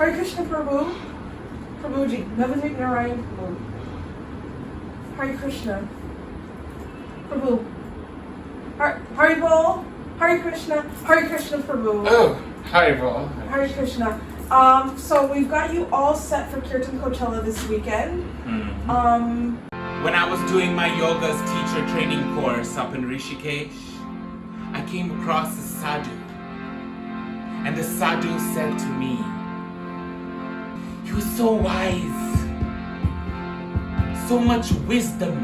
Hare Krishna Prabhu. Prabhuji. Navadwip Narayan Prabhu. Hare Krishna. Prabhu. Hare Bol. Hare Krishna. Hare Krishna Prabhu. Oh, Hare Bol. Hare Krishna. So we've got you all set for Kirtan Coachella this weekend. When I was doing my yoga's teacher training course up in Rishikesh, I came across a sadhu. And the sadhu said to me, he was so wise, so much wisdom,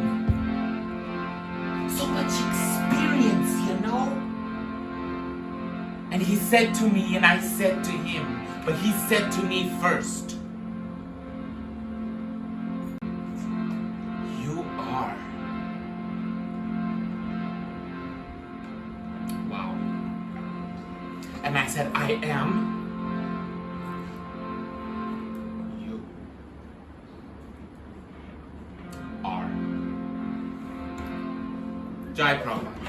so much experience, you know? And he said to me, and I said to him, but he said to me first, you are. Wow. And I said, I am. You are. Jai Prabhupada.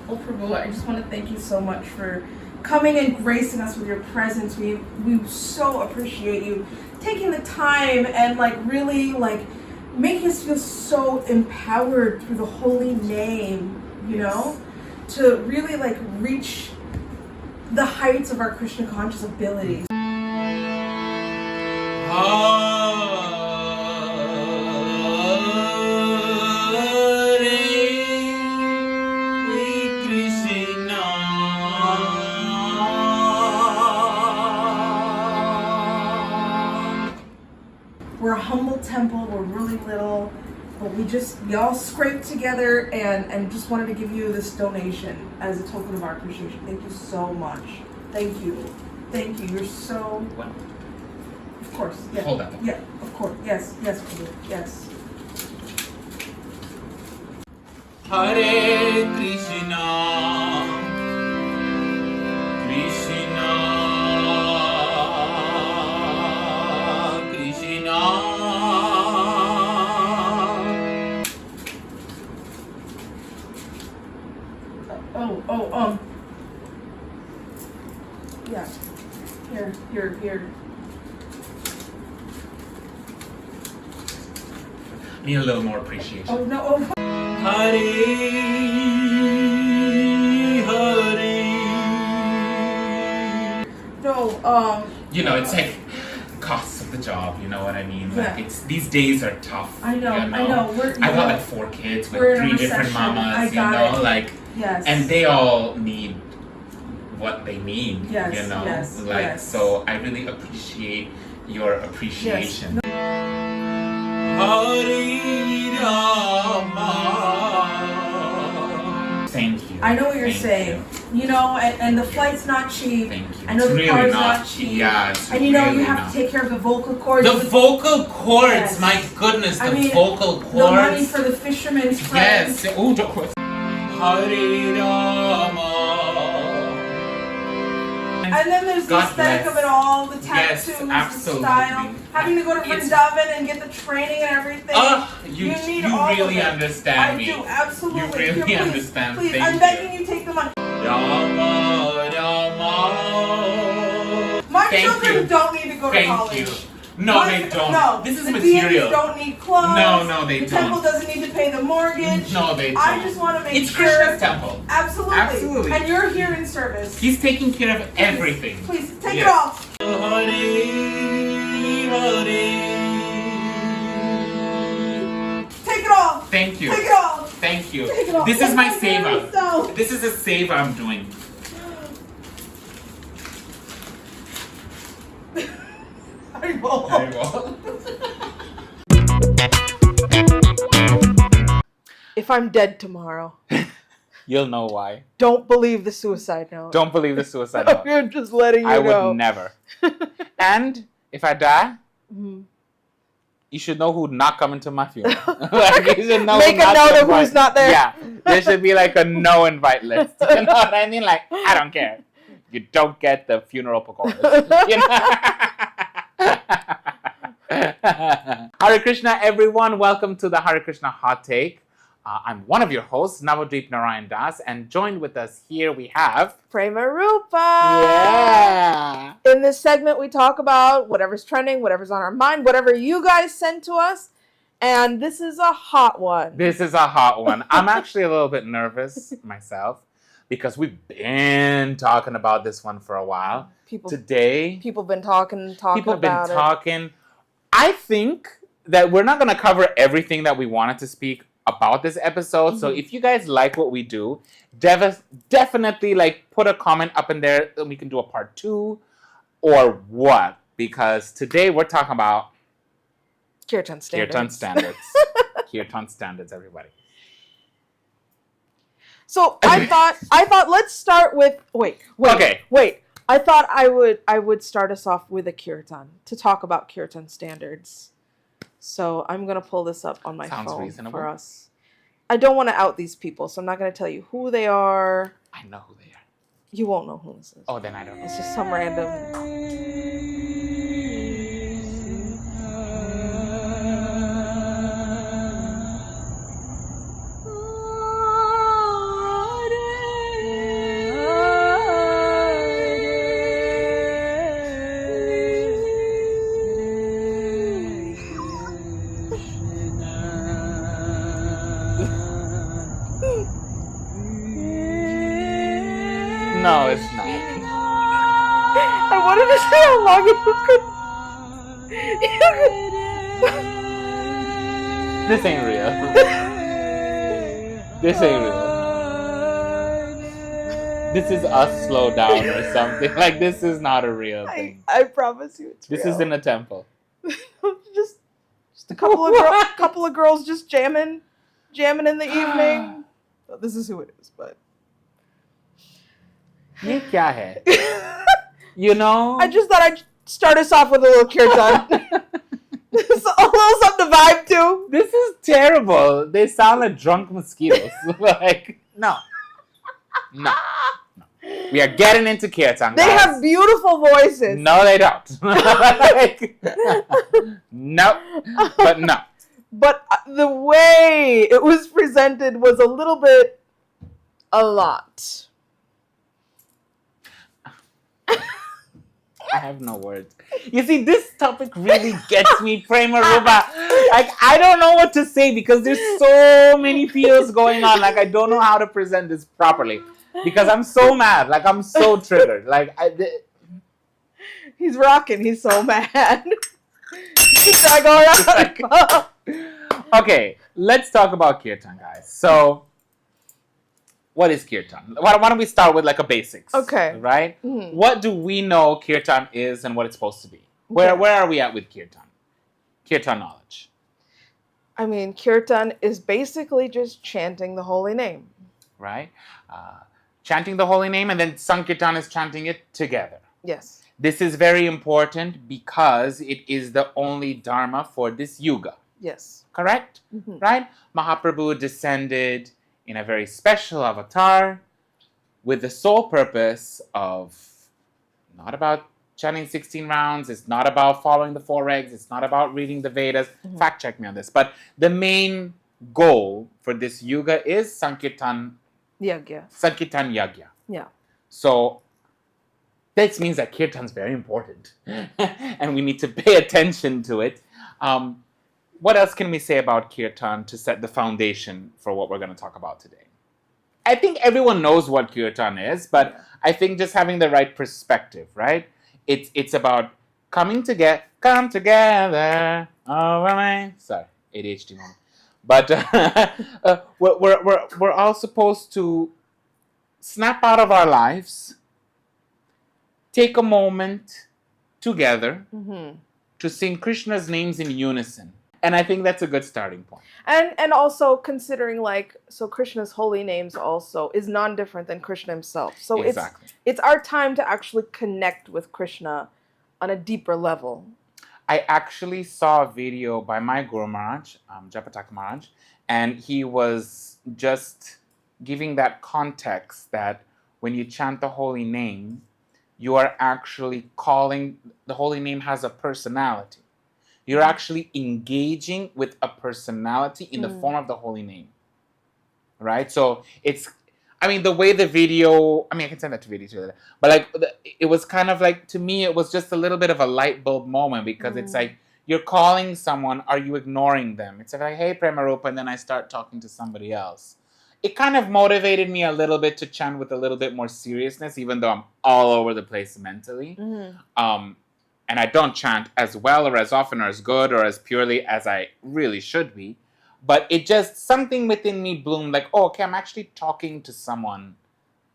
Well, Prabhu, I just want to thank you so much for coming and gracing us with your presence. We so appreciate you taking the time and really making us feel so empowered through the holy name, to really reach the heights of our Krishna conscious abilities. We're a humble temple, we're really little, but we all scraped together and just wanted to give you this donation as a token of our appreciation. Thank you so much. Thank you. Thank you. You're so... What? Of course. Yeah. Hold that. Yeah, of course. Yes, yes. Hare Krishna, Krishna, Krishna. Yeah. Here. Need a little more appreciation. Oh, no. Hare, Hare. No, It's like costs of the job, you know what I mean? Yeah. These days are tough. I know. I got 4 kids we're with in a 3 different recession. mamas, Yes. and they all need what they need, Yes, yes. So I really appreciate your appreciation. Yes. Hare Rama. Thank you. I know what you're Thank saying. you. And the flight's not cheap. Thank you. I know It's the really car's not not cheap. Yeah, it's And you really have not. to take care of the vocal cords. The vocal cords, Yes. my goodness, I the mean, vocal cords. The money for the fisherman's friends. Yes. Oh, Hare Rama. And then there's the God aesthetic bless. of it all, the Yes, tattoos, the absolutely. style, having to go to It's- Vrindavan and get the training and everything. You need all really of it. understand me. I do, absolutely. You really Here, please, understand. Please, Thank I'm you. begging you, take the money. Rama, Rama. My Thank children you. don't need to go to Thank college. you. No, they don't. No, This is the material. deities don't need clothes. No, they the don't. The temple doesn't need to pay the mortgage. No, they don't. I just want to make It's sure. Krishna's temple. Absolutely. Absolutely. And you're here in service. He's taking care of everything. Please, take Yes. it off. Hare, Hare. Take it off. Thank you. Take it off. Thank you. Take it off. This is my Take it seva. off. This is a seva I'm doing. If I'm dead tomorrow, You'll know why. don't believe the suicide note. Don't believe the suicide note. I'm just letting you I know. would never. And if I die, Mhm. you should know who'd not come into my funeral. You should know Make who a not note to of who's invite. not there. Yeah, there should be like a no invite list. You know what I mean? Like, I don't care. You don't get the funeral pakoras. You know? Hare Krishna, everyone. Welcome to the Hare Krishna Hot Take. I'm one of your hosts, Navadwip Narayan Das, and joined with us here we have... Prema Rupa. Yeah. in this segment, we talk about whatever's trending, whatever's on our mind, whatever you guys send to us. And this is a hot one. This is a hot one. I'm actually a little bit nervous myself because we've been talking about this one for a while. People have been talking about it. I think that we're not going to cover everything that we wanted to speak about this episode. Mm-hmm. So if you guys like what we do, definitely like put a comment up in there and we can do a part 2 or what. Because today we're talking about Kirtan standards. Kirtan standards, everybody. So I thought let's start with wait. I thought I would start us off with a kirtan to talk about kirtan standards. So I'm gonna pull this up on my phone reasonable. For us. I don't want to out these people, so I'm not gonna tell you who they are. I know who they are. You won't know who this is. Oh, then I don't know. It's just some random. No, it's not. I wanted to say how long you could. This ain't real. This ain't real. This is us slow down or something. Like, this is not a real thing. I promise you it's real. This is in a temple. just a couple of girls just jamming in the evening. So this is who it is, but. Ye kya hai? You know? I just thought I'd start us off with a little kirtan. It's a little something to vibe to. This is terrible. They sound like drunk mosquitoes. Like, no. We are getting into kirtan, They guys. have beautiful voices. No, they don't. Like, no. But no. But the way it was presented was a little bit a lot. I have no words. You see, this topic really gets me, Prema Ruba. Like, I don't know what to say because there's so many feels going on. Like, I don't know how to present this properly because I'm so mad. Like, I'm so triggered. Like, he's rocking. He's so mad. Okay, let's talk about kirtan, guys. So, what is kirtan? Why don't we start with like a basics? Okay. Right? Mm-hmm. What do we know kirtan is and what it's supposed to be? Where are we at with kirtan? Kirtan knowledge. I mean, kirtan is basically just chanting the holy name. Right? Chanting the holy name and then Sankirtan is chanting it together. Yes. This is very important because it is the only dharma for this yuga. Yes. Correct? Mm-hmm. Right? Mahaprabhu descended in a very special avatar with the sole purpose of not about chanting 16 rounds, it's not about following the 4 regs, it's not about reading the Vedas. Mm-hmm. Fact check me on this. But the main goal for this yuga is Sankirtan Yagya. Yeah. So this means that kirtan is very important and we need to pay attention to it. What else can we say about kirtan to set the foundation for what we're going to talk about today? I think everyone knows what kirtan is, but I think just having the right perspective, right? It's about come together. Sorry, ADHD moment. But we're all supposed to snap out of our lives, take a moment together to sing Krishna's names in unison. And I think that's a good starting point. And also considering so Krishna's holy names also is non-different than Krishna himself. So exactly. It's our time to actually connect with Krishna on a deeper level. I actually saw a video by my Guru Maharaj, Advaita Maharaj, and he was just giving that context that when you chant the holy name, you are actually calling, the holy name has a personality. You're actually engaging with a personality in the form of the holy name, right? So I mean, the way the video, I mean, I can send that to video too. But like, it was kind of like, to me, it was just a little bit of a light bulb moment because it's like, you're calling someone, are you ignoring them? It's like, hey, Prema Rupa, and then I start talking to somebody else. It kind of motivated me a little bit to chant with a little bit more seriousness, even though I'm all over the place mentally. And I don't chant as well or as often or as good or as purely as I really should be. But it just, something within me bloomed like, oh, okay, I'm actually talking to someone.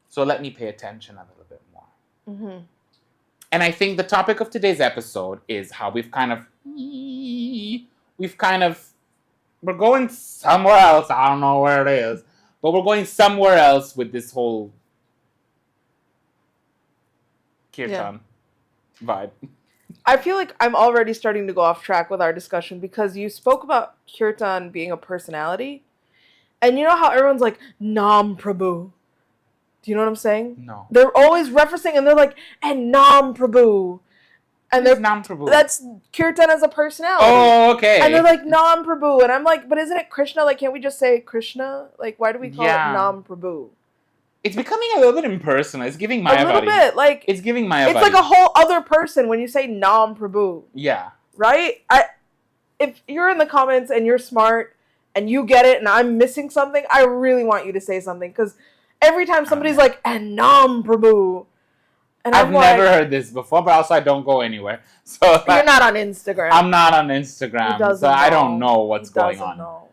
So let me pay attention a little bit more. And I think the topic of today's episode is how we're going somewhere else. I don't know where it is. But we're going somewhere else with this whole Kirtan vibe. I feel like I'm already starting to go off track with our discussion because you spoke about Kirtan being a personality. And you know how everyone's like, Nam Prabhu. Do you know what I'm saying? No. They're always referencing and they're like, and Nam Prabhu. And Who's Nam Prabhu? That's Kirtan as a personality. Oh, okay. And they're like, Nam Prabhu. And I'm like, but isn't it Krishna? Like, can't we just say Krishna? Like, why do we call it Nam Prabhu? It's becoming a little bit impersonal. It's giving Mayapur. A little bit. Like, it's giving Mayapur. It's like a whole other person when you say Nam Prabhu. Yeah. Right? If you're in the comments and you're smart and you get it and I'm missing something, I really want you to say something. Because every time somebody's like, and Nam Prabhu. And I've never heard this before, but also I don't go anywhere. So you're not on Instagram. I'm not on Instagram, so I don't know what's going on. Know.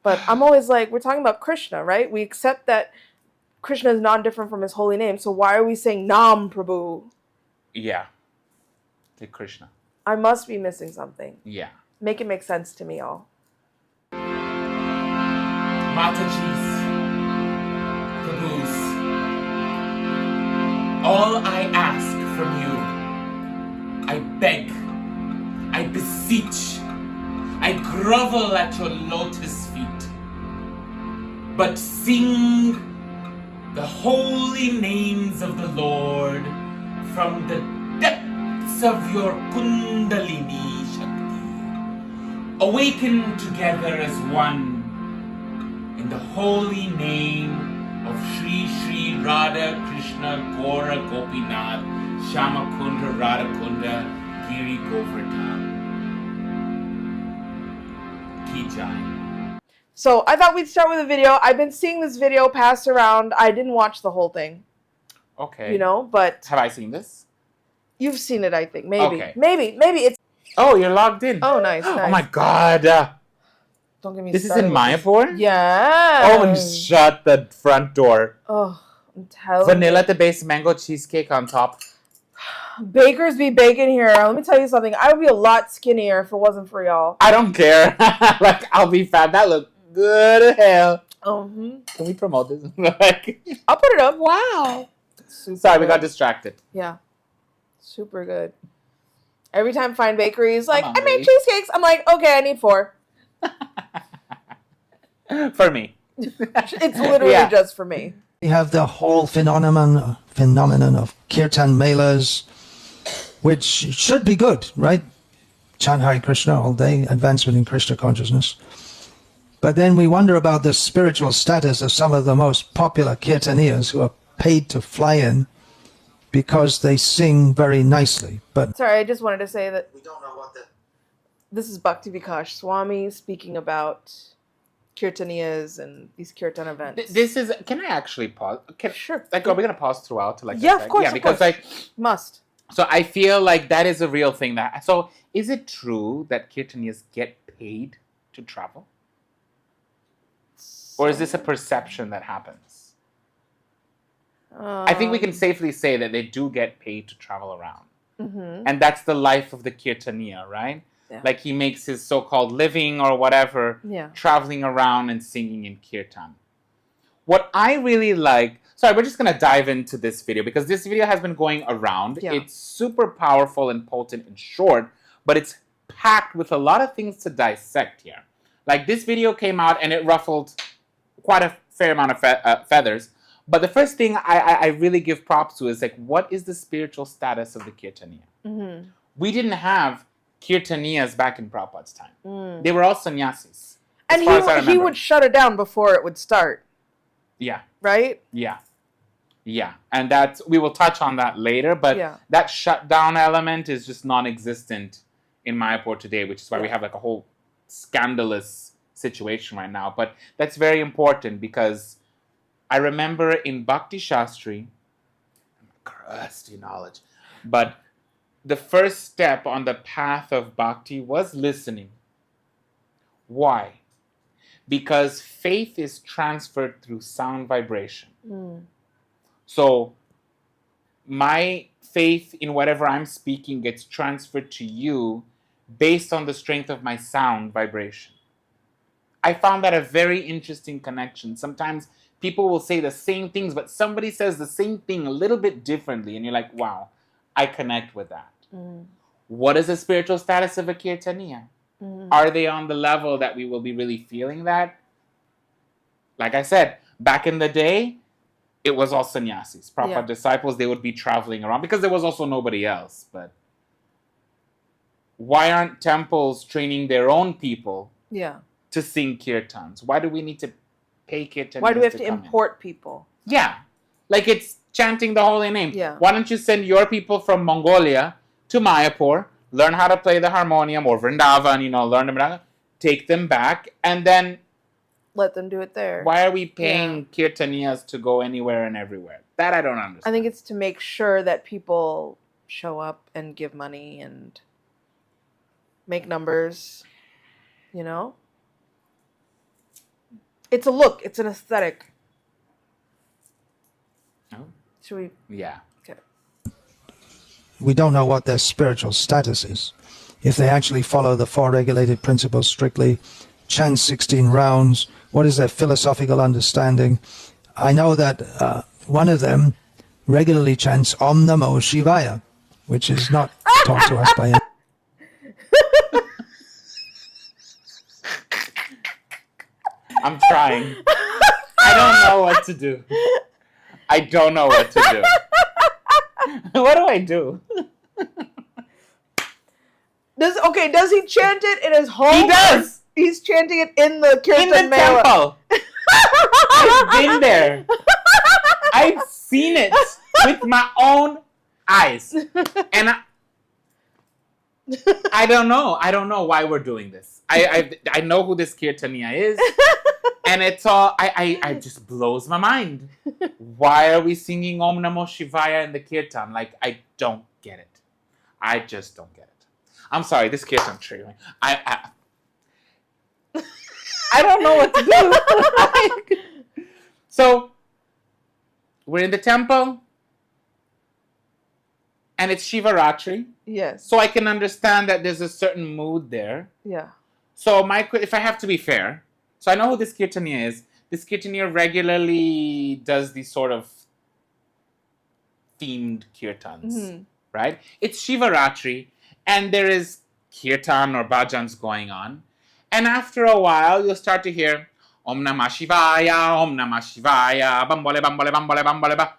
But I'm always like, we're talking about Krishna, right? We accept that Krishna is non-different from his holy name, so why are we saying Nam Prabhu? Yeah. To Krishna. I must be missing something. Yeah. Make it make sense to me, y'all. Mataji's, Prabhus, all I ask from you, I beg, I beseech, I grovel at your lotus feet, but sing the holy names of the Lord from the depths of your Kundalini Shakti. Awaken together as one in the holy name of Shri Shri Radha Krishna Gora Gopinath Shama Kunda Radha Kunda Giri Govardhan. Ki Jai. So I thought we'd start with a video. I've been seeing this video passed around. I didn't watch the whole thing. Okay. You know, but... Have I seen this? You've seen it, I think. Maybe. Okay. Maybe it's... Oh, you're logged in. Oh, nice. Oh my God. Don't get me This is started in Mayapur? Yeah. Oh, and shut the front door. Oh, I'm telling Vanilla at the base, mango cheesecake on top. Bakers be baking here. Let me tell you something. I would be a lot skinnier if it wasn't for y'all. I don't care. Like, I'll be fat. That look good as hell. Can we promote this? I'll put it up. Wow. Super Sorry, good. we got distracted. Yeah. Super good. Every time Fine Bakery is like, I hungry. made cheesecakes. I'm like, okay, I need 4. For me. It's literally just for me. We have the whole phenomenon of Kirtan Melas, which should be good, right? Chant Hare Krishna all day, advancement in Krishna consciousness. But then we wonder about the spiritual status of some of the most popular Kirtaniyas who are paid to fly in because they sing very nicely. But sorry, I just wanted to say that we don't know what the... This is Bhakti Vikash Swami speaking about Kirtaniyas and these Kirtan events. This is... Can I actually pause? Sure. Like, are we going to pause throughout? To like, yeah, of course. Yeah, because course. like... Must. So I feel like that is a real thing. So is it true that Kirtaniyas get paid to travel? Or is this a perception that happens? I think we can safely say that they do get paid to travel around. Mm-hmm. And that's the life of the Kirtaniya, right? Yeah. Like he makes his so-called living or whatever, traveling around and singing in Kirtan. What I really like... Sorry, we're just going to dive into this video because this video has been going around. Yeah. It's super powerful and potent and short, but it's packed with a lot of things to dissect here. Like this video came out and it ruffled quite a fair amount of feathers. But the first thing I really give props to is like, what is the spiritual status of the Kirtaniya? Mm-hmm. We didn't have Kirtaniyas back in Prabhupada's time. They were all sannyasis. And he would shut it down before it would start. Yeah. Right? Yeah. Yeah. And we will touch on that later, but that shutdown element is just non-existent in Mayapur today, which is why we have like a whole scandalous situation right now. But that's very important because I remember in Bhakti Shastri, crusty knowledge, but the first step on the path of bhakti was listening. Why? Because faith is transferred through sound vibration. So my faith in whatever I'm speaking gets transferred to you based on the strength of my sound vibration. I found that a very interesting connection. Sometimes people will say the same things, but somebody says the same thing a little bit differently, and you're like, wow, I connect with that. What is the spiritual status of a Kirtaniya? Are they on the level that we will be really feeling that? Like I said, back in the day, it was all sannyasis. Prabhupada disciples, they would be traveling around because there was also nobody else. But why aren't temples training their own people to sing kirtans? Why do we need to pay kirtans? Why do we have to import people? Yeah. Like it's chanting the holy name. Yeah. Why don't you send your people from Mongolia to Mayapur, learn how to play the harmonium or Vrindavan, learn them, take them back, and then let them do it there. Why are we paying kirtaniyas to go anywhere and everywhere? That I don't understand. I think it's to make sure that people show up and give money and make numbers, It's a look. It's an aesthetic. Oh. Should we? Yeah. Okay. We don't know what their spiritual status is. If they actually follow the 4 regulated principles strictly, chant 16 rounds, what is their philosophical understanding? I know that one of them regularly chants Om Namo Shivaya, which is not taught to us by any. I'm trying. I don't know what to do. I don't know what to do. What do I do? Does he chant it in his home? He does. He's chanting it in the Kirtan in the temple. I've been there. I've seen it with my own eyes. And I don't know. I don't know why we're doing this. I know who this Kirtaniya is. And it's all, I just blows my mind. Why are we singing Om Namo Shivaya in the Kirtan? Like, I don't get it. I just don't get it. I'm sorry, this Kirtan tree. I don't know what to do. So, we're in the temple. And it's Shivaratri. Yes. So I can understand that there's a certain mood there. Yeah. So if I have to be fair, so I know who this Kirtaniya is. This Kirtaniya regularly does these sort of themed kirtans, right? It's Shivaratri, and there is kirtan or bhajans going on. And after a while, you'll start to hear Om Namah Shivaya, Om Namah Shivaya, Bambole, Bambole, Bambole, Bambole, Ba.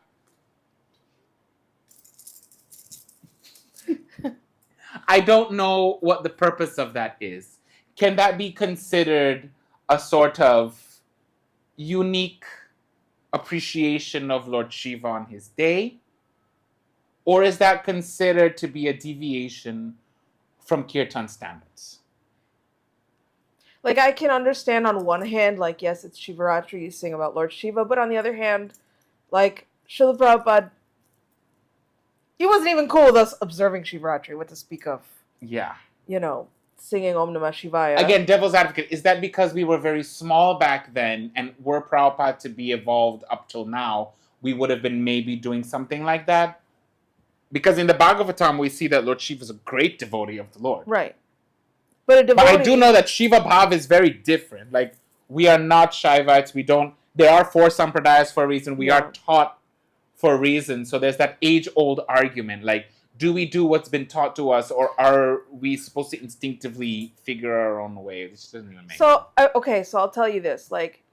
I don't know what the purpose of that is. Can that be considered a sort of unique appreciation of Lord Shiva on his day? Or is that considered to be a deviation from Kirtan standards? Like, I can understand on one hand, like, yes, it's Shivaratri, you sing about Lord Shiva, but on the other hand, like, Srila Prabhupada, he wasn't even cool with us observing Shivaratri, what to speak of. Yeah. Singing Om Namah Shivaya. Again, devil's advocate, is that because we were very small back then and were Prabhupada to be evolved up till now, we would have been maybe doing something like that? Because in the Bhagavatam, we see that Lord Shiva is a great devotee of the Lord. Right. But I do know that Shiva Bhav is very different. Like, we are not Shaivites. There are 4 sampradayas for a reason. We are taught for a reason. So there's that age-old argument. Like, do we do what's been taught to us, or are we supposed to instinctively figure our own way? This doesn't even make sense. So I'll tell you this. Like,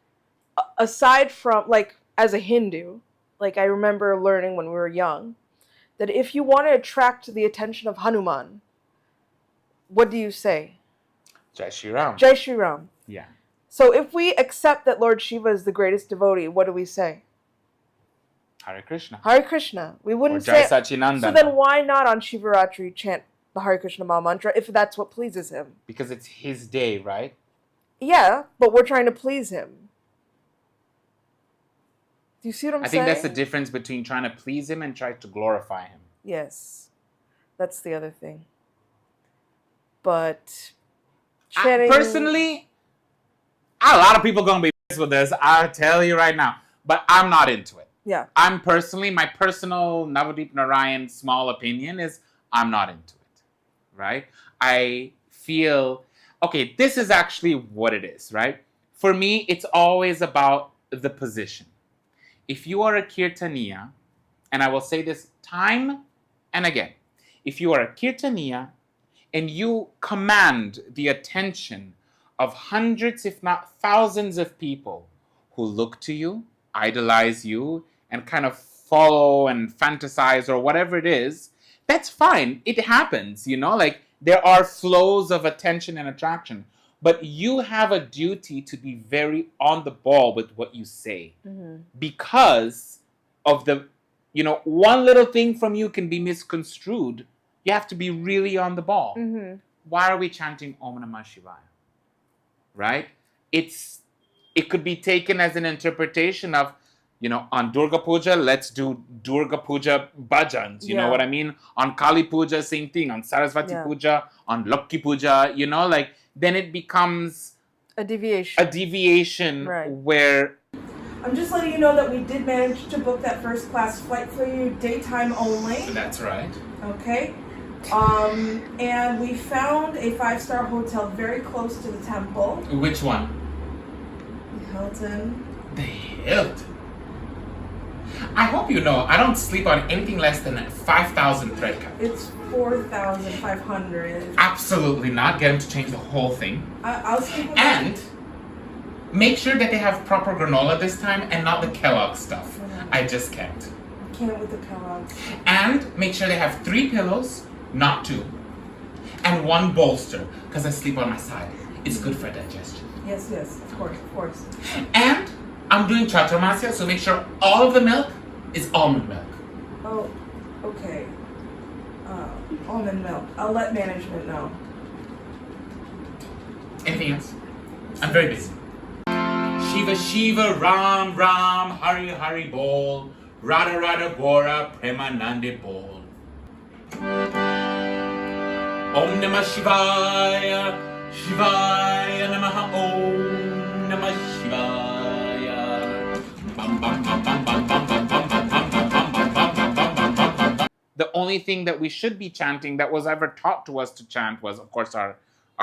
aside from, like, as a Hindu, like, I remember learning when we were young, that if you want to attract the attention of Hanuman, what do you say? Jai Shri Ram. Jai Shri Ram. Yeah. So if we accept that Lord Shiva is the greatest devotee, what do we say? Hare Krishna. Hare Krishna. We wouldn't Or Jai say. Sachinandana. So then why not on Shivaratri chant the Hare Krishna Maha Mantra if that's what pleases him? Because it's his day, right? Yeah, but we're trying to please him. Do you see what I'm I saying? think that's the difference between trying to please him and trying to glorify him. Yes. That's the other thing. But personally, a lot of people going to be pissed with this, I'll tell you right now. But I'm not into it. Yeah. My personal Navadwip Narayan small opinion is I'm not into it, right? I feel, okay, this is actually what it is, right? For me, it's always about the position. If you are a Kirtaniya, and I will say this time and again, if you are a Kirtaniya and you command the attention of hundreds, if not thousands of people who look to you, idolize you, and kind of follow and fantasize or whatever it is, that's fine. It happens, like there are flows of attention and attraction. But you have a duty to be very on the ball with what you say. Mm-hmm. Because of the, one little thing from you can be misconstrued. You have to be really on the ball. Mm-hmm. Why are we chanting Om Namah Shivaya? Right? It could be taken as an interpretation of, on Durga Puja, let's do Durga Puja bhajans. You know what I mean? On Kali Puja, same thing. On Saraswati Puja, on Lakki Puja, then it becomes a deviation. Right. Where... I'm just letting you know that we did manage to book that first class flight for you, daytime only. That's right. Okay. And we found a 5-star hotel very close to the temple. Which one? The Hilton. The Hilton? I hope you know, I don't sleep on anything less than 5,000 thread count. It's 4,500. Absolutely not. Get them to change the whole thing. I'll sleep with And make sure that they have proper granola this time and not the Kellogg stuff. Mm-hmm. I just can't. Can't with the Kellogg's. And make sure they have 3 pillows, not 2. And 1 bolster, because I sleep on my side. It's good for digestion. Yes, of course. And I'm doing chaturmasya, so make sure all of the milk is almond milk. Oh, okay. Almond milk. I'll let management know. Anything else? I'm very busy. Shiva Shiva Ram Ram Hari Hari Bol Radha Radha Bora Prema Nande Bol. Om Namah Shivaya Shivaya Namaha Om Namah Shivaya. The only thing that we should be chanting that was ever taught to us to chant was, of course, our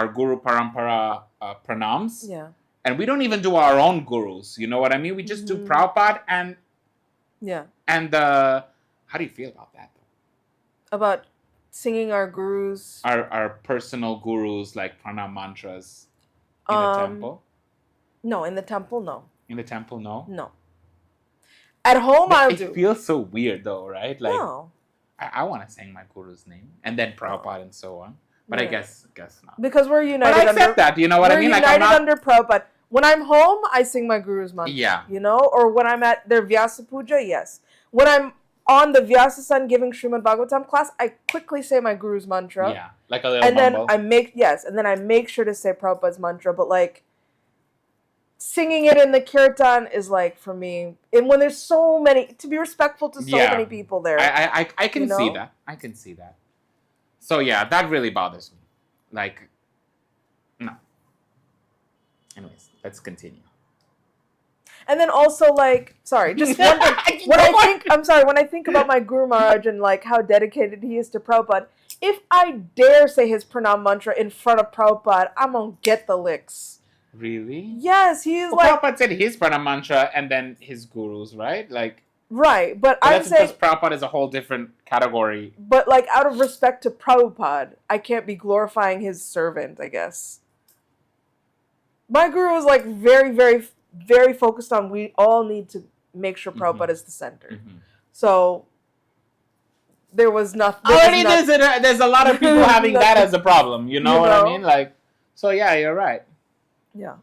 Guru Parampara pranams. Yeah. And we don't even do our own gurus. You know what I mean? We just do Prabhupada and... Yeah. And how do you feel about that? About singing our gurus? Our personal gurus, like pranam mantras in the temple? No, in the temple, no. In the temple, no? No. At home, I'll do. It feels so weird, though, right? Like, no. I want to sing my guru's name, and then Prabhupada and so on. But I guess not. Because we're united. But I accept that, you know what I mean? We're united under Prabhupada. When I'm home, I sing my guru's mantra. Yeah. Or when I'm at their Vyasa Puja, yes. When I'm on the Vyasa Sun giving Srimad Bhagavatam class, I quickly say my guru's mantra. Yeah, like a little and mumble. Then I make sure to say Prabhupada's mantra, but like singing it in the Kirtan is like, for me, and when there's so many, to be respectful to so many people there. I can see that. I can see that. So yeah, that really bothers me. Like, no. Anyways, let's continue. And then also, like, sorry, just one thing. When I think about my Guru Maharaj and like how dedicated he is to Prabhupada, if I dare say his pranam mantra in front of Prabhupada, I'm gonna get the licks. Really? Yes, he's like... Prabhupada said his pranam mantra and then his gurus, right? Like... Right, but I'm saying... That's because Prabhupada is a whole different category. But, like, out of respect to Prabhupada, I can't be glorifying his servant, I guess. My guru is, like, very, very, very focused on we all need to make sure Prabhupada is the center. Mm-hmm. So, there was nothing... There's a lot of people having that as a problem, you know what I mean? Like, so yeah, you're right. Yeah.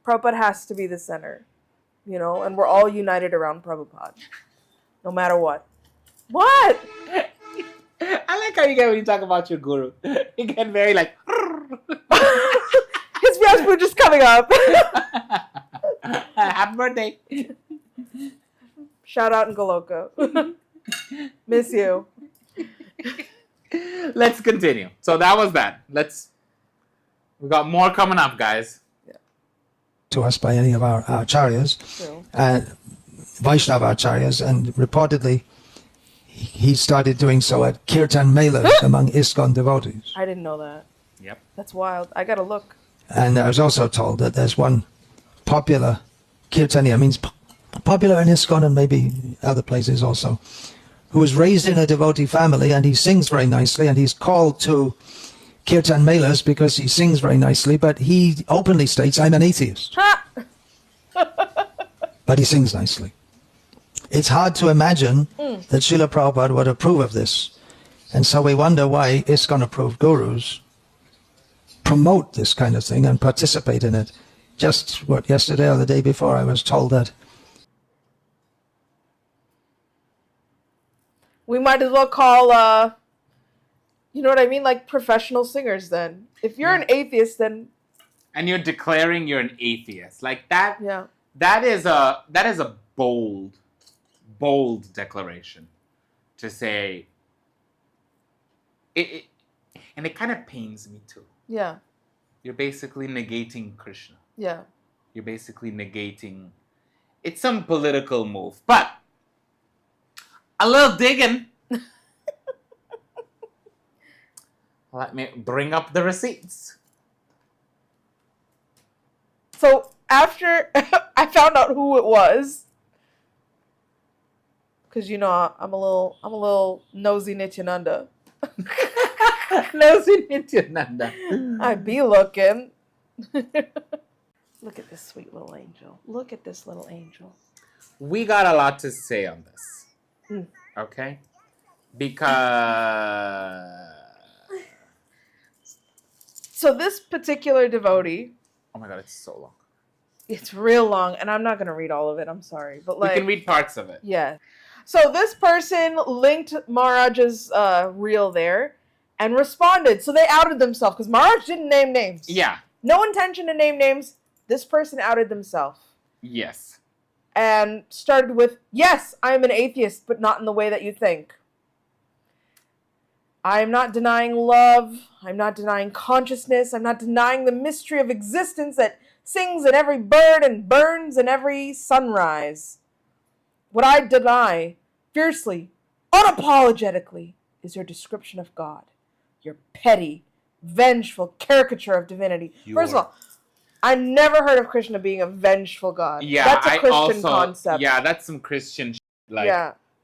Prabhupada has to be the center, and we're all united around Prabhupada, no matter what. What? I like how you get when you talk about your guru. You get very like. His Vyas just coming up. Happy birthday. Shout out in Goloka. Miss you. Let's continue. So that was that. We got more coming up, guys. To us by any of our acharyas, Vaishnava acharyas, and reportedly he started doing so at Kirtan Melas among ISKCON devotees. I didn't know that. Yep. That's wild. I gotta look. And I was also told that there's one popular Kirtaniya, means popular in ISKCON and maybe other places also, who was raised in a devotee family, and he sings very nicely, and he's called to Kirtan Melas because he sings very nicely, but he openly states, I'm an atheist. But he sings nicely. It's hard to imagine that Srila Prabhupada would approve of this. And so we wonder why ISKCON-approved gurus promote this kind of thing and participate in it. Just, yesterday or the day before, I was told that we might as well call, you know what I mean? Like professional singers then. If you're an atheist, then... And you're declaring you're an atheist. Like that... Yeah. That is a bold declaration to say... And it kind of pains me too. Yeah. You're basically negating Krishna. Yeah. You're basically negating... It's some political move. But... A little digging. Let me bring up the receipts. So after I found out who it was, because I'm a little nosy Nityananda. Nosy Nityananda. I be looking. Look at this sweet little angel. Look at this little angel. We got a lot to say on this. Okay? Because... So this particular devotee... Oh my god, it's so long. It's real long, and I'm not going to read all of it. I'm sorry. But we can read parts of it. Yeah. So this person linked Maharaj's reel there and responded. So they outed themselves because Maharaj didn't name names. Yeah. No intention to name names. This person outed themselves. Yes. And started with, yes, I am an atheist, but not in the way that you think. I am not denying love. I'm not denying consciousness. I'm not denying the mystery of existence that sings in every bird and burns in every sunrise. What I deny fiercely, unapologetically, is your description of God. Your petty, vengeful caricature of divinity. First of all, I never heard of Krishna being a vengeful God. Yeah, that's a Christian concept. Yeah, that's some Christian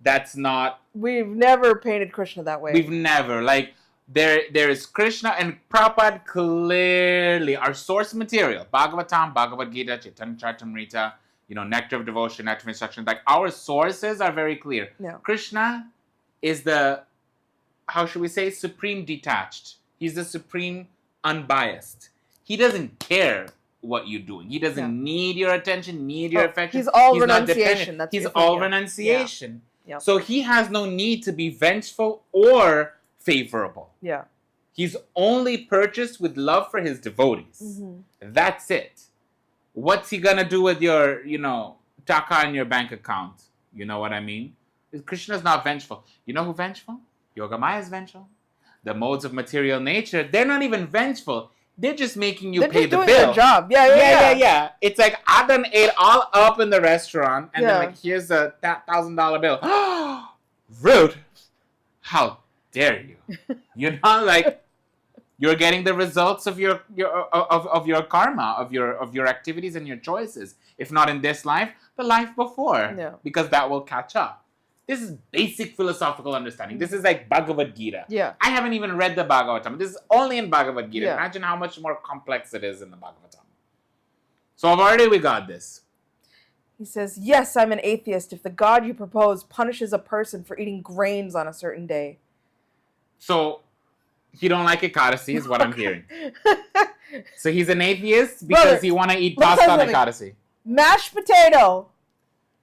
that's not... We've never painted Krishna that way. We've never. Like, there is Krishna, and Prabhupada clearly, our source material, Bhagavatam, Bhagavad Gita, Chaitanya Charitamrita, Nectar of Devotion, Nectar of Instruction, like, our sources are very clear. Yeah. Krishna is the, how should we say, supreme detached. He's the supreme unbiased. He doesn't care what you're doing. He doesn't need your attention, need your affection. He's all renunciation. He's all renunciation. Yeah. So he has no need to be vengeful or favorable. Yeah. He's only purchased with love for his devotees. Mm-hmm. That's it. What's he gonna do with your, taka in your bank account? You know what I mean? Krishna's not vengeful. You know who's vengeful? Yogamaya is vengeful. The modes of material nature, they're not even vengeful. They're just making you pay the bill. They're just doing their job. Yeah. It's like, I done ate all up in the restaurant, and then here's a $1,000 bill. Rude. How dare you? You're getting the results of your karma, of your activities and your choices. If not in this life, the life before. Yeah. Because that will catch up. This is basic philosophical understanding. This is like Bhagavad Gita. Yeah. I haven't even read the Bhagavatam. This is only in Bhagavad Gita. Yeah. Imagine how much more complex it is in the Bhagavatam. So already we got this. He says, yes, I'm an atheist if the God you propose punishes a person for eating grains on a certain day. So, you don't like Ekadasi is what I'm hearing. So he's an atheist because Brother, he want to eat let me pasta tell on you Ekadasi. Mashed potato,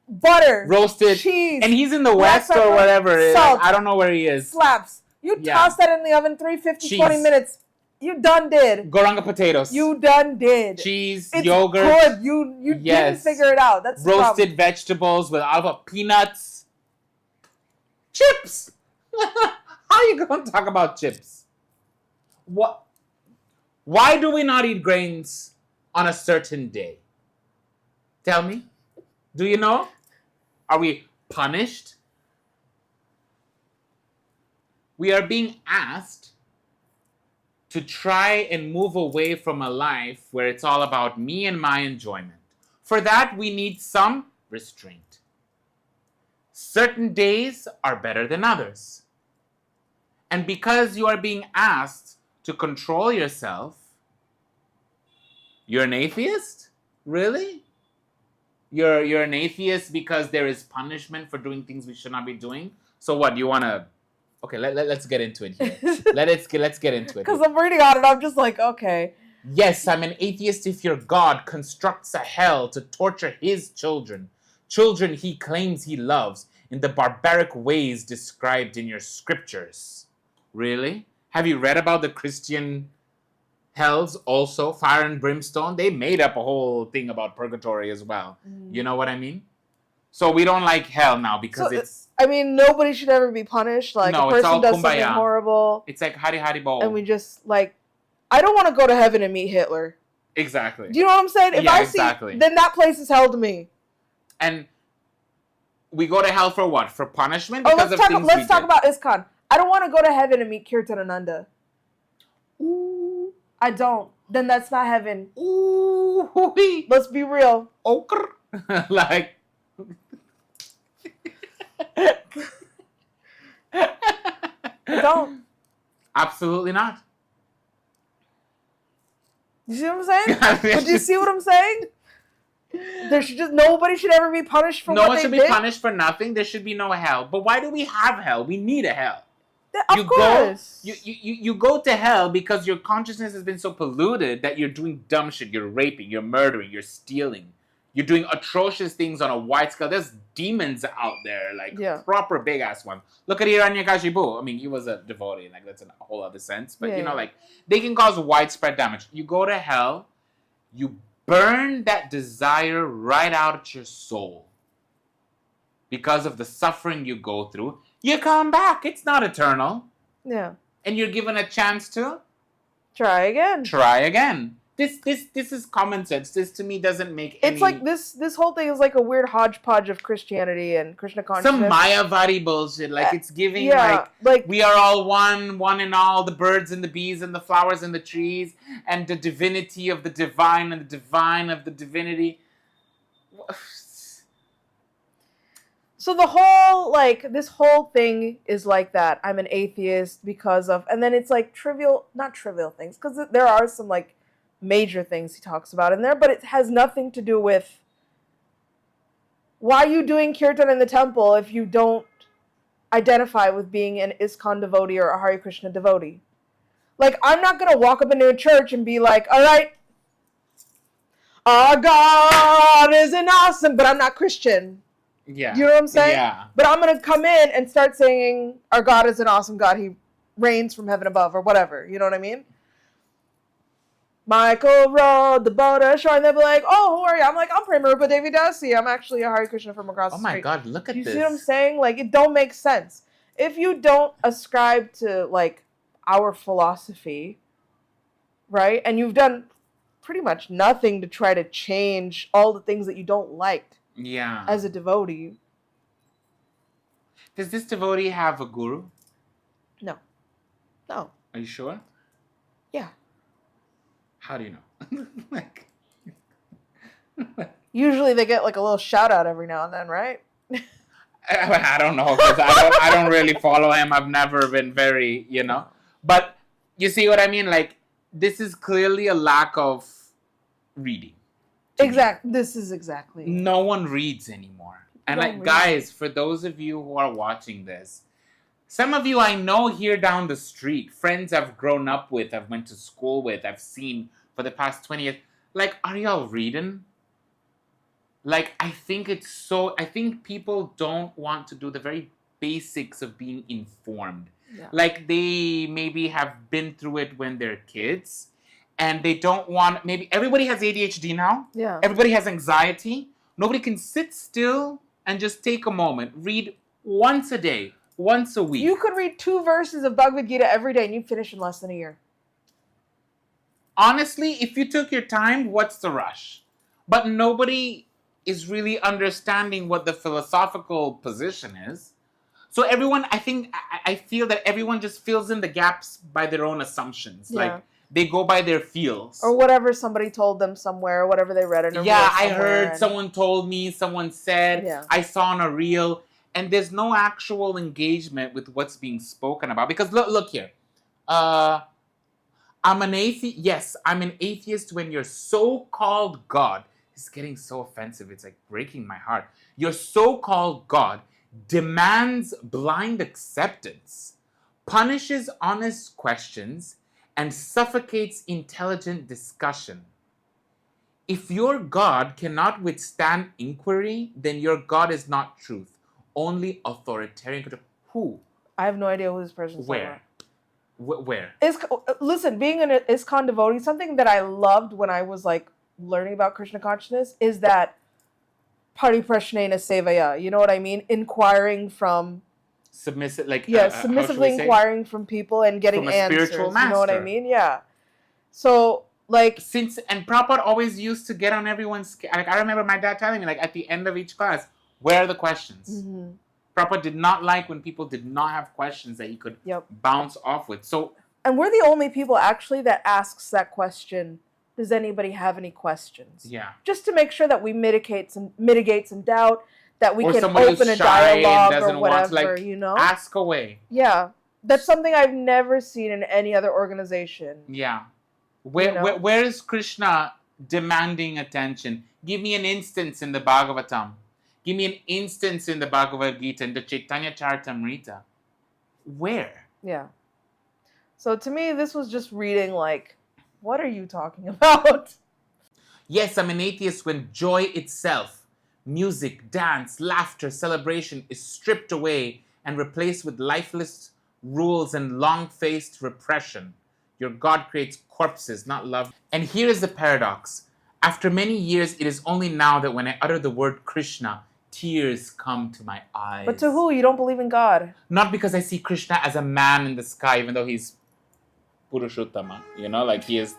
butter, Roasted cheese, and he's in the black West or pepper, whatever. salt, I don't know where he is. slaps. You toss that in the oven 350, Cheese. 20 minutes. You done did. Goranga potatoes. You done did. Cheese, it's yogurt. Good. You didn't figure it out. That's roasted vegetables with alpha peanuts. Chips. How are you going to talk about chips? What? Why do we not eat grains on a certain day? Tell me. Do you know? Are we punished? We are being asked to try and move away from a life where it's all about me and my enjoyment. For that, we need some restraint. Certain days are better than others. And because you are being asked to control yourself, you're an atheist? Really? You're an atheist because there is punishment for doing things we should not be doing? So what, you want to... Okay, let's get into it here. Let's get into it. Because I'm reading on it, I'm just like, okay. Yes, I'm an atheist if your God constructs a hell to torture his children. Children he claims he loves in the barbaric ways described in your scriptures. Really? Have you read about the Christian hells also? Fire and brimstone? They made up a whole thing about purgatory as well. You know what I mean? So we don't like hell now because it's... I mean, nobody should ever be punished. Like, a person does something horrible. It's like Hari Hari Bo. And we just, like... I don't want to go to heaven and meet Hitler. Exactly. Do you know what I'm saying? If I see... Then that place is hell to me. And we go to hell for what? For punishment? Because let's talk about ISKCON. I don't want to go to heaven and meet Kirtan Ananda. Ooh. I don't. Then that's not heaven. Ooh. Let's be real. Okr. Like... Don't. Absolutely not. You see what I'm saying? But do you see what I'm saying? Nobody should ever be punished for what they did. No one should be punished for nothing. There should be no hell. But why do we have hell? We need a hell. Of course. You go to hell because your consciousness has been so polluted that you're doing dumb shit. You're raping, you're murdering, you're stealing. You're doing atrocious things on a wide scale. There's demons out there, like proper big ass ones. Look at Hiranyakashipu. I mean, he was a devotee, like that's a whole other sense. But you know, like they can cause widespread damage. You go to hell, you burn that desire right out of your soul because of the suffering you go through. You come back. It's not eternal. Yeah. And you're given a chance to try again. Try again. This is common sense. This to me doesn't make any... It's like this whole thing is like a weird hodgepodge of Christianity and Krishna consciousness. Some Mayavadi bullshit. Like it's giving like we are all one in all, the birds and the bees and the flowers and the trees, and the divinity of the divine and the divine of the divinity. So the whole, like, this whole thing is like that. I'm an atheist because of... And then it's like not trivial things, because there are some like major things he talks about in there, but it has nothing to do with why are you doing Kirtan in the temple if you don't identify with being an ISKCON devotee or a Hare Krishna devotee. Like, I'm not going to walk up into a church and be like, all right, our God is an awesome, but I'm not Christian. Yeah. You know what I'm saying? Yeah. But I'm going to come in and start singing, our God is an awesome God. He reigns from heaven above or whatever. You know what I mean? Michael rode the boat ashore, and they'll be like, oh, who are you? I'm like, I'm Prema Rupa Devi Dasi. I'm actually a Hare Krishna from across the street. Oh my God, look at this. You see what I'm saying? Like, it don't make sense. If you don't ascribe to, like, our philosophy, right, and you've done pretty much nothing to try to change all the things that you don't like as a devotee. Does this devotee have a guru? No. Are you sure? Yeah. How do you know? Like, usually they get like a little shout out every now and then, right? I don't know, because I don't really follow him. I've never been very, But you see what I mean? Like, this is clearly a lack of reading. This is exactly. No one reads anymore. And like, guys, for those of you who are watching this, some of you I know here down the street, friends I've grown up with, I've went to school with, I've seen for the past 20 years. Like, are y'all reading? Like, I think people don't want to do the very basics of being informed. Yeah. Like, they maybe have been through it when they're kids, and they don't want, maybe everybody has ADHD now. Yeah. Everybody has anxiety. Nobody can sit still and just take a moment. Read once a day, once a week. You could read 2 verses of Bhagavad Gita every day and you'd finish in less than a year. Honestly, if you took your time, what's the rush? But nobody is really understanding what the philosophical position is. So everyone, I feel that everyone just fills in the gaps by their own assumptions. Yeah. Like, they go by their feels. Or whatever somebody told them somewhere, or whatever they read in a reel I somewhere, heard, someone told me, someone said, Yeah. I saw on a reel, and there's no actual engagement with what's being spoken about. Because look here. I'm an atheist. Yes, I'm an atheist when your so-called God is getting so offensive. It's like breaking my heart. Your so-called God demands blind acceptance, punishes honest questions, and suffocates intelligent discussion. If your God cannot withstand inquiry, then your God is not truth, only authoritarian control. Who? I have no idea who this person is. Where? Where? Listen, being an ISKCON devotee, something that I loved when I was like learning about Krishna consciousness is that pariprashnena sevaya. You know what I mean? Inquiring from Submissive, like submissively inquiring from people and getting from a answers. spiritual You know what I master. mean? Yeah. So like And Prabhupada always used to get on everyone's. Like, I remember my dad telling me, like, at the end of each class, where are the questions? Mhm. Prabhupada did not like when people did not have questions that he could bounce off with. So, and we're the only people actually that asks that question. Does anybody have any questions? yeah. Just to make sure that we mitigate some doubt, that we Or can somebody who's open a shy and dialogue doesn't or want to, whatever, like, you know? ask away. Yeah. That's something I've never seen in any other organization. Yeah. Where is Krishna demanding attention? Give me an instance in the Bhagavatam. Give me an instance in the Bhagavad Gita, in the Chaitanya Charitamrita. Where? Yeah. So to me, this was just reading like, what are you talking about? Yes, I'm an atheist when joy itself, music, dance, laughter, celebration is stripped away and replaced with lifeless rules and long-faced repression. Your God creates corpses, not love. And here is the paradox. After many years, it is only now that when I utter the word Krishna, tears come to my eyes. But to who? You don't believe in God. Not because I see Krishna as a man in the sky, even though he's Purushottama, like he is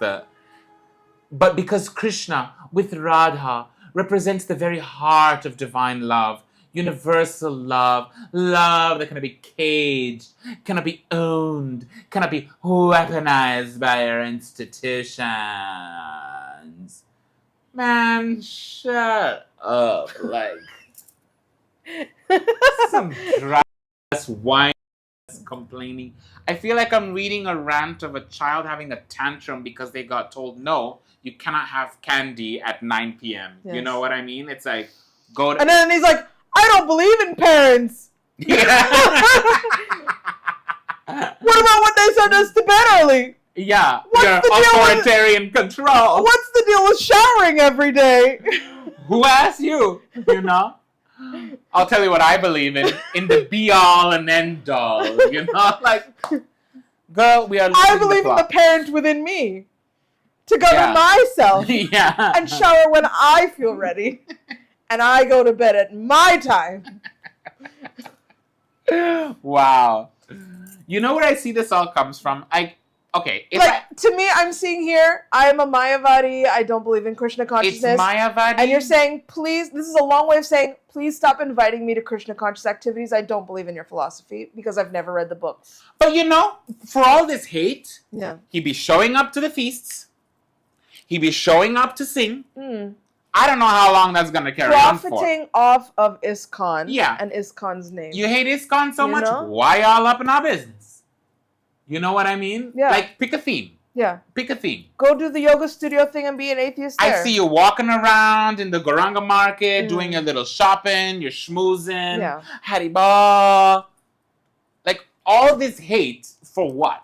but because Krishna, with Radha, represents the very heart of divine love, universal love that cannot be caged, cannot be owned, cannot be weaponized by our institutions. Man, shut up. Like, some dry ass wine complaining. I feel like I'm reading a rant of a child having a tantrum because they got told, no, you cannot have candy at 9 p.m. Yes. You know what I mean? It's like, go to... And then he's like, I don't believe in parents. Yeah. What about when they send us to bed early? Yeah. What's Your the deal authoritarian control. What's the deal with showering every day? Who asked you? I'll tell you what I believe in the be-all and end-all. Like, girl, we are losing I believe in the parent within me to govern myself and shower when I feel ready. And I go to bed at my time. Wow. You know where I see this all comes from? To me, I'm seeing here, I am a Mayavadi. I don't believe in Krishna consciousness. It's Mayavadi. And you're saying, please, this is a long way of saying, please stop inviting me to Krishna conscious activities. I don't believe in your philosophy because I've never read the books. But for all this hate, yeah, he'd be showing up to the feasts. He'd be showing up to sing. I don't know how long that's going to carry on for. Profiting off of ISKCON Yeah. and ISKCON's name. You hate ISKCON so much? know? Why y'all up in our business? You know what I mean? Yeah. Like, pick a theme. Yeah. Pick a theme. Go do the yoga studio thing and be an atheist there. I see you walking around in the Goranga market, doing your little shopping, you're schmoozing, Haribol. Like, all this hate for what?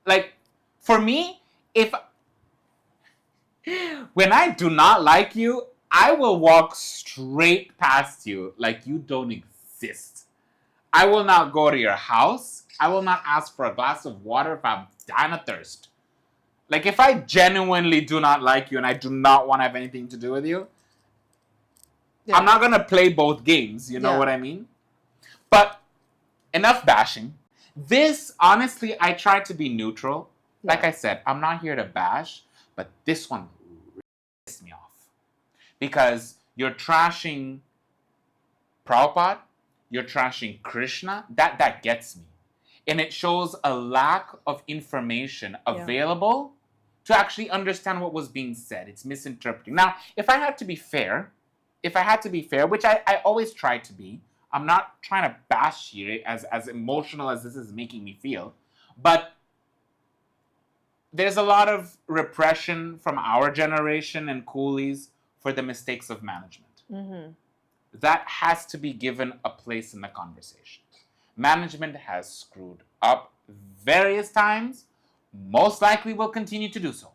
Like, for me, if When I do not like you, I will walk straight past you like you don't exist. I will not go to your house. I will not ask for a glass of water if I'm dying of thirst. Like, if I genuinely do not like you and I do not want to have anything to do with you, I'm not going to play both games. You know what I mean? But enough bashing. This, honestly, I try to be neutral. Like I said, I'm not here to bash, but this one really pissed me off. Because you're trashing Prabhupada, you're trashing Krishna. That gets me. And it shows a lack of information available to actually understand what was being said. It's misinterpreting. Now, if I had to be fair, which I always try to be, I'm not trying to bash here as emotional as this is making me feel, but there's a lot of repression from our generation and coolies for the mistakes of management. Mm-hmm. That has to be given a place in the conversation. Management has screwed up various times, most likely will continue to do so.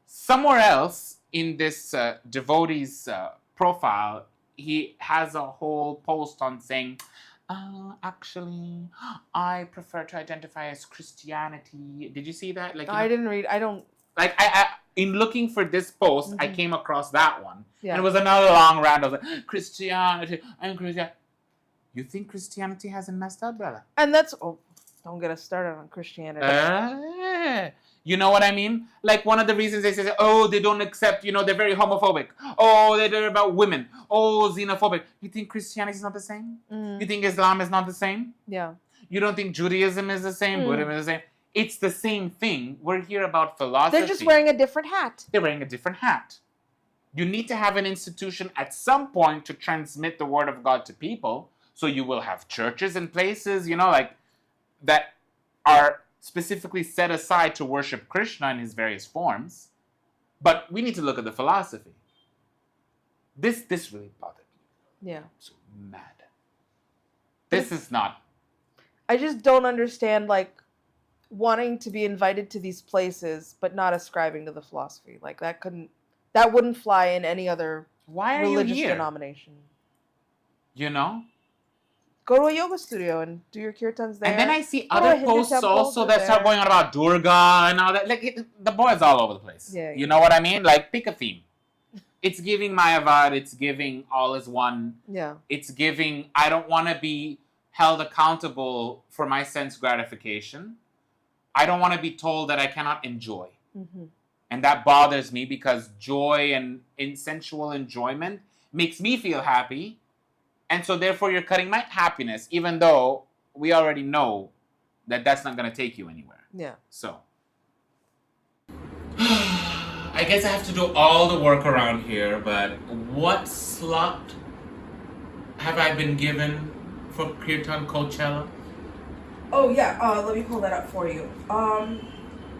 Somewhere else in this devotee's profile, he has a whole post on saying, actually, I prefer to identify as Christianity. Did you see that? Like, I didn't read. I don't. Like, I in looking for this post, I came across that one. Yeah. And it was another long rant of like, Christianity and Christianity. You think Christianity hasn't messed up, brother? And that's... Oh, don't get us started on Christianity. You know what I mean? Like, one of the reasons they say, oh, they don't accept, they're very homophobic. Oh, they're about women. Oh, xenophobic. You think Christianity is not the same? You think Islam is not the same? Yeah. You don't think Judaism is the same? Buddhism is the same? It's the same thing. We're here about philosophy. They're just wearing a different hat. They're wearing a different hat. You need to have an institution at some point to transmit the word of God to people. So you will have churches and places, that are specifically set aside to worship Krishna in his various forms. But we need to look at the philosophy. This really bothered me. Yeah. I'm so mad. This is not... I just don't understand, wanting to be invited to these places, but not ascribing to the philosophy. That wouldn't fly in any other religious denomination. Go to a yoga studio and do your kirtans there. And then I see other posts also that start going on about Durga and all that. The boy is all over the place. Yeah, you know what I mean? Pick a theme. It's giving Mayavad. It's giving all is one. Yeah. It's giving, I don't want to be held accountable for my sense gratification. I don't want to be told that I cannot enjoy. Mm-hmm. And that bothers me because joy and sensual enjoyment makes me feel happy. And so therefore you're cutting my happiness, even though we already know that that's not going to take you anywhere. Yeah. So, I guess I have to do all the work around here, but what slot have I been given for Kirtan Coachella? Oh yeah, let me pull that up for you.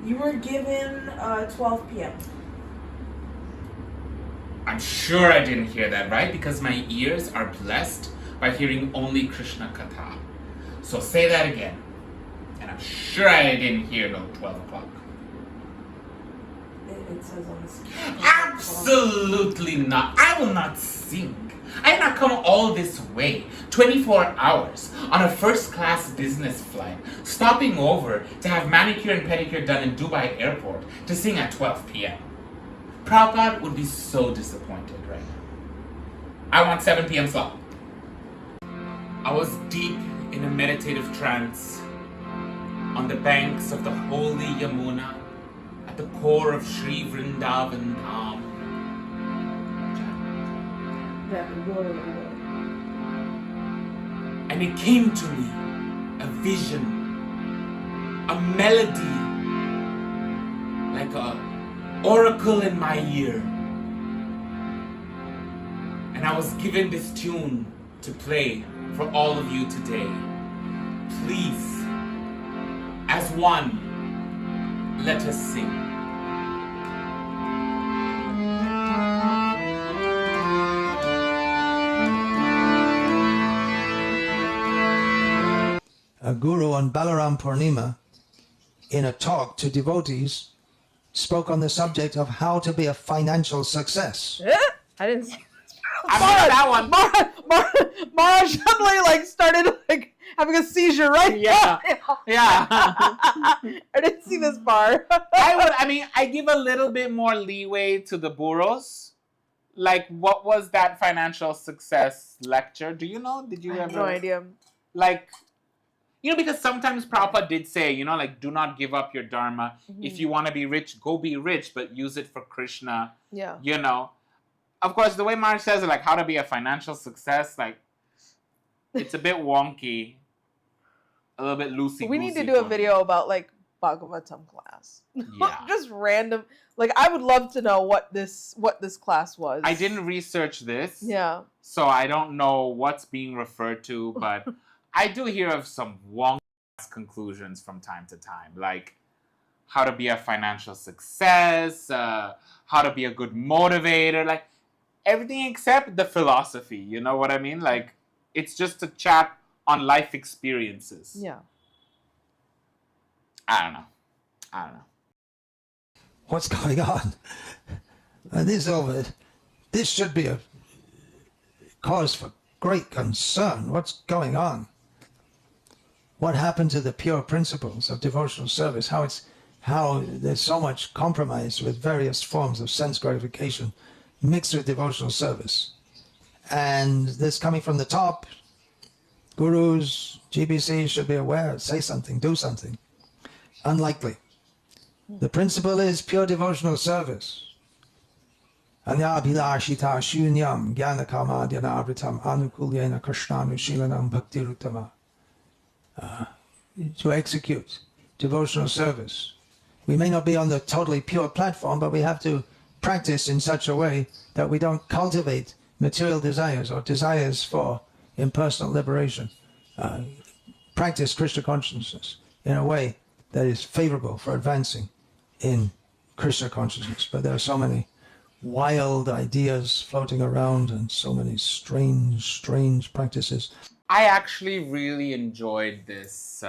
You were given 12 p.m. I'm sure I didn't hear that right because my ears are blessed by hearing only Krishna katha. So say that again. And I'm sure I didn't hear no 12 o'clock. It says on the screen. Absolutely not. I will not sing. I did not come all this way, 24 hours, on a first-class business flight, stopping over to have manicure and pedicure done in Dubai airport to sing at 12 p.m. Prabhupada would be so disappointed right now. I want 7 p.m. slot. I was deep in a meditative trance on the banks of the holy Yamuna at the core of Sri Vrindavan Dham. And it came to me, a vision, a melody, like a oracle in my ear. And I was given this tune to play for all of you today. Please, as one, let us sing. A guru on Balaram Purnima, in a talk to devotees, spoke on the subject of how to be a financial success. I didn't see I missed that one. Maharaj suddenly like started like having a seizure, right? Yeah. Yeah. I didn't see this bar. I give a little bit more leeway to the burros. Like, what was that financial success lecture? Do you know? Did you I have ever? no idea. Like, because sometimes Prabhupada did say, like, do not give up your dharma. Mm-hmm. If you want to be rich, go be rich, but use it for Krishna. Yeah. Of course, the way Maharaj says it, like, how to be a financial success, like, it's a bit wonky. A little bit loosey-goosey. We need to do a video about, like, Bhagavatam class. Yeah. Just random. Like, I would love to know what this class was. I didn't research this. Yeah. So I don't know what's being referred to, but I do hear of some wonky conclusions from time to time. Like, how to be a financial success, how to be a good motivator, like, everything except the philosophy, you know what I mean? Like, it's just a chat on life experiences. Yeah. I don't know. What's going on? This should be a cause for great concern. What's going on? What happened to the pure principles of devotional service? How there's so much compromise with various forms of sense gratification mixed with devotional service. And this coming from the top, gurus, GBC should be aware, say something, do something. Unlikely. The principle is pure devotional service. Anyabhilashita shunyam jnanakamadyanavritam anukulyena krishnanushilanam bhaktiruttama. To execute devotional service. We may not be on the totally pure platform, but we have to practice in such a way that we don't cultivate material desires or desires for impersonal liberation. Practice Krishna consciousness in a way that is favorable for advancing in Krishna consciousness. But there are so many wild ideas floating around and so many strange practices. I actually really enjoyed this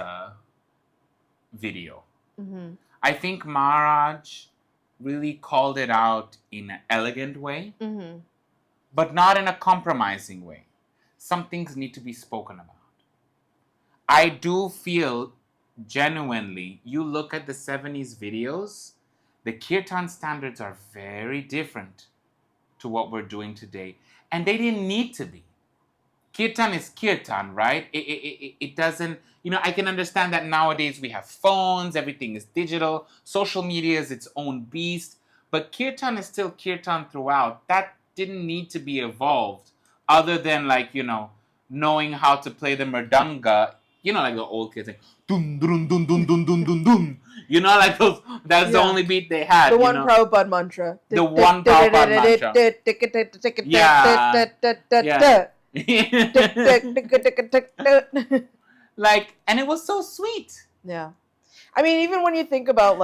video. Mm-hmm. I think Maharaj really called it out in an elegant way, Mm-hmm. but not in a compromising way. Some things need to be spoken about. I do feel genuinely, you look at the 70s videos, the Kirtan standards are very different to what we're doing today. And they didn't need to be. Kirtan is Kirtan, right? It doesn't, I can understand that nowadays we have phones, everything is digital, social media is its own beast, but Kirtan is still Kirtan throughout. That didn't need to be evolved, other than knowing how to play the mridanga, like the old kids, like, dum, dum, dum, dum, dum, dum, dum, dum. Like those, that's the only beat they had. The one Prabhupada mantra. The one Prabhupada mantra. Yeah. And it was so sweet. Yeah. I mean, even when you think about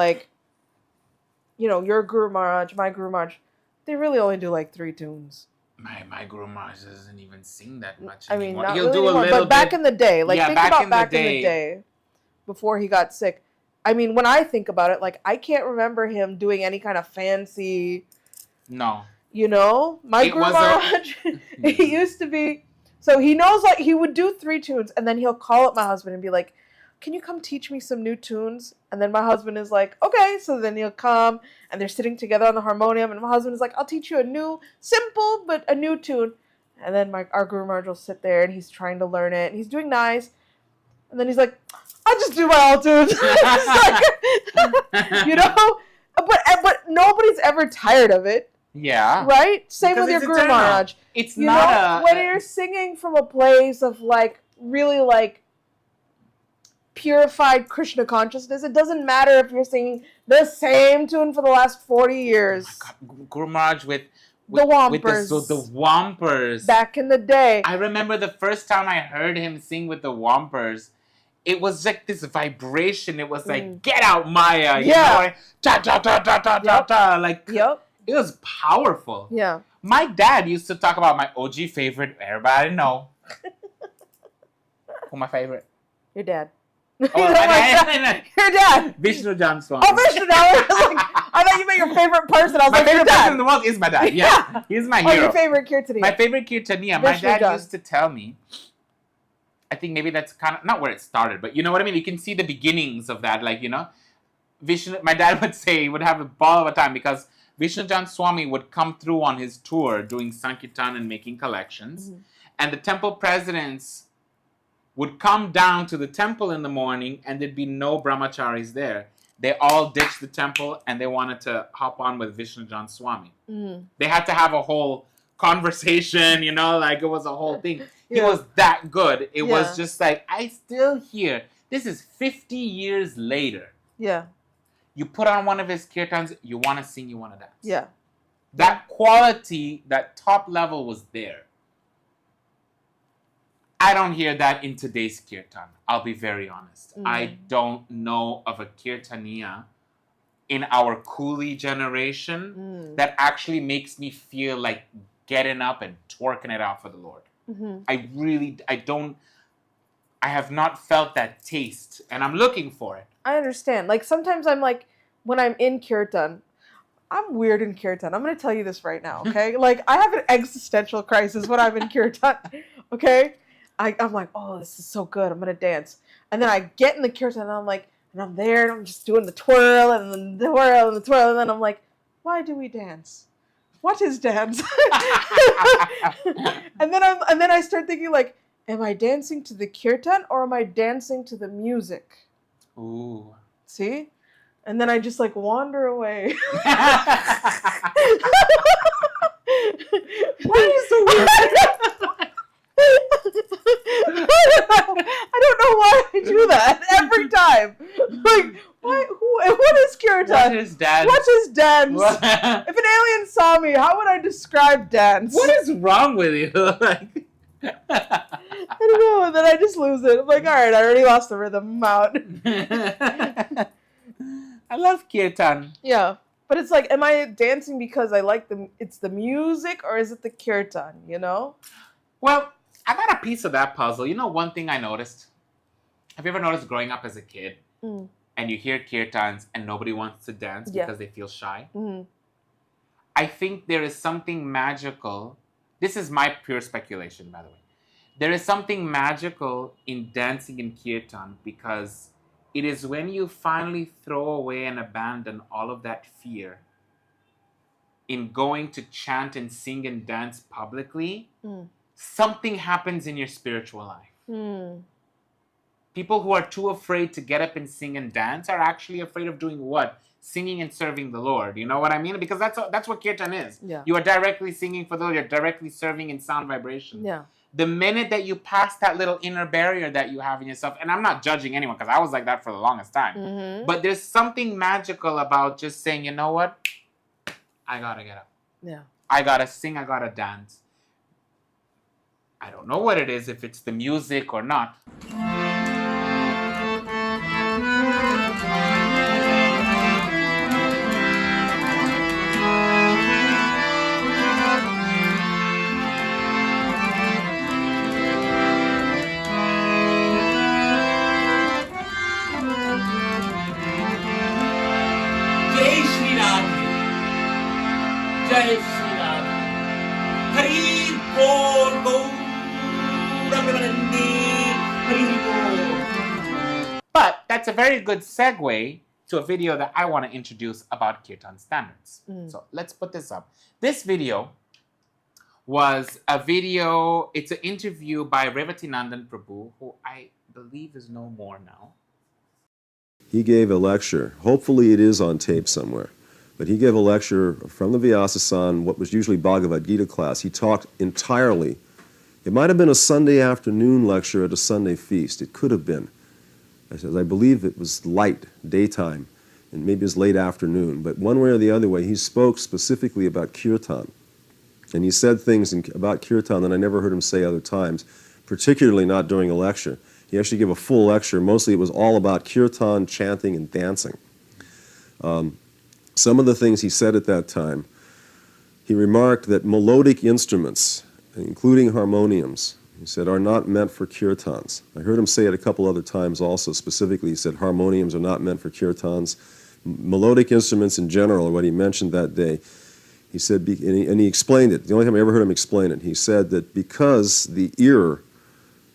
your Guru Maharaj, my Guru Maharaj, they really only do 3 tunes. My Guru Maharaj doesn't even sing that much I mean, anymore. not He'll really do anymore, a little but back in the day, think about back in the day, before he got sick. I mean, when I think about it, I can't remember him doing any kind of fancy. No. My Guru Maharaj, he used to be. So he knows, he would do 3 tunes, and then he'll call up my husband and be like, can you come teach me some new tunes? And then my husband is like, okay. So then he'll come, and they're sitting together on the harmonium, and my husband is like, I'll teach you a new, simple, but a new tune. And then our Guru Maharaj will sit there, and he's trying to learn it, and he's doing nice. And then he's like, I'll just do my old tunes. But nobody's ever tired of it. Yeah. Right? Same Because with your it's Guru eternal. Maharaj. It's not when you're singing from a place of really purified Krishna consciousness, it doesn't matter if you're singing the same tune for the last 40 years. Oh my God. Guru Maharaj with the Wampers. The Wampers. Back in the day. I remember the first time I heard him sing with the Wampers, it was like this vibration. It was like, get out, Maya. You know? Ta ta ta ta ta ta ta. It was powerful. Yeah. My dad used to talk about my OG favorite. Everybody know. Who my favorite? Your dad. Oh, my dad. Your dad. Vishnu Jan Swami. Oh, Vishnu. I thought you meant your favorite person. I was My like, favorite your person dad. in the world is my dad. Yeah, he's my hero. Oh, your favorite Kirtaniya. My favorite Kirtaniya. My Vishnu dad Jan. used to tell me, I think maybe that's kind of, not where it started, but you know what I mean? You can see the beginnings of that. Like, you know, Vishnu, my dad would say, he would have a ball of a time because Vishnu Jan Swami would come through on his tour doing Sankirtan and making collections. Mm-hmm. And the temple presidents would come down to the temple in the morning and there'd be no brahmacharis there. They all ditched the temple and they wanted to hop on with Vishnu Jan Swami. Mm-hmm. They had to have a whole conversation, you know, like it was a whole thing. He was that good. It was just like, I still hear, this is 50 years later. Yeah. You put on one of his kirtans, you want to sing, you want to dance. Yeah. That quality, that top level was there. I don't hear that in today's kirtan. I'll be very honest. I don't know of a kirtaniya in our coolie generation that actually makes me feel like getting up and twerking it out for the Lord. Mm-hmm. I have not felt that taste, and I'm looking for it. I understand. Like, sometimes I'm like, when I'm in kirtan, I'm weird in kirtan. I'm going to tell you this right now, okay? Like, I have an existential crisis when I'm in kirtan, okay? I'm like, oh, this is so good. I'm going to dance. And then I get in the kirtan, and I'm like, and I'm there, and I'm just doing the twirl, and the twirl, and the twirl, and then I'm like, why do we dance? What is dance? and then I start thinking, like, am I dancing to the kirtan or am I dancing to the music? Ooh. See? And then I just like wander away. Why are you so weird? I don't know why I do that every time. Like, what is kirtan? What is dance? What is dance? If an alien saw me, how would I describe dance? What is wrong with you? Like, I don't know. And then I just lose it. I'm like, all right, I already lost the rhythm. I'm out. I love kirtan. Yeah. But it's like, am I dancing because I like it's the music, or is it the kirtan, you know? Well, I got a piece of that puzzle. You know, one thing I noticed? Have you ever noticed growing up as a kid and you hear kirtans and nobody wants to dance because they feel shy? Mm-hmm. I think there is something magical. This is my pure speculation, by the way. There is something magical in dancing in kirtan because it is when you finally throw away and abandon all of that fear in going to chant and sing and dance publicly, something happens in your spiritual life. People who are too afraid to get up and sing and dance are actually afraid of doing what? Singing and serving the Lord. You know what I mean? Because that's what kirtan is. Yeah. You are directly singing for the Lord. You're directly serving in sound vibration. Yeah. The minute that you pass that little inner barrier that you have in yourself, and I'm not judging anyone because I was like that for the longest time, but there's something magical about just saying, you know what? I gotta get up. Yeah. I gotta sing, I gotta dance. I don't know what it is, if it's the music or not. Jai Shri Radha. Hari Bol Bol. But that's a very good segue to a video that I want to introduce about kirtan standards. So let's put this up. This video was a video, it's an interview by Revatinandan Prabhu, who I believe is no more now. He gave a lecture. Hopefully it is on tape somewhere. But he gave a lecture from the Vyasa-san, what was usually Bhagavad Gita class. He talked entirely. It might have been a Sunday afternoon lecture at a Sunday feast. It could have been. I believe it was light, daytime, and maybe it was late afternoon. But one way or the other way, he spoke specifically about kirtan. And he said things about kirtan that I never heard him say other times, particularly not during a lecture. He actually gave a full lecture. Mostly it was all about kirtan, chanting, and dancing. Some of the things he said at that time, he remarked that melodic instruments, including harmoniums, he said, are not meant for kirtans. I heard him say it a couple other times also. Specifically, he said harmoniums are not meant for kirtans melodic instruments in general, what he mentioned that day. He said, and he explained it. The only time I ever heard him explain it, he said that because the ear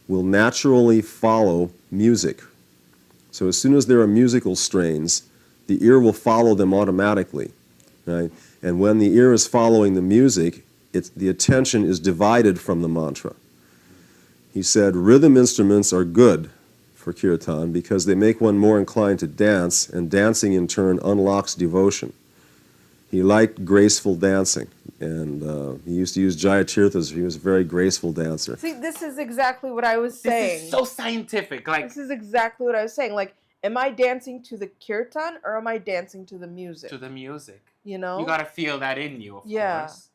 will naturally follow music. So as soon as there are musical strains, the ear will follow them automatically, right? And when the ear is following the music, the attention is divided from the mantra. He said rhythm instruments are good for kirtan because they make one more inclined to dance, and dancing in turn unlocks devotion. He liked graceful dancing, and he used to use Jayatirthas. He was a very graceful dancer. See, this is exactly what I was saying. This is so scientific. Like, this is exactly what I was saying. Like, am I dancing to the kirtan or am I dancing to the music? To the music. You know? You gotta feel that in you, of course.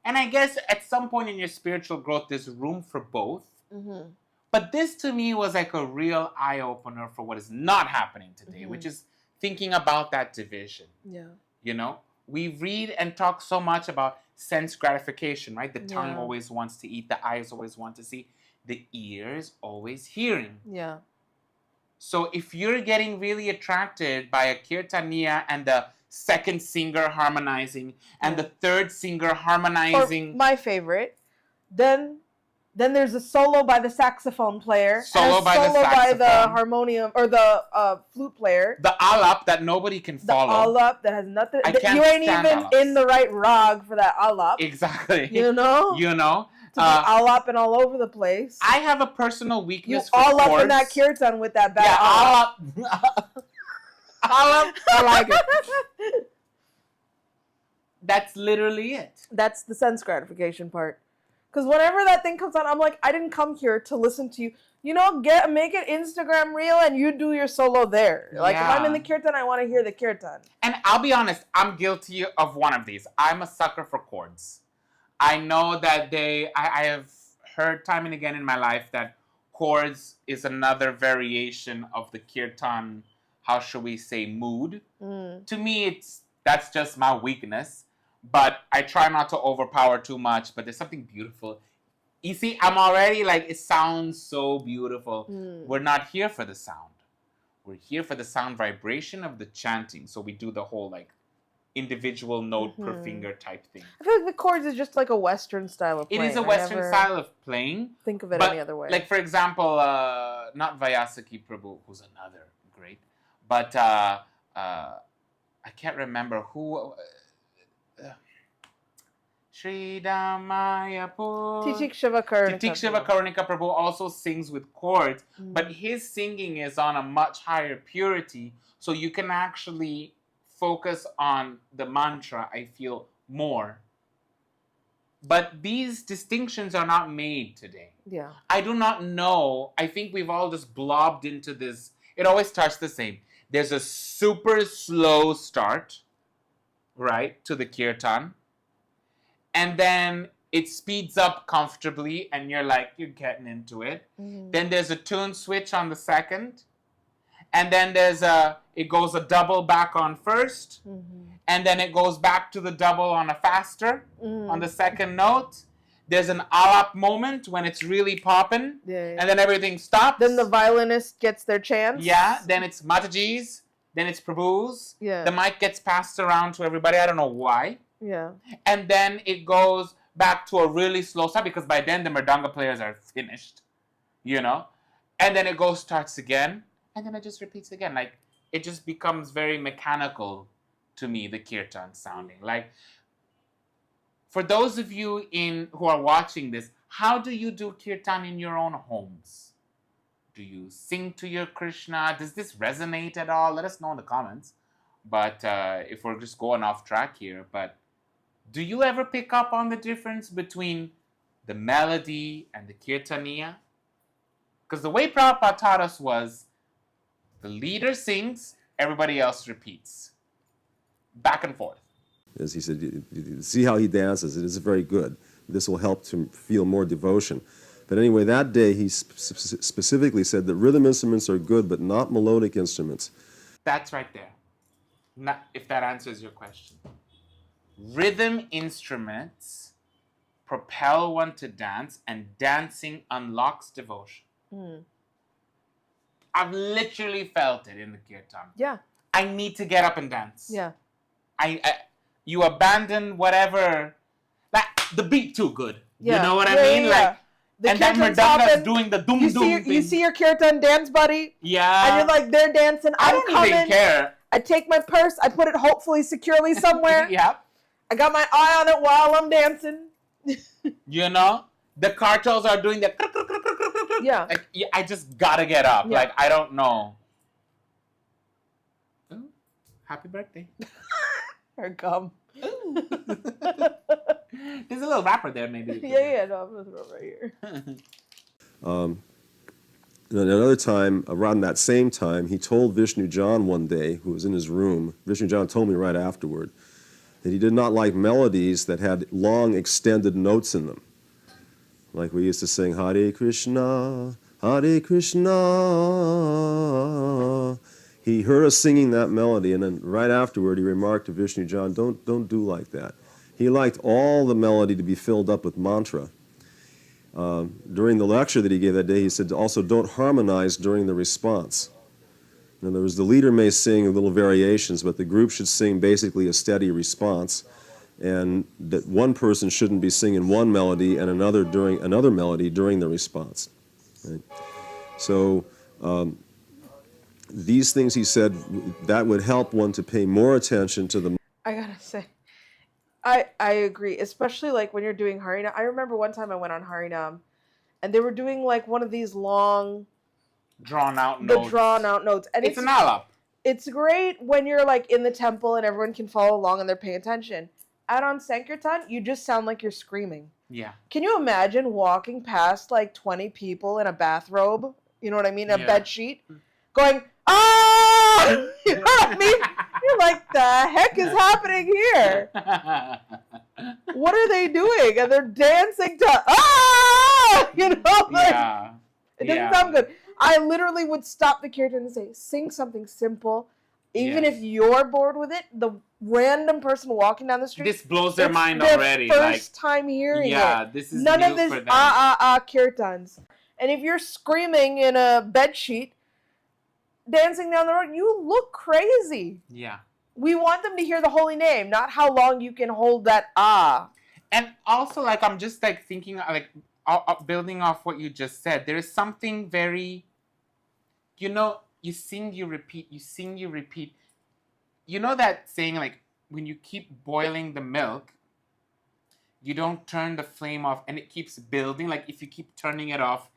And I guess at some point in your spiritual growth, there's room for both. Mm-hmm. But this to me was like a real eye-opener for what is not happening today, which is thinking about that division. Yeah. You know? We read and talk so much about sense gratification, right? The tongue always wants to eat, the eyes always want to see, the ears always hearing. Yeah. So if you're getting really attracted by a kirtaniya and the second singer harmonizing and the third singer harmonizing, or my favorite, then there's a solo by the saxophone player, solo by the harmonium or the flute player, the alap that nobody can follow, the alap that has nothing. I you ain't even alaps. In the right rag for that alap. Exactly. You know. To be alapping all over the place. I have a personal weakness for all chords. up in that kirtan with that bad alap. Alap. I like it. That's literally it. That's the sense gratification part. Because whenever that thing comes on, I'm like, I didn't come here to listen to you. You know, make it Instagram reel and you do your solo there. Like, if I'm in the kirtan, I want to hear the kirtan. And I'll be honest, I'm guilty of one of these. I'm a sucker for chords. I know that I have heard time and again in my life that chords is another variation of the kirtan, how should we say, mood. To me, that's just my weakness. But I try not to overpower too much, but there's something beautiful. You see, I'm already like, it sounds so beautiful. We're not here for the sound. We're here for the sound vibration of the chanting. So we do the whole like individual note per finger type thing. I feel like the chords is just like a Western style of playing. It is a Western style of playing. Think of it any other way. Like, for example, not Vyasaki Prabhu, who's another great, but I can't remember who... Sridham Mayapur. Titik Shiva Karnika Prabhu also sings with chords, but his singing is on a much higher purity, so you can actually focus on the mantra, I feel, more. But these distinctions are not made today. Yeah. I do not know. I think we've all just blobbed into this. It always starts the same. There's a super slow start, right, to the kirtan. And then it speeds up comfortably and you're like, you're getting into it. Then there's a tune switch on the second. And then it goes a double back on first. And then it goes back to the double on a faster on the second note. There's an alap moment when it's really popping. And then everything stops. Then the violinist gets their chance. Yeah. Then it's Mataji's. Then it's Prabhu's. Yeah. The mic gets passed around to everybody. I don't know why. Yeah. And then it goes back to a really slow start because by then the mridanga players are finished, you know? And then it starts again, and then it just repeats again. Like, it just becomes very mechanical to me, the kirtan sounding. Like, for those of you who are watching this, how do you do kirtan in your own homes? Do you sing to your Krishna? Does this resonate at all? Let us know in the comments. But if we're just going off track here, but do you ever pick up on the difference between the melody and the kirtaniya? Because the way Prabhupada taught us was the leader sings, everybody else repeats. Back and forth. As he said, you see how he dances. It is very good. This will help to feel more devotion. But anyway, that day he specifically said that rhythm instruments are good, but not melodic instruments. That's right there. If that answers your question. Rhythm instruments propel one to dance, and dancing unlocks devotion. I've literally felt it in the kirtan. Yeah. I need to get up and dance. Yeah. You abandon whatever. Like, the beat too good. Yeah. You know what I mean? Like, the and then kirtan's Mridang's hopping. doing the doom You thing. see your kirtan dance buddy? Yeah. And you're like, they're dancing. I I'm don't coming. even care. I take my purse. I put it hopefully securely somewhere. Yep. I got my eye on it while I'm dancing. You know? The cartels are doing the... Yeah. Like, I just gotta get up. Yeah. Like, I don't know. Ooh, happy birthday. Or gum. There's a little wrapper there, maybe. Yeah, no, I'm gonna throw it right here. Another time, around that same time, he told Vishnu John one day, who was in his room, Vishnu John told me right afterward, that he did not like melodies that had long extended notes in them. Like we used to sing, Hare Krishna, Hare Krishna. He heard us singing that melody, and then right afterward he remarked to Vishnu John, don't do like that. He liked all the melody to be filled up with mantra. During the lecture that he gave that day, he said also don't harmonize during the response. In other words, the leader may sing little variations, but the group should sing basically a steady response, and that one person shouldn't be singing one melody and another melody during the response. Right? So these things, he said, that would help one to pay more attention to the... I gotta say, I agree, especially like when you're doing Harinam. I remember one time I went on Harinam, and they were doing like one of these long... drawn out notes. And it's an alap. It's great when you're like in the temple and everyone can follow along and they're paying attention. Out on Sankirtan, you just sound like you're screaming. Yeah. Can you imagine walking past like 20 people in a bathrobe, you know what I mean, a bed sheet, going, ah! You know what I mean? You're like, the heck is happening here? What are they doing? And they're dancing to, ah! You know, like, it doesn't sound good. I literally would stop the kirtan and say, sing something simple. Even if you're bored with it, the random person walking down the street, this blows their mind their already. First time hearing it. Yeah, this is none new of this for them. kirtans. And if you're screaming in a bed sheet, dancing down the road, you look crazy. Yeah. We want them to hear the holy name, not how long you can hold that ah. And also, like, I'm just like thinking, like, building off what you just said. There is something very, you know, you sing, you repeat, you sing, you repeat. You know that saying, like, when you keep boiling the milk, you don't turn the flame off and it keeps building. Like, if you keep turning it off,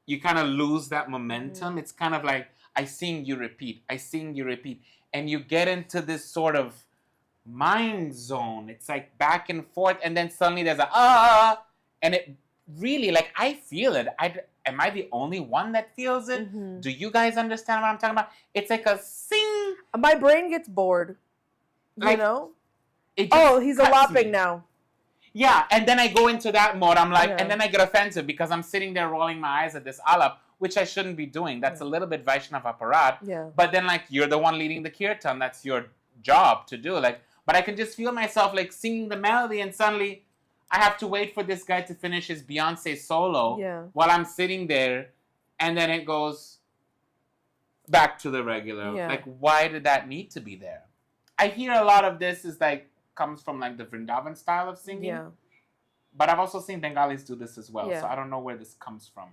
you kind of lose that momentum. It's kind of like, I sing, you repeat. I sing, you repeat. And you get into this sort of mind zone. It's like back and forth. And then suddenly there's a and it really, like, I feel it. Am I the only one that feels it? Mm-hmm. Do you guys understand what I'm talking about? It's like a sing. My brain gets bored. Like, you know? He's alaping now. Yeah, and then I go into that mode. I'm like, and then I get offensive because I'm sitting there rolling my eyes at this alap, which I shouldn't be doing. That's a little bit Vaishnava Aparat. Yeah. But then, like, you're the one leading the kirtan. That's your job to do. Like, but I can just feel myself, like, singing the melody, and suddenly I have to wait for this guy to finish his Beyonce solo while I'm sitting there, and then it goes back to the regular. Yeah. Like, why did that need to be there? I hear a lot of this is like comes from like the Vrindavan style of singing. Yeah. But I've also seen Bengalis do this as well, Yeah. so I don't know where this comes from.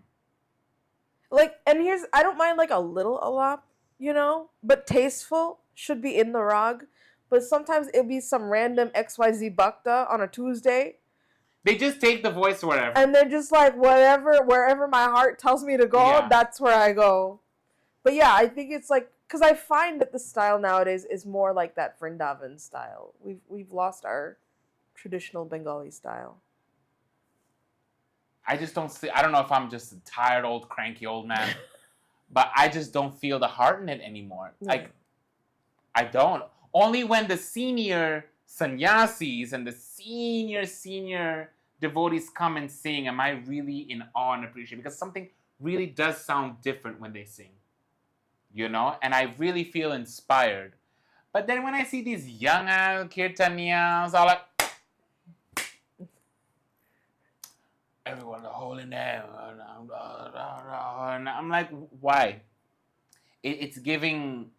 Like, and I don't mind like a little alap, you know, but tasteful should be in the rag. But sometimes it'll be some random XYZ bhakta on a Tuesday. They just take the voice wherever. And they're just like, wherever my heart tells me to go, that's where I go. But yeah, I think it's like, because I find that the style nowadays is more like that Vrindavan style. We've lost our traditional Bengali style. I just don't see, I don't know if I'm just a tired, old, cranky old man, but I just don't feel the heart in it anymore. No. Like, I don't. Only when the senior sannyasis and the senior devotees come and sing am I really in awe and appreciate, because something really does sound different when they sing, you know, and I really feel inspired. But then when I see these young kirtanias all like, everyone the holy name, and I'm like, why? It's giving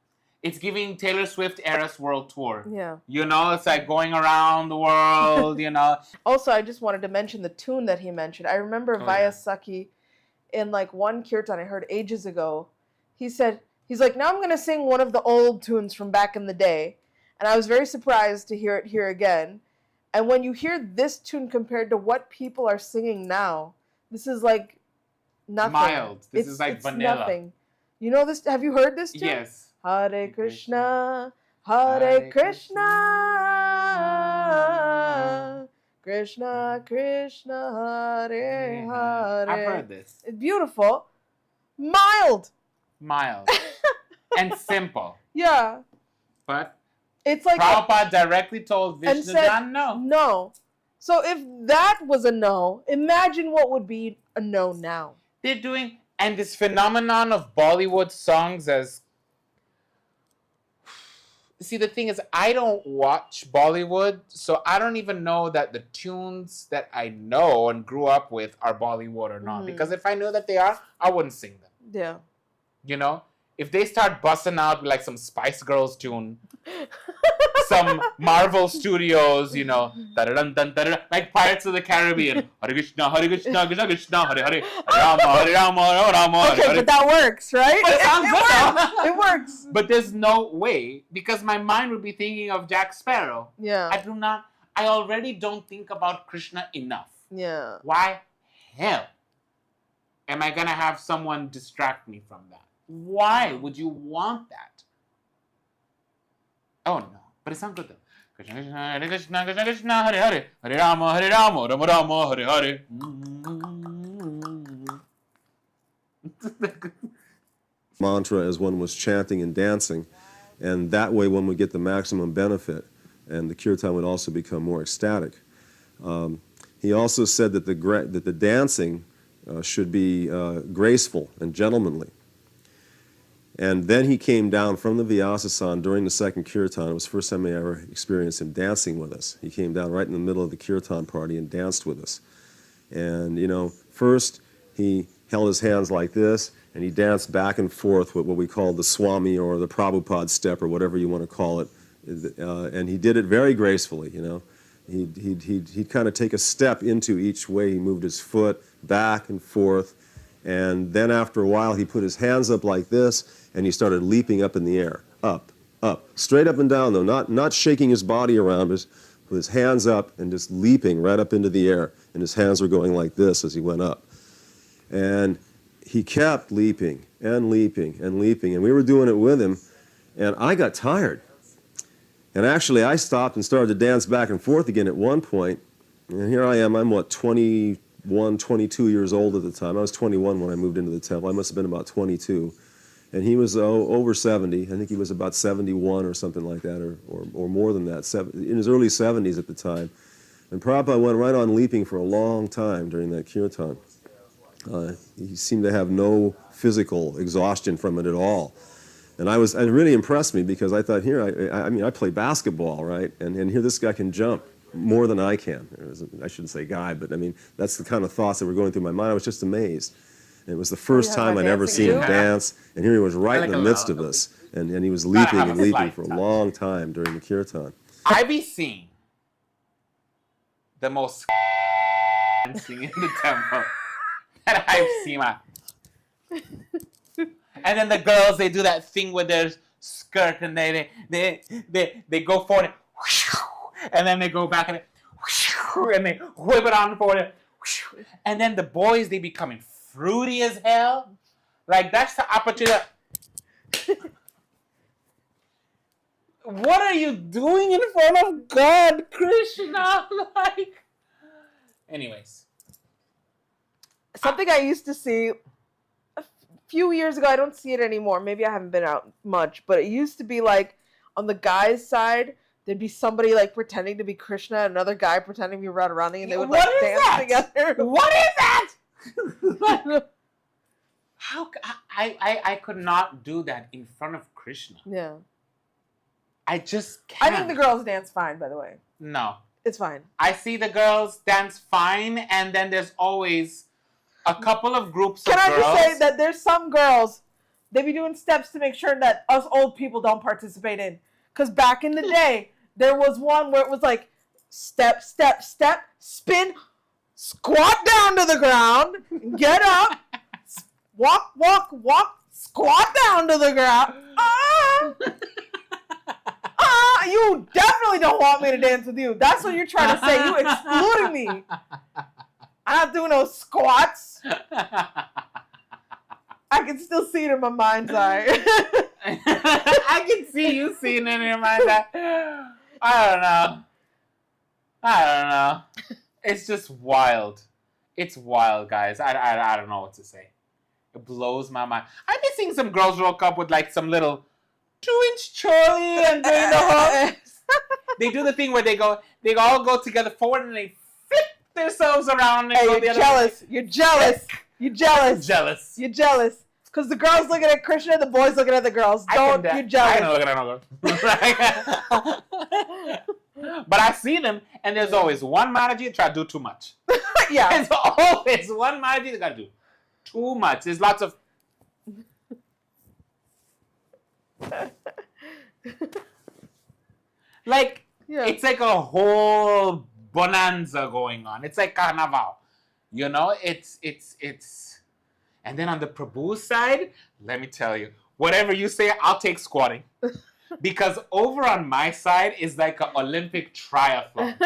It's giving Taylor Swift Eras World Tour. Yeah. You know, it's like going around the world, you know. Also, I just wanted to mention the tune that he mentioned. I remember Vyasakhi in like one kirtan I heard ages ago. He's like, now I'm going to sing one of the old tunes from back in the day. And I was very surprised to hear it here again. And when you hear this tune compared to what people are singing now, this is like nothing. Mild. This is like vanilla. Nothing. You know this? Have you heard this tune? Yes. Hare Krishna, Hare Krishna, Krishna Krishna, Hare Hare. I've heard this. It's beautiful. Mild. And simple. Yeah. But it's like Prabhupada directly told Vishnudan no. No. So if that was a no, imagine what would be a no now. They're doing, and this phenomenon of Bollywood songs as... See, the thing is, I don't watch Bollywood, so I don't even know that the tunes that I know and grew up with are Bollywood or not. Because if I knew that they are, I wouldn't sing them. Yeah. You know? If they start busting out with like some Spice Girls tune, some Marvel Studios, you know, like Pirates of the Caribbean. Hare Krishna, Krishna Krishna, Hare Hare, Rama, Rama, Rama. Okay, but that works, right? But it sounds good. It works. But there's no way, because my mind would be thinking of Jack Sparrow. Yeah. I already don't think about Krishna enough. Yeah. Why hell am I gonna have someone distract me from that? Why would you want that? Oh no, but it sounds good though. Krishna Krishna, Hare Krishna, Krishna Krishna, Hare Hare, Hare Rama, Rama Rama, Hare Hare. Mantra as one was chanting and dancing, and that way one would get the maximum benefit, and the kirtan would also become more ecstatic. He also said that the dancing should be graceful and gentlemanly. And then he came down from the Vyasasana during the second kirtan. It was the first time I ever experienced him dancing with us. He came down right in the middle of the kirtan party and danced with us. And, you know, first he held his hands like this, and he danced back and forth with what we call the Swami or the Prabhupada step or whatever you want to call it. And he did it very gracefully, you know. He'd kind of take a step into each way. He moved his foot back and forth. And then after a while, he put his hands up like this, and he started leaping up in the air. Up, straight up and down, though, not shaking his body around, but with his hands up and just leaping right up into the air. And his hands were going like this as he went up. And he kept leaping and leaping and leaping. And we were doing it with him, and I got tired. And actually, I stopped and started to dance back and forth again at one point. And here I am, I'm 21, 22 years old at the time. I was 21 when I moved into the temple. I must have been about 22. And he was over 70. I think he was about 71 or something like that, or more than that, in his early 70s at the time. And Prabhupada went right on leaping for a long time during that kirtan. He seemed to have no physical exhaustion from it at all. And it really impressed me, because I thought, I play basketball, right? And here this guy can jump more than I can. I shouldn't say guy, but I mean, that's the kind of thoughts that were going through my mind. I was just amazed. And it was the first time I'd ever seen him dance, and here he was right in the midst of us, and he was leaping and leaping for a long time during the kirtan. I be seeing the most dancing in the temple that I've seen. And then the girls, they do that thing with their skirt, and they go forward, and then they go back, and they whip it on forward, and then the boys, they becoming fruity as hell. Like, that's the opportunity. What are you doing in front of God, Krishna? Like, anyways. Something I used to see a few years ago, I don't see it anymore. Maybe I haven't been out much, but it used to be like on the guy's side, there'd be somebody like pretending to be Krishna, and another guy pretending to be Radharani, and they would like dance together. What is that? How I could not do that in front of Krishna. Yeah. I just can't. I think the girls dance fine, by the way. No. It's fine. I see the girls dance fine, and then there's always a couple of groups of girls. Can I just say that there's some girls they be doing steps to make sure that us old people don't participate in. Because back in the day, there was one where it was like, step, step, step, spin, squat down to the ground, get up, walk, walk, walk, squat down to the ground. You definitely don't want me to dance with you. That's what you're trying to say. You excluding me. I'm not doing no squats. I can still see it in my mind's eye. I can see you seeing it in your mind's eye. I don't know. It's just wild. It's wild, guys. I don't know what to say. It blows my mind. I've been seeing some girls rock up with like some little 2-inch choli and doing the whole. They do the thing where they all go together forward and they flip themselves around. And Hey, you're jealous. You're jealous. You're jealous. Jealous. You're jealous. Because the girls looking at Krishna, the boys looking at the girls. You're jealous. I ain't looking at no girl. But I see them, and there's always one Maharaji that try to do too much. Yeah. There's always one Maharaji that got to do too much. There's lots of... Like, It's like a whole bonanza going on. It's like carnival. You know, it's... And then on the Prabhu side, let me tell you, whatever you say, I'll take squatting. Because over on my side is like an Olympic triathlon.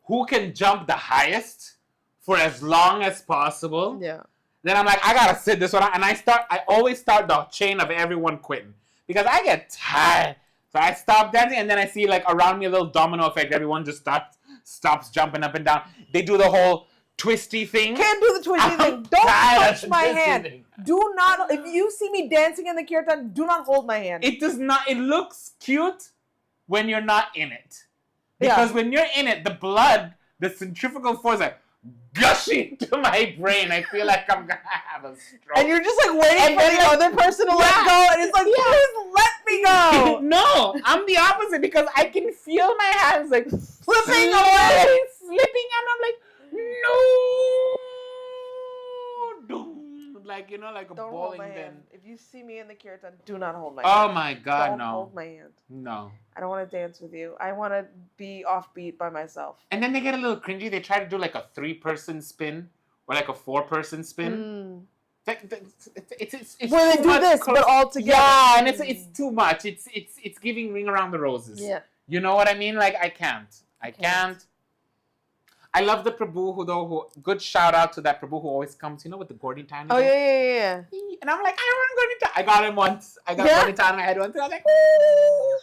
Who can jump the highest for as long as possible? Yeah. Then I'm like, I gotta sit this one out. And I always start the chain of everyone quitting. Because I get tired. So I stop dancing and then I see like around me a little domino effect. Everyone just stops jumping up and down. They do the whole twisty thing. Can't do the twisty thing. Don't touch my hand. Do not. If you see me dancing in the kirtan, do not hold my hand. It does not. It looks cute when you're not in it. Because when you're in it, the blood, the centrifugal force, like gushing to my brain. I feel like I'm gonna have a stroke. And you're just like waiting for the other person to let go, and it's like, please let me go. No, I'm the opposite because I can feel my hands like slipping away, slipping, and I'm like, no, like like a Don't bowling hold my pin. hand. If you see me in the kirtan, do not hold my Oh hand. my God, Don't no. hold my hand. No. I don't want to dance with you. I want to be offbeat by myself. And then they get a little cringy. They try to do like a 3-person spin or like a 4-person spin. It's Where they do this, but all together. Yeah, and it's too much. It's giving Ring Around the Roses. Yeah. You know what I mean? Like I can't. I love the Prabhu who good shout out to that Prabhu who always comes, with the Gaudiya Math. Oh yeah. And I'm like, I don't want Gaudiya Math. I got him once. I got Gaudiya Math in my head once. And I was like, ooh.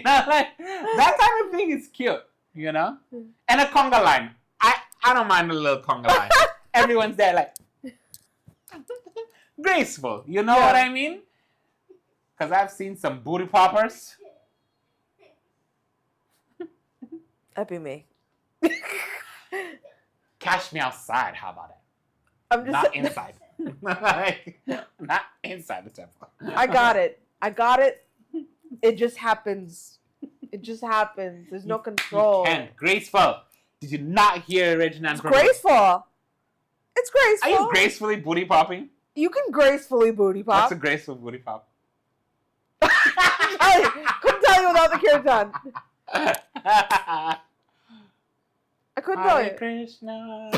Like that kind of thing is cute. And a conga line. I don't mind a little conga line. Everyone's there like graceful. You know what I mean? Because I've seen some booty poppers. That'd be me. Catch me outside. How about it? I'm just not inside. Not inside the temple. I got it. It just happens. There's no control. And graceful. Did you not hear Regina? It's graceful. It's graceful. Are you gracefully booty popping? You can gracefully booty pop. That's a graceful booty pop. Couldn't tell you without the kirtan. I couldn't tell Hare you. Krishna.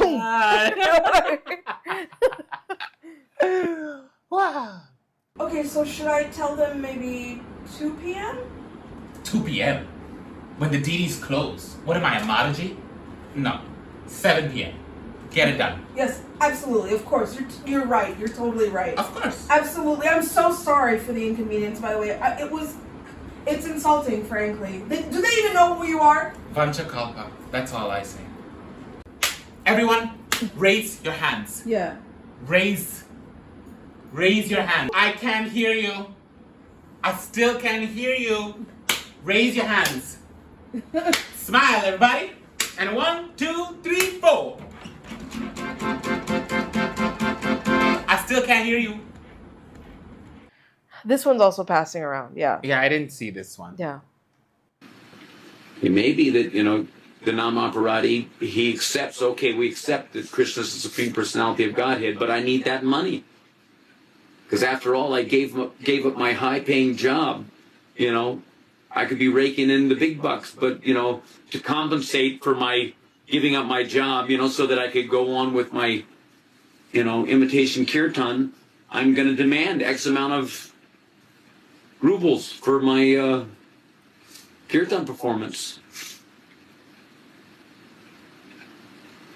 Wow. Okay, so should I tell them maybe 2 p.m.? 2 p.m. When the DDs close. What am I, a Maharaji? No. 7 p.m. Get it done. Yes, absolutely. Of course. You're right. You're totally right. Of course. Absolutely. I'm so sorry for the inconvenience, by the way. It's insulting, frankly. Do they even know who you are? Vancha Kalpa. That's all I say. Everyone, raise your hands. Yeah. Raise your hand. I can't hear you. I still can't hear you. Raise your hands. Smile, everybody. And 1, 2, 3, 4. I still can't hear you. This one's also passing around. Yeah. Yeah, I didn't see this one. Yeah. It may be that, the Namaparati, he accepts, okay, we accept that Krishna is the Supreme Personality of Godhead, but I need that money. Because after all, I gave up my high-paying job. You know, I could be raking in the big bucks, but, you know, to compensate for my giving up my job, you know, so that I could go on with my, you know, imitation kirtan, I'm going to demand X amount of rubles for my kirtan performance.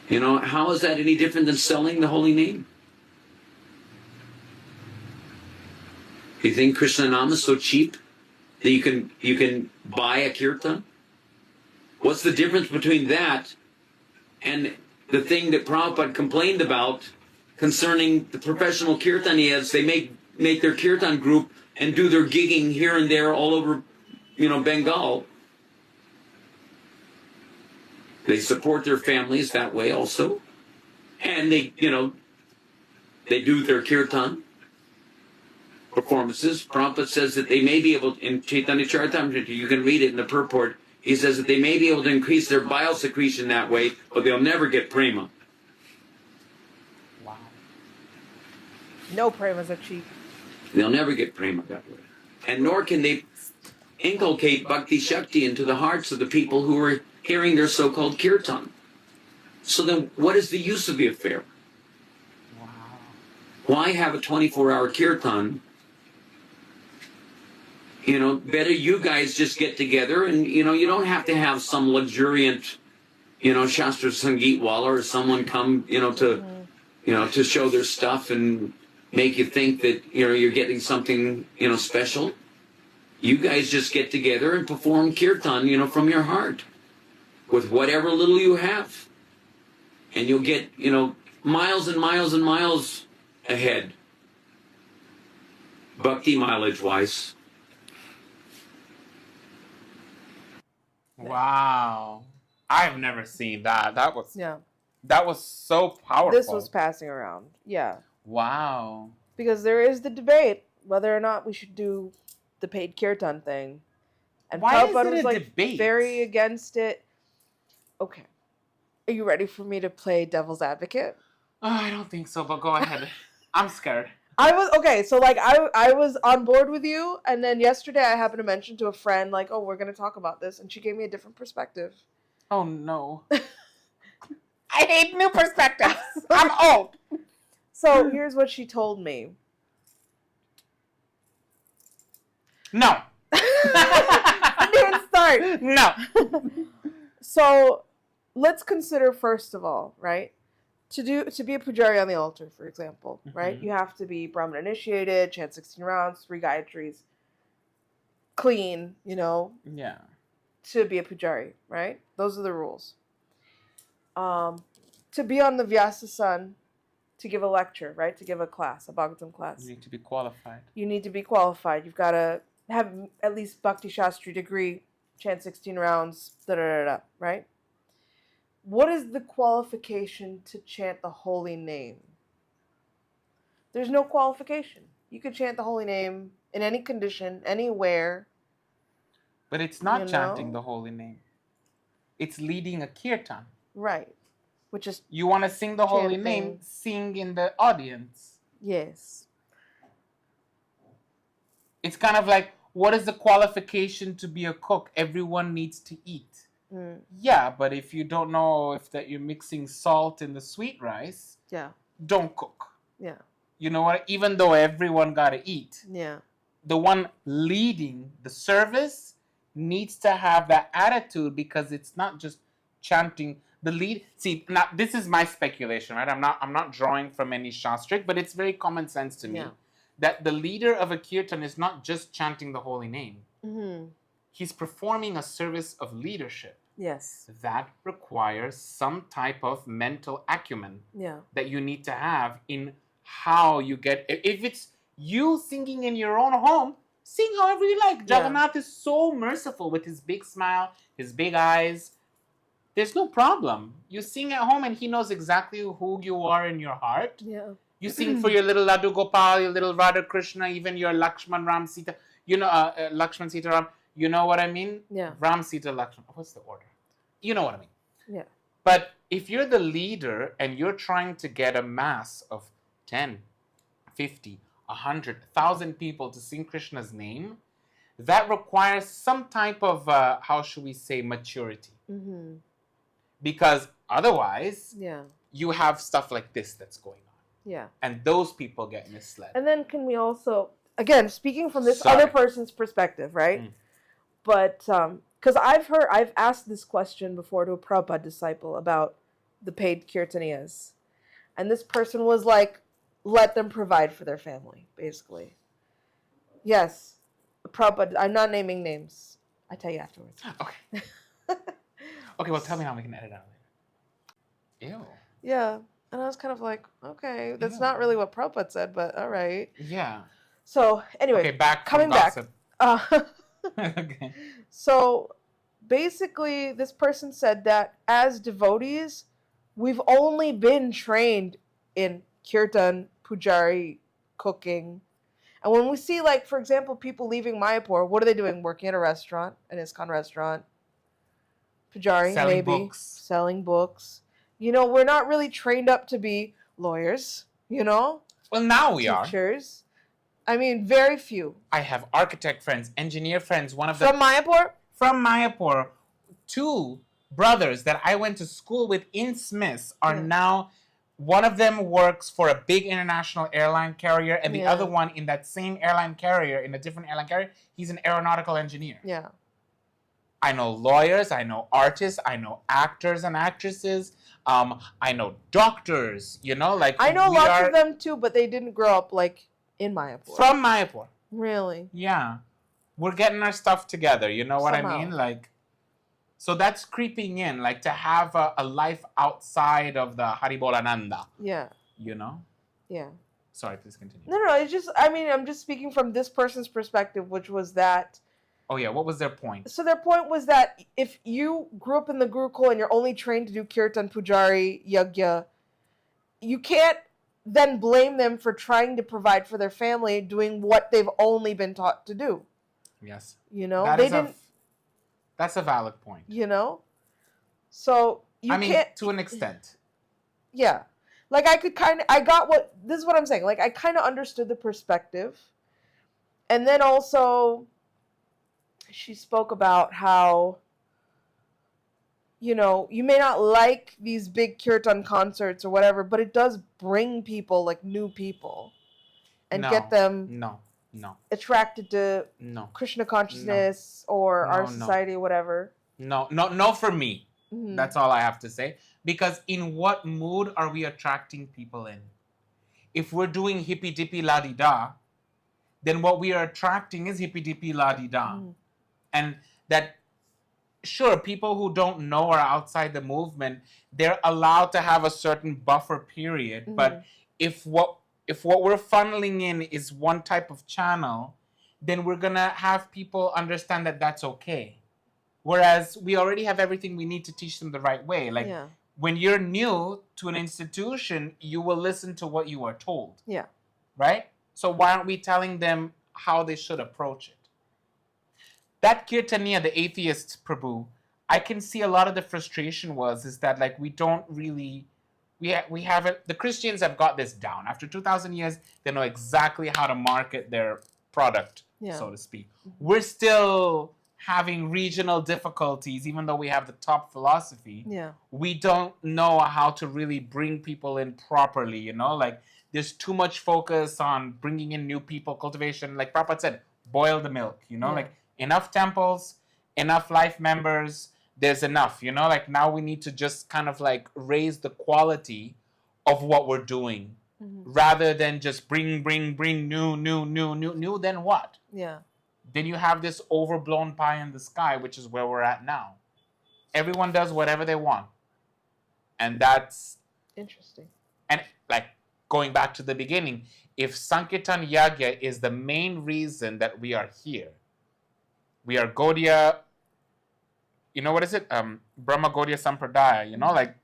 You know, how is that any different than selling the holy name? You think Krishna Nama is so cheap that you can buy a kirtan? What's the difference between that and the thing that Prabhupada complained about concerning the professional kirtaniyas? They make their kirtan group and do their gigging here and there all over, you know, Bengal. They support their families that way also. And they, you know, they do their kirtan performances. Prabhupada says that they may be able, in Chaitanya Charitamrita, you can read it in the purport, he says that they may be able to increase their bile secretion that way, but they'll never get prema. Wow. No premas are cheap. They'll never get prema that way. And nor can they inculcate bhakti shakti into the hearts of the people who are hearing their so-called kirtan. So then what is the use of the affair? Wow. Why have a 24-hour kirtan? You know, better you guys just get together and, you know, you don't have to have some luxuriant, you know, Shastra Sangeet wala or someone come, you know, to show their stuff and make you think that, you know, you're getting something, you know, special. You guys just get together and perform kirtan, you know, from your heart with whatever little you have. And you'll get, you know, miles and miles and miles ahead. Bhakti mileage-wise. Wow. I've never seen that. That was so powerful. This was passing around. Yeah. Wow. Because there is the debate whether or not we should do the paid kirtan thing. And Why Prabhupada is it was a like debate? very against it. Okay. Are you ready for me to play devil's advocate? Oh, I don't think so, but go ahead. I'm scared. I was on board with you, and then yesterday I happened to mention to a friend, like, oh, we're going to talk about this, and she gave me a different perspective. Oh, no. I hate new perspectives. I'm old. So here's what she told me. No. I didn't start. No. So let's consider, first of all, right? To be a pujari on the altar, for example, right? You have to be Brahmin initiated, chant 16 rounds, 3 gayatris, clean, you know. Yeah. To be a pujari, right? Those are the rules. To be on the Vyasa-san, to give a lecture, right? To give a class, a Bhagavatam class. You need to be qualified. You need to be qualified. You've got to have at least Bhakti Shastri degree, chant 16 rounds, right? What is the qualification to chant the holy name? There's no qualification. You could chant the holy name in any condition, anywhere. But it's not chanting the holy name. It's leading a kirtan. Right. Which is you want to sing the holy chanting. name, sing in the audience. Yes. It's kind of like, what is the qualification to be a cook? Everyone needs to eat. Yeah, but if you don't know if that you're mixing salt in the sweet rice, don't cook. Yeah. You know what? Even though everyone got to eat, yeah, the one leading the service needs to have that attitude, because it's not just chanting the lead. See, now this is my speculation, right? I'm not drawing from any shastric, but it's very common sense to me that the leader of a kirtan is not just chanting the holy name. Mm-hmm. He's performing a service of leadership. Yes. That requires some type of mental acumen that you need to have in how you get. If it's you singing in your own home, sing however you like. Jagannath is so merciful with his big smile, his big eyes. There's no problem. You sing at home and he knows exactly who you are in your heart. Yeah. You sing for your little Laddu Gopal, your little Radha Krishna, even your Lakshman Ram Sita. You know, Lakshman Sita Ram. You know what I mean? Yeah. Ram, Sita, Lakshman. What's the order? You know what I mean. Yeah. But if you're the leader and you're trying to get a mass of 10, 50, 100, 1,000 people to sing Krishna's name, that requires some type of, how should we say, maturity. Mm-hmm. Because otherwise, Yeah. you have stuff like this that's going on. Yeah. And those people get misled. And then can we also, again, speaking from this Sorry. other person's perspective, right? Mm. But, because I've asked this question before to a Prabhupada disciple about the paid kirtaniyas. And this person was like, let them provide for their family, basically. Yes, Prabhupada, I'm not naming names. I tell you afterwards. Okay. Okay, well, tell me how we can edit out later. Ew. Yeah. And I was kind of like, okay, that's Ew. not really what Prabhupada said, but all right. Yeah. So, anyway, Okay, back coming from gossip. back. Okay. So, basically, this person said that as devotees, we've only been trained in kirtan, pujari, cooking. And when we see, like, for example, people leaving Mayapur, what are they doing? Working at a restaurant, an ISKCON restaurant. Pujari, Selling maybe. books. Selling books. You know, we're not really trained up to be lawyers, you know? Well, now we are. Teachers. I mean, very few. I have architect friends, engineer friends. One of them From Mayapur? from Mayapur, 2 brothers that I went to school with in Smiths are now, one of them works for a big international airline carrier, and the other one in that same airline carrier, in a different airline carrier, he's an aeronautical engineer. Yeah. I know lawyers, I know artists, I know actors and actresses, I know doctors, you know, like I know lots of them too, but they didn't grow up like in Mayapur. from Mayapur. Really? Yeah. We're getting our stuff together, you know what Somehow. I mean? Like, so that's creeping in, like to have a life outside of the Haribolananda, Yeah. you know? Yeah. Sorry, please continue. No, it's just, I mean, I'm just speaking from this person's perspective, which was that. Oh yeah, what was their point? So their point was that if you grew up in the Gurukul and you're only trained to do kirtan, pujari, yagya, you can't then blame them for trying to provide for their family doing what they've only been taught to do. Yes. You know? That They is didn't, that's a valid point. you know? So you I mean, can't. to an extent. Yeah. Like this is what I'm saying. Like I kind of understood the perspective. And then also she spoke about how, you know, you may not like these big kirtan concerts or whatever, but it does bring people, like new people, and get them No. attracted to No. Krishna consciousness or our society or whatever. No for me. Mhm. That's all I have to say. Because in what mood are we attracting people in? If we're doing hippy dippy la di da, then what we are attracting is hippy dippy la di da. And that, sure, people who don't know or are outside the movement, they're allowed to have a certain buffer period. But if what we're funneling in is one type of channel, then we're gonna have people understand that that's okay. Whereas we already have everything we need to teach them the right way. Like when you're new to an institution, you will listen to what you are told. Yeah. Right? So why aren't we telling them how they should approach it? That Kirtaniya, the atheist Prabhu, I can see a lot of the frustration is that like we don't really, we haven't, the Christians have got this down. After 2,000 years, they know exactly how to market their product, so to speak. We're still having regional difficulties, even though we have the top philosophy. Yeah. We don't know how to really bring people in properly, you know? Like there's too much focus on bringing in new people, cultivation. Like Prabhupada said, boil the milk, you know? Like enough temples, enough life members, there's enough, you know? Like now we need to just kind of like raise the quality of what we're doing rather than just bring new, then what? Yeah. Then you have this overblown pie in the sky, which is where we're at now. Everyone does whatever they want. And that's interesting. And like going back to the beginning, if Sankirtan Yagya is the main reason that we are here, we are Gaudiya, you know what is it? Brahma Gaudiya Sampradaya, you know, like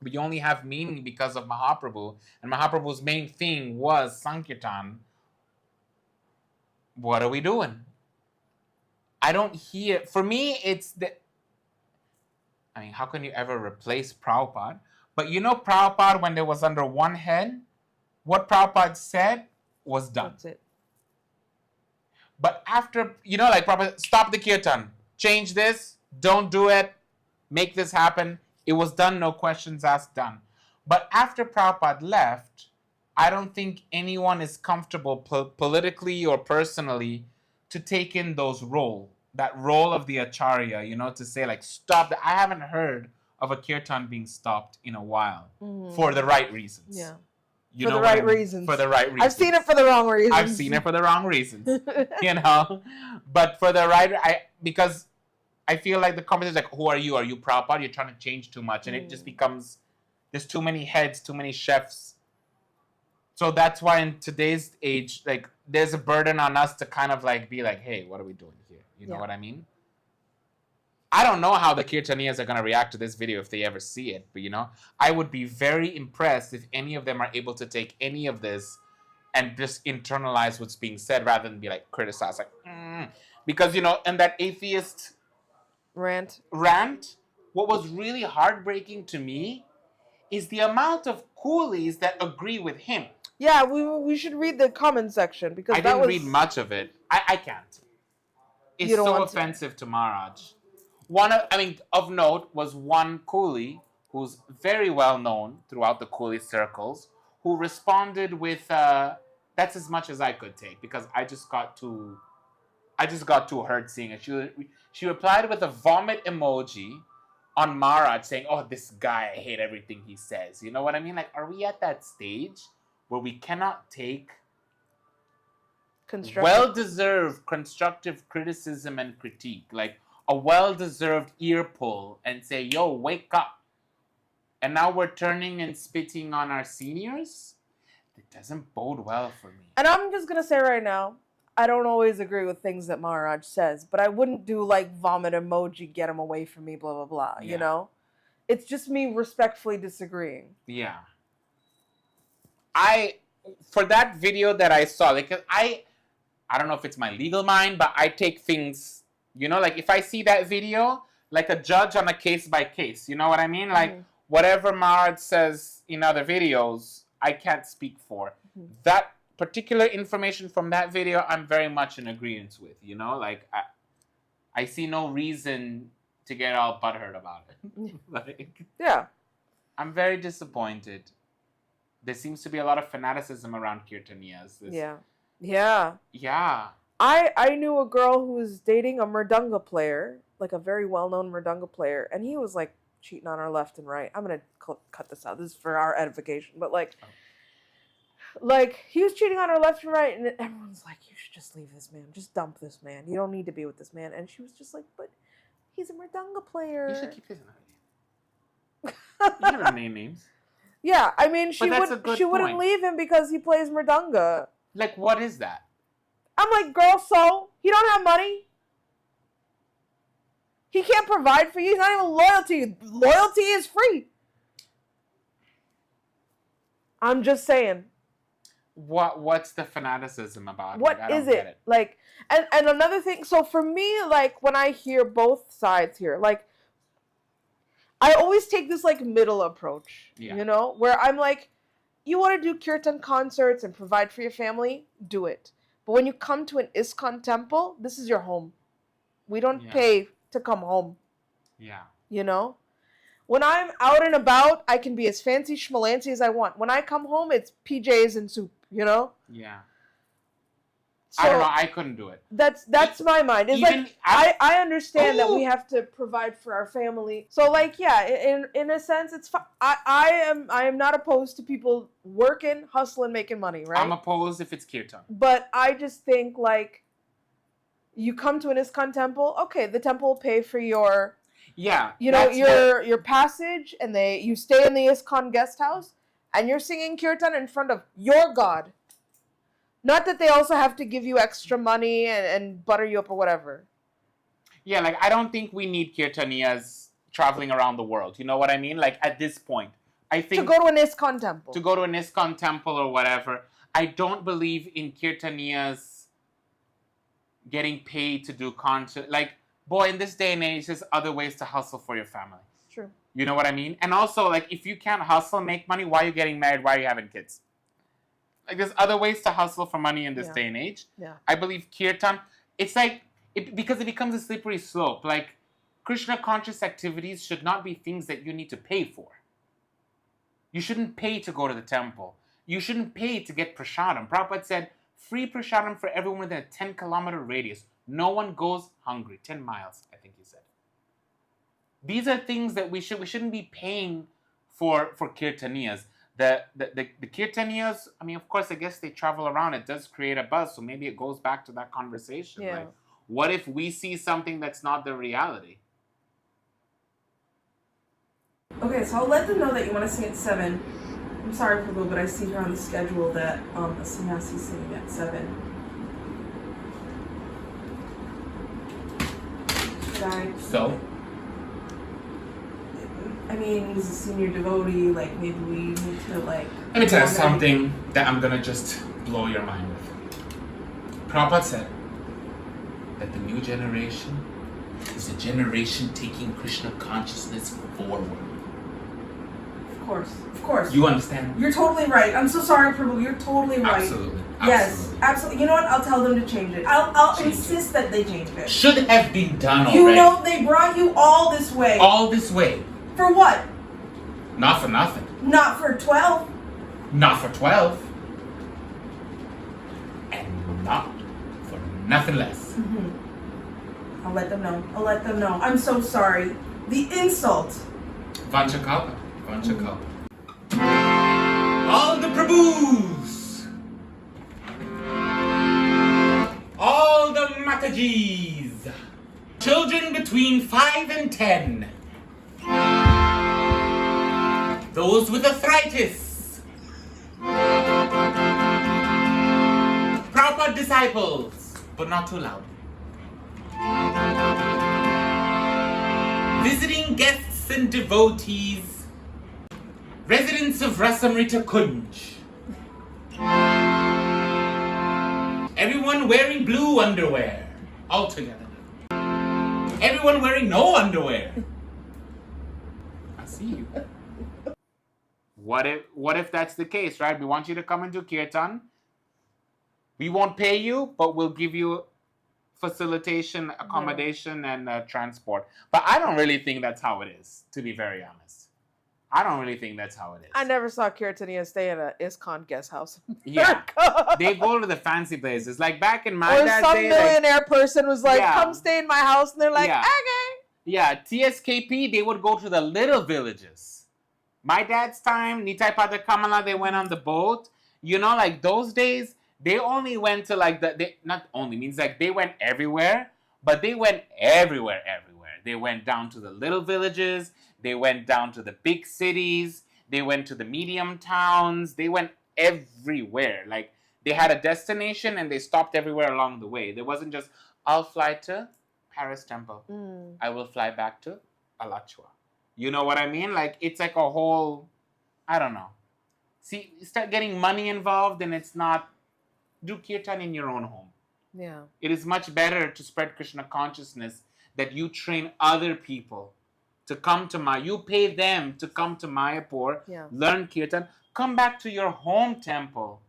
we only have meaning because of Mahaprabhu, and Mahaprabhu's main thing was Sankirtan. What are we doing? I don't hear, for me, it's the, I mean, how can you ever replace Prabhupada? But you know Prabhupada, when there was under one head, what Prabhupada said was done. That's it. But after, like Prabhupada, stop the kirtan, change this, don't do it, make this happen. It was done, no questions asked, done. But after Prabhupada left, I don't think anyone is comfortable politically or personally to take in that role of the Acharya, to say like, stop that. I haven't heard of a kirtan being stopped in a while for the right reasons. Yeah. For the right reasons. I've seen it for the wrong reasons. I've seen it for the wrong reasons. But for the right, because I feel like the conversation is like, who are you? Are you Prabhupada? You're trying to change too much. And it just becomes, there's too many heads, too many chefs. So that's why in today's age, like, there's a burden on us to kind of like be like, hey, what are we doing here? You know what I mean? I don't know how the Kirtaniyas are going to react to this video if they ever see it. But, I would be very impressed if any of them are able to take any of this and just internalize what's being said rather than be like criticized. Like, Because, in that atheist rant, what was really heartbreaking to me is the amount of coolies that agree with him. Yeah, we should read the comment section because I didn't read much of it. I can't. It's so offensive to Maharaj. Of note was one coolie who's very well known throughout the coolie circles, who responded with, "That's as much as I could take," because I just got too hurt seeing it. She replied with a vomit emoji on Maharaj, saying, "Oh, this guy, I hate everything he says." You know what I mean? Like, are we at that stage where we cannot take well-deserved constructive criticism and critique, like a well-deserved ear pull, and say, yo, wake up? And now we're turning and spitting on our seniors? It doesn't bode well for me. And I'm just going to say right now, I don't always agree with things that Maharaj says, but I wouldn't do like vomit emoji, get him away from me, blah, blah, blah, It's just me respectfully disagreeing. Yeah. For that video that I saw, like, I don't know if it's my legal mind, but I take things, like if I see that video, like a judge on a case by case, you know what I mean? Like whatever Maharaj says in other videos, I can't speak for. That particular information from that video, I'm very much in agreement with, like I see no reason to get all butthurt about it. I'm very disappointed. There seems to be a lot of fanaticism around Kirtaniyas. Yeah. I knew a girl who was dating a mridanga player, like a very well-known mridanga player, and he was like cheating on her left and right. I'm gonna cut this out. This is for our edification, but like he was cheating on her left and right, and everyone's like, "You should just leave this man. Just dump this man. You don't need to be with this man." And she was just like, "But he's a mridanga player." You should keep his name. You haven't named names. Yeah, I mean, she wouldn't leave him because he plays mridanga. Like, what is that? I'm like, girl, so he don't have money. He can't provide for you. He's not even loyal to you. Loyalty is free. I'm just saying. What's the fanaticism about? What is it? Like, and another thing. So for me, like when I hear both sides here, like I always take this like middle approach. Where I'm like, you want to do kirtan concerts and provide for your family, do it. But when you come to an ISKCON temple, this is your home. We don't pay to come home. Yeah. When I'm out and about, I can be as fancy schmalancy as I want. When I come home, it's PJs and soup, Yeah. So, I don't know. I couldn't do it. That's my mind. It's like I understand that we have to provide for our family. So like in a sense, it's fine. I am not opposed to people working, hustling, making money. Right. I'm opposed if it's kirtan. But I just think like you come to an ISKCON temple. Okay, the temple will pay for your your passage, and you stay in the ISKCON guest house, and you're singing kirtan in front of your God. Not that they also have to give you extra money and butter you up or whatever. Yeah, like I don't think we need Kirtaniyas traveling around the world. You know what I mean? Like at this point, I think... To go to an ISKCON temple. To go to an ISKCON temple or whatever. I don't believe in Kirtaniyas getting paid to do concert. Like, boy, in this day and age, there's other ways to hustle for your family. True. You know what I mean? And also, like, if you can't hustle, make money, why are you getting married? Why are you having kids? Like there's other ways to hustle for money in this day and age. Yeah. I believe kirtan, it's like, because it becomes a slippery slope. Like Krishna conscious activities should not be things that you need to pay for. You shouldn't pay to go to the temple. You shouldn't pay to get prasadam. Prabhupada said, free prasadam for everyone within a 10-kilometer radius. No one goes hungry. 10 miles, I think he said. These are things that we shouldn't be paying for kirtaniyas. The kirtaniyas, I mean, of course, I guess they travel around. It does create a buzz, so maybe it goes back to that conversation. Yeah. Like, what if we see something that's not the reality? Okay, so I'll let them know that you want to sing at 7. I'm sorry, Prabhu, but I see here on the schedule that a sannyasi is singing at 7. Should I? So? I mean, he's a senior devotee, like, maybe we need to, like... Let me tell you something that I'm gonna just blow your mind with. Prabhupada said that the new generation is a generation taking Krishna consciousness forward. Of course. You understand? You're totally right. I'm so sorry, Prabhu. You're totally right. Absolutely. Yes, absolutely. You know what? I'll tell them to change it. I'll Change insist that they change it. Should have been done already. You know, they brought you all this way. All this way. For what? Not for nothing. Not for 12. Not for 12. And not for nothing less. I'll let them know. I'm so sorry. The insult. Vanchakalpa. All the Prabhus. All the Matajis. Children between 5 and 10. Those with arthritis. Prabhupada disciples, but not too loud. Visiting guests and devotees. Residents of Rasamrita Kunj. Everyone wearing blue underwear. All together. Everyone wearing no underwear. I see you. What if that's the case, right? We want you to come and do kirtan. We won't pay you, but we'll give you facilitation, accommodation, and transport. But I don't really think that's how it is, to be very honest. I don't really think that's how it is. I never saw Kirtaniya stay in a ISKCON guest house. Yeah, they go to the fancy places. Like back in my or dad's some day, millionaire person was like, Yeah. come stay in my house. And they're like, Yeah. okay. Yeah, TSKP, they would go to the little villages. My dad's time, Nitai Pada Kamala, they went on the boat. You know, like those days, they only went to like not only, means like they went everywhere, but they went everywhere. They went down to the little villages. They went down to the big cities. They went to the medium towns. They went everywhere. Like they had a destination and they stopped everywhere along the way. There wasn't just, I'll fly to Paris Temple. I will fly back to Alachua. You know what I mean? Like it's like a whole, I don't know. See, you start getting money involved and it's not, do kirtan in your own home. Yeah. It is much better to spread Krishna consciousness that you train other people to come to you pay them to come to Mayapur, learn kirtan, come back to your home temple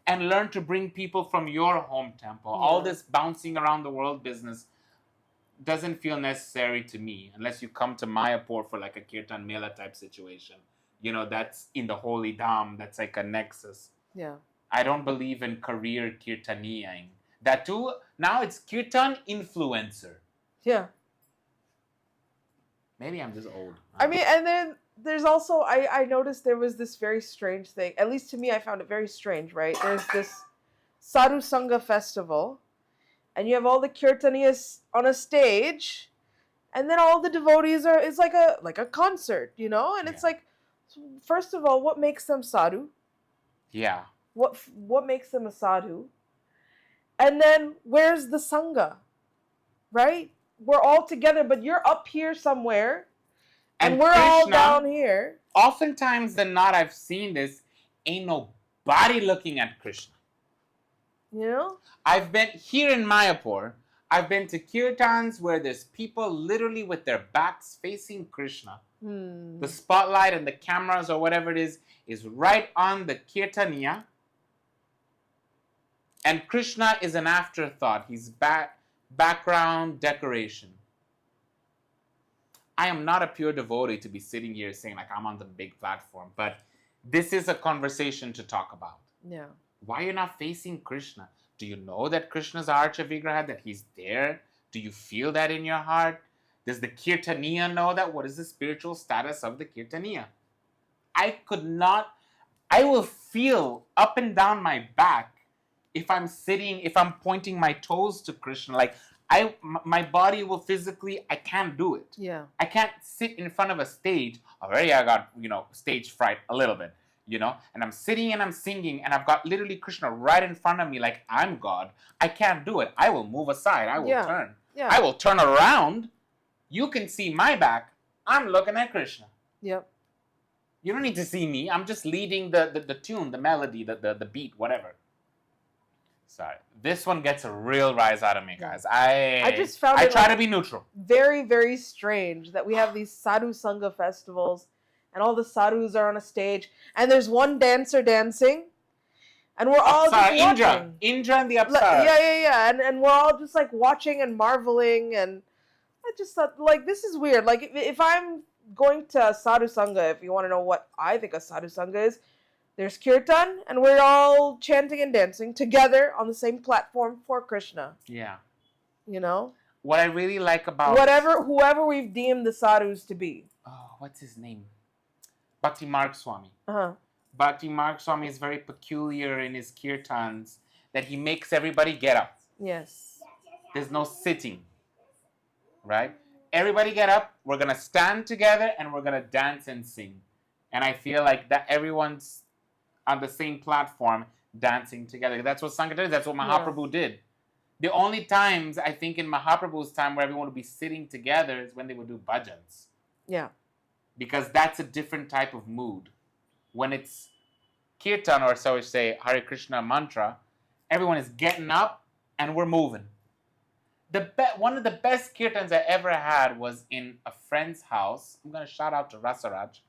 and learn to bring people from your home temple. Yeah. All this bouncing around the world business doesn't feel necessary to me unless you come to Mayapur for like a kirtan mela type situation. You know, that's in the holy dham, that's like a nexus. Yeah. I don't believe in career kirtaniyaing. That too, now it's kirtan influencer. Yeah. Maybe I'm just old. I mean, and then there's also, I noticed there was this very strange thing. At least to me, I found it very strange, right? There's this Sadhu Sangha festival, and you have all the kirtaniyas on a stage, and then all the devotees it's like a concert, you know? And it's like, first of all, what makes them sadhu? Yeah. What makes them a sadhu? And then where's the sangha? Right? We're all together, but you're up here somewhere, and we're Krishna, all down here. Oftentimes than not, I've seen this, ain't nobody looking at Krishna. You know? I've been here in Mayapur. I've been to kirtans where there's people literally with their backs facing Krishna. The spotlight and the cameras or whatever it is right on the kirtaniya. And Krishna is an afterthought. He's background decoration. I am not a pure devotee to be sitting here saying like I'm on the big platform, but this is a conversation to talk about. Yeah. Why are you not facing Krishna? Do you know that Krishna's Archa Vigraha, that he's there? Do you feel that in your heart? Does the Kirtaniya know that? What is the spiritual status of the Kirtaniya? I will feel up and down my back if I'm pointing my toes to Krishna. Like, my body will physically, I can't do it. Yeah. I can't sit in front of a stage. Already I got, stage fright a little bit, and I'm sitting and I'm singing and I've got literally Krishna right in front of me like I'm God. I can't do it. I will move aside. I will turn. Yeah. I will turn around. You can see my back. I'm looking at Krishna. Yep. You don't need to see me. I'm just leading the tune, the melody, the beat, whatever. Sorry. This one gets a real rise out of me, guys. I just found I it try to be neutral. Very, very strange that we have these sadhu sangha festivals and all the sadhus are on a stage and there's one dancer dancing and we're all just watching. Indra and the Apsara. Yeah. And we're all just like watching and marveling, and I just thought, like, this is weird. Like, if I'm going to sadhu sangha, if you want to know what I think a sadhu sangha is, there's Kirtan, and we're all chanting and dancing together on the same platform for Krishna. Yeah. What I really like about... whoever we've deemed the sadhus to be. Oh, what's his name? Bhakti Marg Swami. Uh-huh. Bhakti Marg Swami is very peculiar in his kirtans, that he makes everybody get up. Yes. There's no sitting. Right? Everybody get up, we're going to stand together, and we're going to dance and sing. And I feel like that everyone's on the same platform dancing together. That's what Sankirtan is. That's what Mahaprabhu did. The only times, I think, in Mahaprabhu's time where everyone would be sitting together is when they would do bhajans. Yeah. Because that's a different type of mood. When it's Kirtan, or so we say, Hare Krishna mantra, everyone is getting up and we're moving. One of the best Kirtans I ever had was in a friend's house. I'm going to shout out to Rasaraj.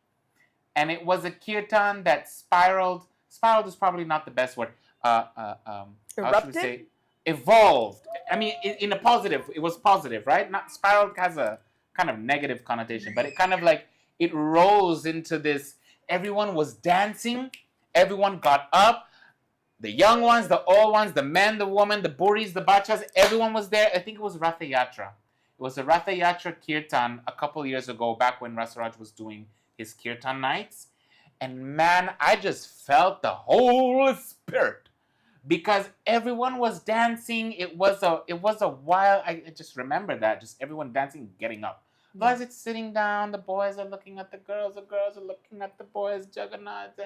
And it was a Kirtan that spiraled. Spiraled is probably not the best word. How should we say? Evolved. I mean, in a positive. It was positive, right? Not spiraled has a kind of negative connotation, but it kind of like, it rose into this. Everyone was dancing. Everyone got up. The young ones, the old ones, the men, the women, the buris, the bachas, everyone was there. I think it was Ratha Yatra. It was a Ratha Yatra Kirtan a couple years ago, back when Rasaraj was doing his Kirtan nights. And man, I just felt the Holy Spirit. Because everyone was dancing. It was a while. I just remember that. Just everyone dancing, getting up. Guys, it's sitting down. The boys are looking at the girls. The girls are looking at the boys. Jagannath.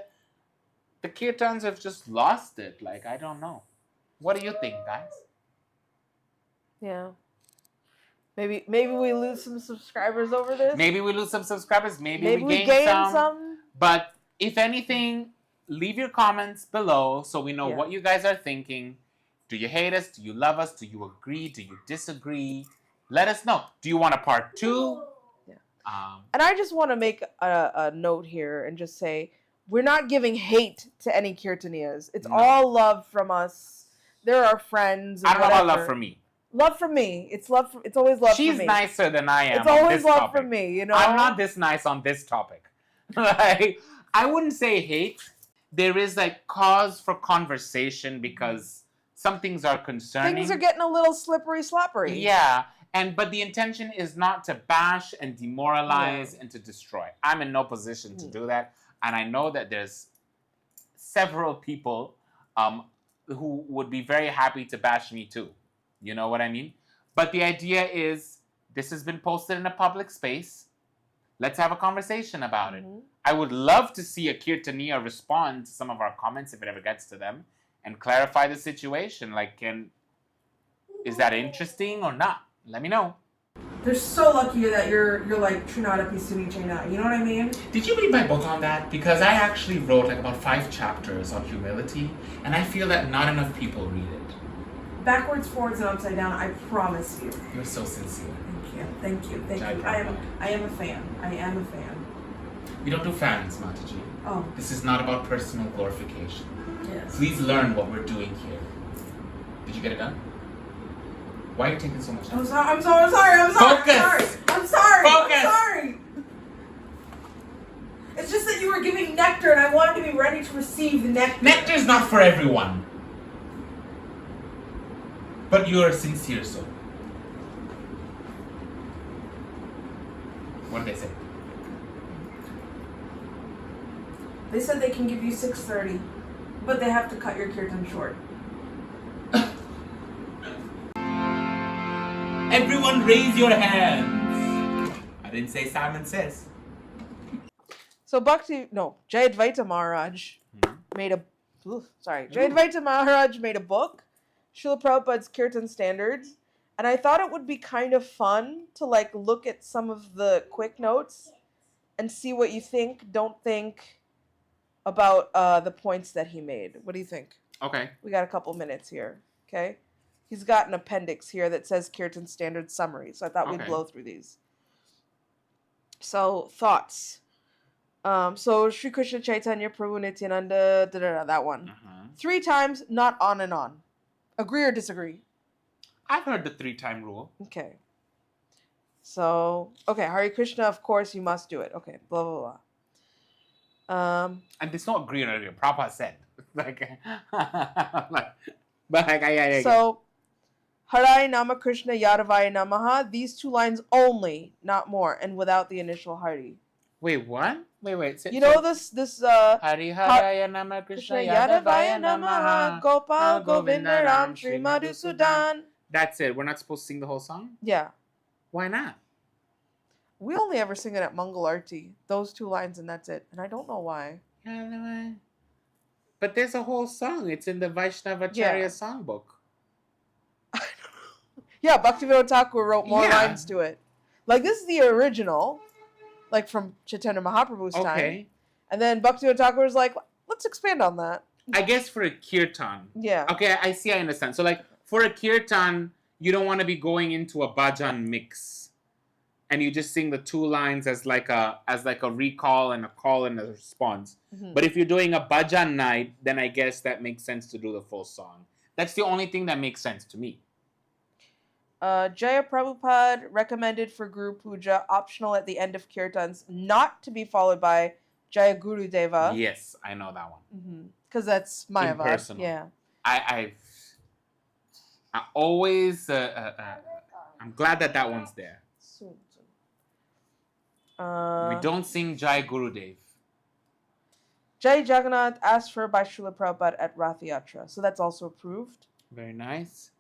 The Kirtans have just lost it. Like, I don't know. What do you think, guys? Yeah. Maybe we lose some subscribers over this. Maybe we lose some subscribers. Maybe we gain some. But if anything, leave your comments below so we know what you guys are thinking. Do you hate us? Do you love us? Do you agree? Do you disagree? Let us know. Do you want a part 2? Yeah. And I just want to make a note here and just say, we're not giving hate to any Kirtaniyas. It's all love from us. They're our friends. I don't know about love from me. Love from me. It's love. It's always love from me. She's nicer than I am. It's always love topic. from me. I'm not this nice on this topic. Like, I wouldn't say hate. There is like cause for conversation because some things are concerning. Things are getting a little slippery. Yeah. But the intention is not to bash and demoralize and to destroy. I'm in no position to do that. And I know that there's several people who would be very happy to bash me too. You know what I mean? But the idea is, this has been posted in a public space. Let's have a conversation about it. I would love to see a Kirtaniya respond to some of our comments if it ever gets to them and clarify the situation. Like, is that interesting or not? Let me know. They're so lucky that you're like Trinidad and Tobago. You know what I mean? Did you read my book on that? Because I actually wrote like about 5 chapters on humility, and I feel that not enough people read it. Backwards, forwards, and upside down. I promise you. You're so sincere. Thank you. I am a fan. We don't do fans, Mataji. Oh. This is not about personal glorification. Yes. Please learn what we're doing here. Did you get it done? Why are you taking so much time? I'm sorry. Focus! I'm sorry. Focus! I'm sorry. It's just that you were giving nectar and I wanted to be ready to receive the nectar. Nectar is not for everyone. But you're a sincere soul. What did they say? They said they can give you 6:30, but they have to cut your kirtan short. Everyone raise your hands. I didn't say Simon Says. So Jai Advaita Maharaj made a book, Srila Prabhupada's Kirtan Standards, and I thought it would be kind of fun to like look at some of the quick notes and see what you think, don't think about the points that he made. What do you think? Okay. We got a couple minutes here, okay? He's got an appendix here that says Kirtan Standard Summary, so I thought we'd blow through these. So, thoughts. So, Sri Krishna Chaitanya Prabhu Nityananda, that one. 3 times, not on and on. Agree or disagree? I've heard the 3-time rule. Okay. So, Hare Krishna, of course, you must do it. Okay, blah, blah, blah. And there's no agree on it. Prabhupada said. So, Hare Nama Krishna Yadavaya Namaha, these 2 lines only, not more, and without the initial Hari. Wait, what? Wait. You know this Hari Haraya Nama Krishna Yadavaya Namaha Gopal Govinda Ram Shri Madhusudan. That's it. We're not supposed to sing the whole song? Yeah. Why not? We only ever sing it at Mangal Arti. Those 2 lines and that's it. And I don't know why. But there's a whole song. It's in the Vaishnava Acharya songbook. Yeah, Bhaktivinoda Thakur wrote more lines to it. Like, this is the original, like from Chaitanya Mahaprabhu's time. And then Bhaktivinoda Thakur was like, let's expand on that. I guess for a kirtan. Yeah. Okay, I understand. So, like, for a kirtan, you don't want to be going into a bhajan mix. And you just sing the 2 lines as like a recall and a call and a response. Mm-hmm. But if you're doing a bhajan night, then I guess that makes sense to do the full song. That's the only thing that makes sense to me. Jaya Prabhupada recommended for Guru Puja, optional at the end of kirtans, not to be followed by Jaya Guru Deva. Yes, I know that one. Because that's Mayapur. Impersonal. Yeah. I always I'm glad that one's there. Soon. We don't sing Jai Gurudev. Jai Jagannath asked for by Srila Prabhupada at Rath Yatra. So that's also approved. Very nice.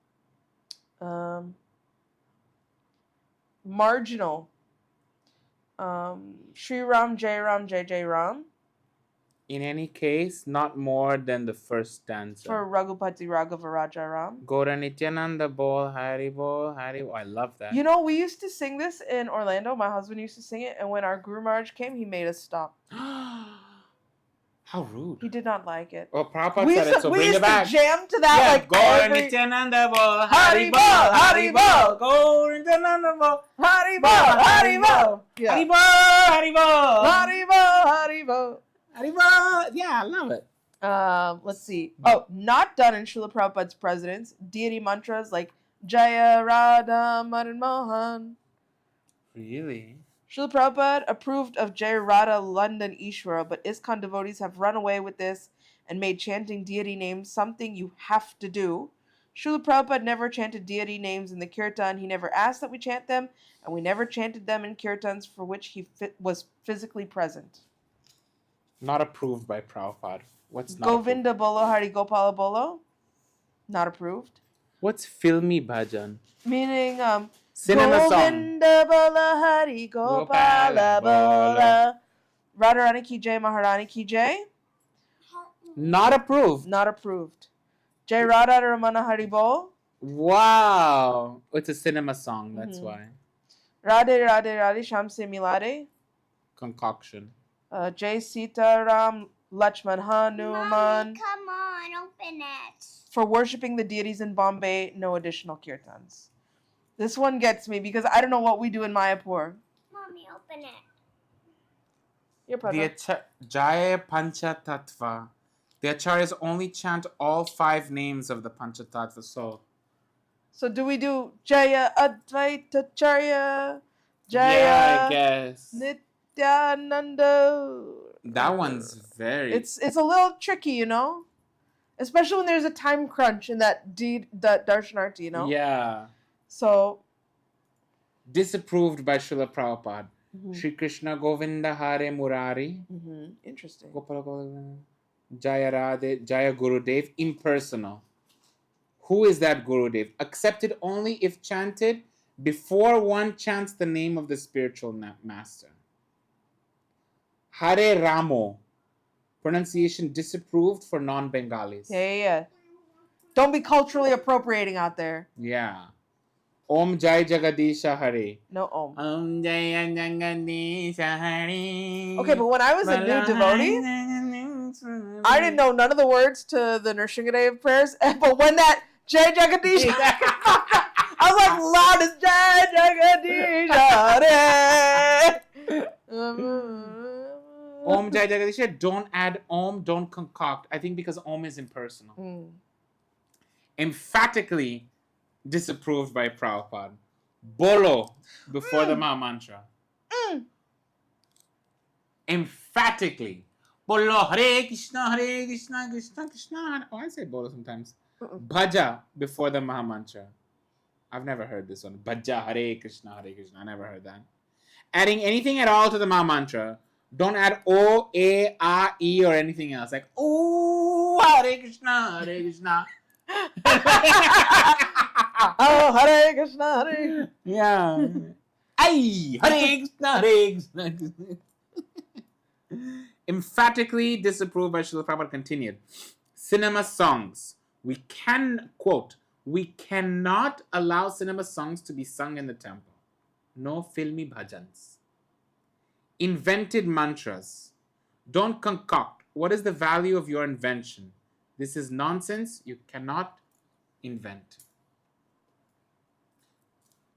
Marginal. Shri Ram, Jai Ram. In any case, not more than the first stanza. For Raghupati Raghava Raja Ram. Gaura Nityananda Bol, Hari Bol, Hari Bol. I love that. You know, we used to sing this in Orlando. My husband used to sing it. And when our Guru Maharaj came, he made us stop. How rude. He did not like it. Well, Prabhupada said it, so bring it back. We used to jam to that Gaura Nityananda Bol, Hari Bol, Hari Bol. Gaura Nityananda Bol, Hari Bol, Hari Bol. Hari Bol, Hari Bol. Hari Bol, Hari Bol. Yeah, I love it. Let's see. Oh, not done in Srila Prabhupada's presidents. Deity mantras like Jaya Radha Madan Mohan. Really? Srila Prabhupada approved of Jaya Radha London Ishvara, but ISKCON devotees have run away with this and made chanting deity names something you have to do. Srila Prabhupada never chanted deity names in the kirtan. He never asked that we chant them, and we never chanted them in kirtans for which he was physically present. Not approved by Prabhupada. What's not Govinda approved? Bolo Hari Gopala Bolo. Not approved. What's filmy bhajan? Meaning, Cinema Govinda Bolo Hari Gopala Bola. Radharani Ki Jai, Maharani Ki Jai. Not approved. Not approved. Jai Radha Ramana Hari Bol. Wow. It's a cinema song, that's why. Radhe Radhe Radhe Sham Se Milade. Concoction. Jai Sita Ram Lakshman Hanuman. Mommy, come on, open it. For worshipping the deities in Bombay, no additional kirtans. This one gets me because I don't know what we do in Mayapur. Mommy, open it. Your brother. The Jaya Pancha Tattva The acharyas only chant all 5 names of the Panchatattva. So do we do Jaya Advaita Acarya? Yeah, I Jaya guess. Nityananda. That one's very... It's a little tricky, you know? Especially when there's a time crunch in that Darshanarti, you know? Yeah. So... Disapproved by Srila Prabhupada. Shri Krishna Govinda Hare Murari. Interesting. Gopala Govinda. Jaya Radhe, Jaya Gurudev, impersonal. Who is that Gurudev? Accepted only if chanted before one chants the name of the spiritual master. Hare Ramo. Pronunciation disapproved for non-Bengalis. Yeah. Don't be culturally appropriating out there. Yeah. Om Jai Jagadisha Hare. No Om. Om Jai Jagadisha Hare. Okay, but when I was a new devotee, I didn't know none of the words to the Nrsimhadev prayers, but when that Jai Jagadish, I was like loud as Jai Jagadish. Om Jai Jagadisha, don't add Om, don't concoct. I think because Om is impersonal. Emphatically disapproved by Prabhupada. Bolo before the Maha Mantra. Emphatically. Bolo Hare Krishna, Krishna Krishna. Oh, I say Bolo sometimes. Bhaja before the Maha Mantra. I've never heard this one. Bhaja Hare Krishna, I never heard that. Adding anything at all to the Maha Mantra. Don't add O, A, A, E or anything else. Like, oh, Hare Krishna, Krishna. Oh, Hare Krishna, Hare. Yeah. Ay, Hare Krishna, Krishna. Emphatically disapproved by Srila Prabhupada continued. Cinema songs. We cannot allow cinema songs to be sung in the temple. No filmy bhajans. Invented mantras. Don't concoct. What is the value of your invention? This is nonsense. You cannot invent.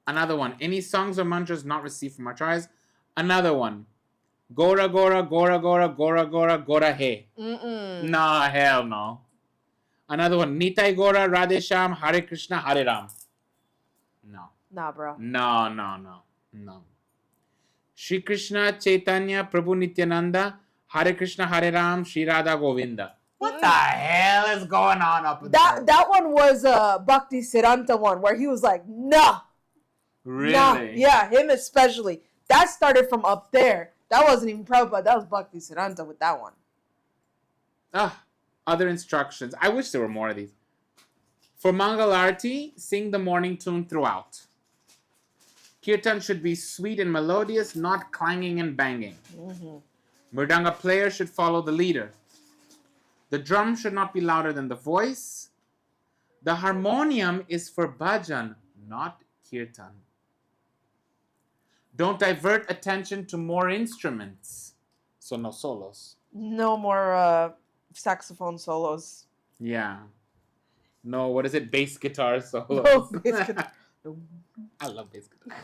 Another one. Any songs or mantras not received from acharyas. Another one. Gora Gora Gora Gora Gora Gora Gora He. Nah, hell no. Another one. Nitai Gora Radhesham Hare Krishna Hare Ram. No. Nah, bro. No. Shri Krishna Chaitanya Prabhu Nityananda Hare Krishna Hare Ram Shri Radha Govinda. What the hell is going on up in there? That one was a Bhakti Siddhanta one where he was like, nah. Really? Nah. Yeah, him especially. That started from up there. That wasn't even Prabhupada. That was Bhakti Siddhanta with that one. Other instructions. I wish there were more of these. For Mangal Arati, sing the morning tune throughout. Kirtan should be sweet and melodious, not clanging and banging. Mridanga player should follow the leader. The drum should not be louder than the voice. The harmonium is for bhajan, not kirtan. Don't divert attention to more instruments. So no solos. No more saxophone solos. Yeah. No, what is it? Bass guitar solos. No bass guitar. I love bass guitar.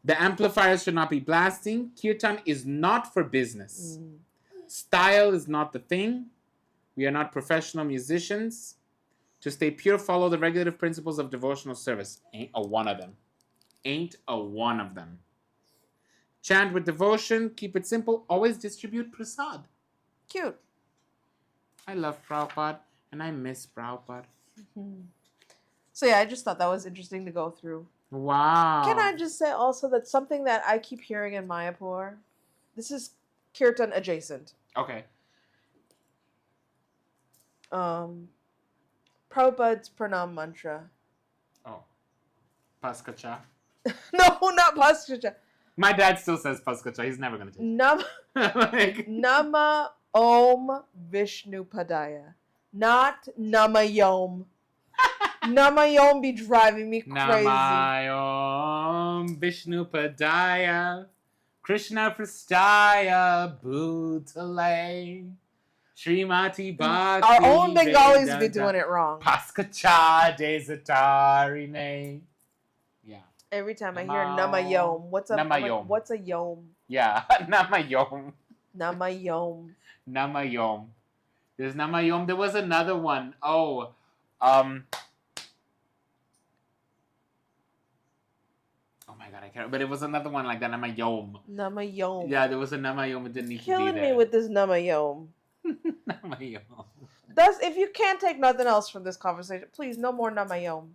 The amplifiers should not be blasting. Kirtan is not for business. Style is not the thing. We are not professional musicians. To stay pure, follow the regulative principles of devotional service. Ain't a one of them. Chant with devotion. Keep it simple. Always distribute prasad. Cute. I love Prabhupada and I miss Prabhupada. So yeah, I just thought that was interesting to go through. Wow. Can I just say also that something that I keep hearing in Mayapur, this is Kirtan adjacent. Okay. Prabhupada's Pranam mantra. Oh. Paskacha. No, not Paskacha. My dad still says Paskacha. He's never going to change it. Nama Om Vishnu Padaya. Not Namayom. Namayom be driving me crazy. Namayom Vishnu Padaya Krishna Prastaya Bhutale Srimati Bhakti. Our own Bengalis be doing it wrong. Paskacha Desatarine. Yeah. Every time I hear Namayom, what's a Namayom. Like, what's a yom? Yeah. Namayom. Namayom. Namayom. There's Namayom. There was another one. Oh my God, I can't. But it was another one like that. Namayom. Namayom. Yeah, there was a Namayom. It didn't need to be Killing there. me with this Namayom. Namayom. If you can't take nothing else from this conversation, please no more Namayom.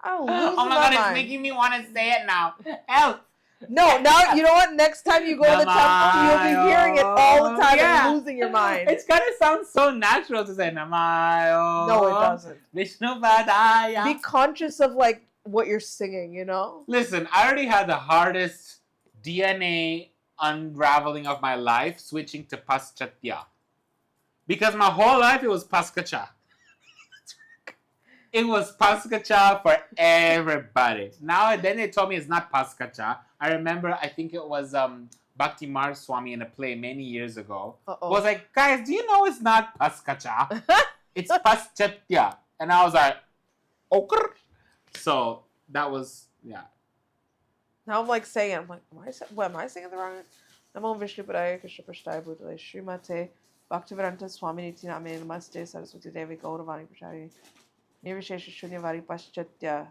I'll lose Oh my my God, mind. it's making me want to say it now. Help! No, now you know what? Next time you go to the temple, you'll be hearing it all the time and losing your mind. It's gonna sound so natural to say Namayo. No, it doesn't. Vishnu Padaya. Be conscious of like what you're singing, you know? Listen, I already had the hardest DNA unraveling of my life switching to Paschatya. Because my whole life it was Paskacha. It was Paskacha for everybody. Now, then they told me it's not Paskacha. I remember, I think it was Bhakti Marg Swami in a play many years ago. Was like, guys, do you know it's not Paskacha? It's Paschatya. And I was like, okay. So that was, yeah. Now I'm like saying, am I singing the wrong? Namo Vishnu Padaya Krishna Prasthaya Bhutale Srimate Bhaktivedanta Swami Niti Name Namaste Saraswati Devi Gauravani Prachari Nirvishesha Shunyavadi Paschatya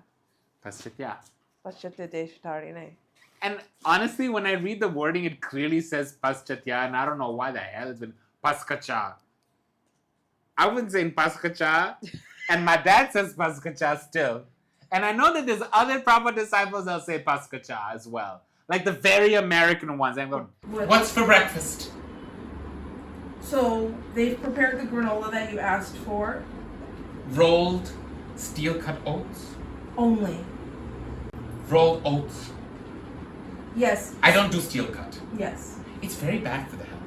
Deshatarine. And honestly, when I read the wording, it clearly says Paschatya, and I don't know why the hell it's been Paskacha. I wouldn't say Paskacha, and my dad says Paskacha still. And I know that there's other Prabhupada disciples that'll say Paskacha as well. Like the very American ones. I'm going, what's for breakfast? So they've prepared the granola that you asked for. Rolled steel-cut oats. Only. Rolled oats. Yes. I don't do steel-cut. Yes. It's very bad for the health.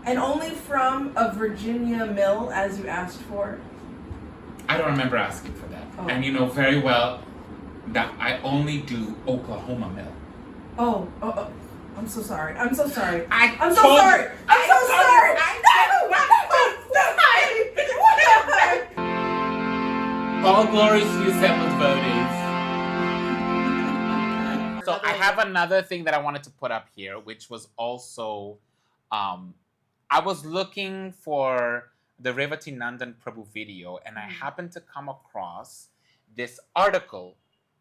And only from a Virginia mill as you asked for. I don't remember asking for that. Oh. And you know very well that I only do Oklahoma mill. Oh. I'm so sorry. I'm so sorry. I'm so sorry. I'm so sorry. All glories to you, assembled devotees. So I have another thing that I wanted to put up here, which was also, I was looking for the Revati Nandan Prabhu video, and I happened to come across this article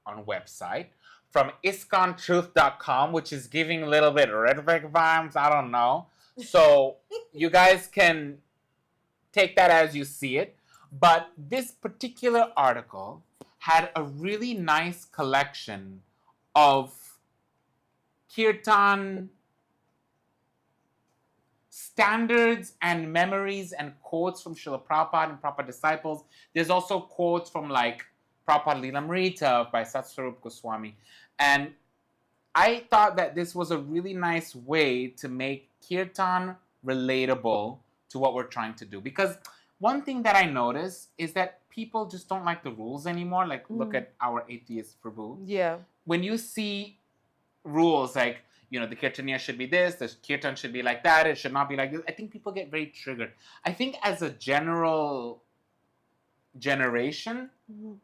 on website from ISKCONtruth.com, which is giving a little bit rhetoric vibes, I don't know. So you guys can take that as you see it. But this particular article had a really nice collection of Kirtan standards and memories and quotes from Srila Prabhupada and Prabhupada disciples. There's also quotes from like Prabhupada Lilamrita by Satsvarup Goswami. And I thought that this was a really nice way to make Kirtan relatable to what we're trying to do. Because one thing that I notice is that people just don't like the rules anymore. Like, look at our atheist Prabhu. Yeah. When you see rules like, you know, the Kirtaniya should be this, the Kirtan should be like that, it should not be like this, I think people get very triggered. I think as a general generation,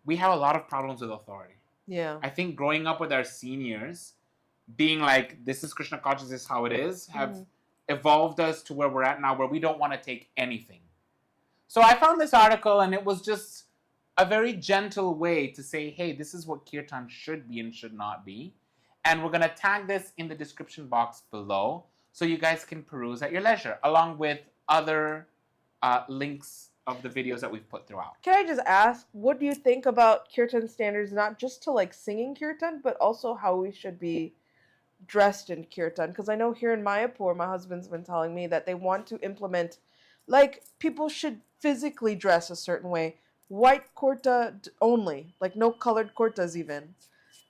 we have a lot of problems with authority. Yeah. I think growing up with our seniors, being like, this is Krishna consciousness, this is how it is, have evolved us to where we're at now, where we don't want to take anything. So I found this article, and it was just a very gentle way to say, hey, this is what Kirtan should be and should not be. And we're going to tag this in the description box below so you guys can peruse at your leisure, along with other links of the videos that we've put throughout. Can I just ask, what do you think about Kirtan standards, not just to like singing Kirtan, but also how we should be dressed in Kirtan? Because I know here in Mayapur, my husband's been telling me that they want to implement, like, people should physically dress a certain way. White kurta only, like no colored kurtas even.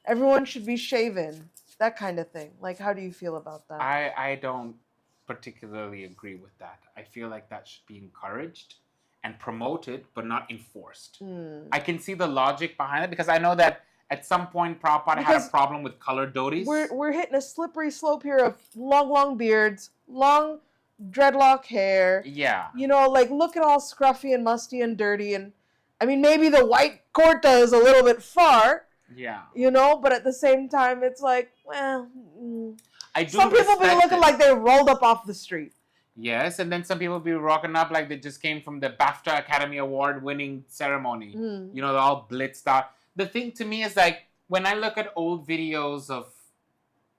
Everyone should be shaven, that kind of thing. Like, how do you feel about that? I don't particularly agree with that. I feel like that should be encouraged and promoted, but not enforced. I can see the logic behind it, because I know that at some point Prabhupada had a problem with colored dhotis. We're hitting a slippery slope here of long beards, long dreadlock hair. Yeah. You know, like looking all scruffy and musty and dirty. And I mean, maybe the white kurta is a little bit far. Yeah. You know, but at the same time, it's like, well, I do some people be looking like they rolled up off the street. Yes, and then some people be rocking up like they just came from the BAFTA Academy Award winning ceremony. Mm. You know, they're all blitzed out. The thing to me is like, when I look at old videos of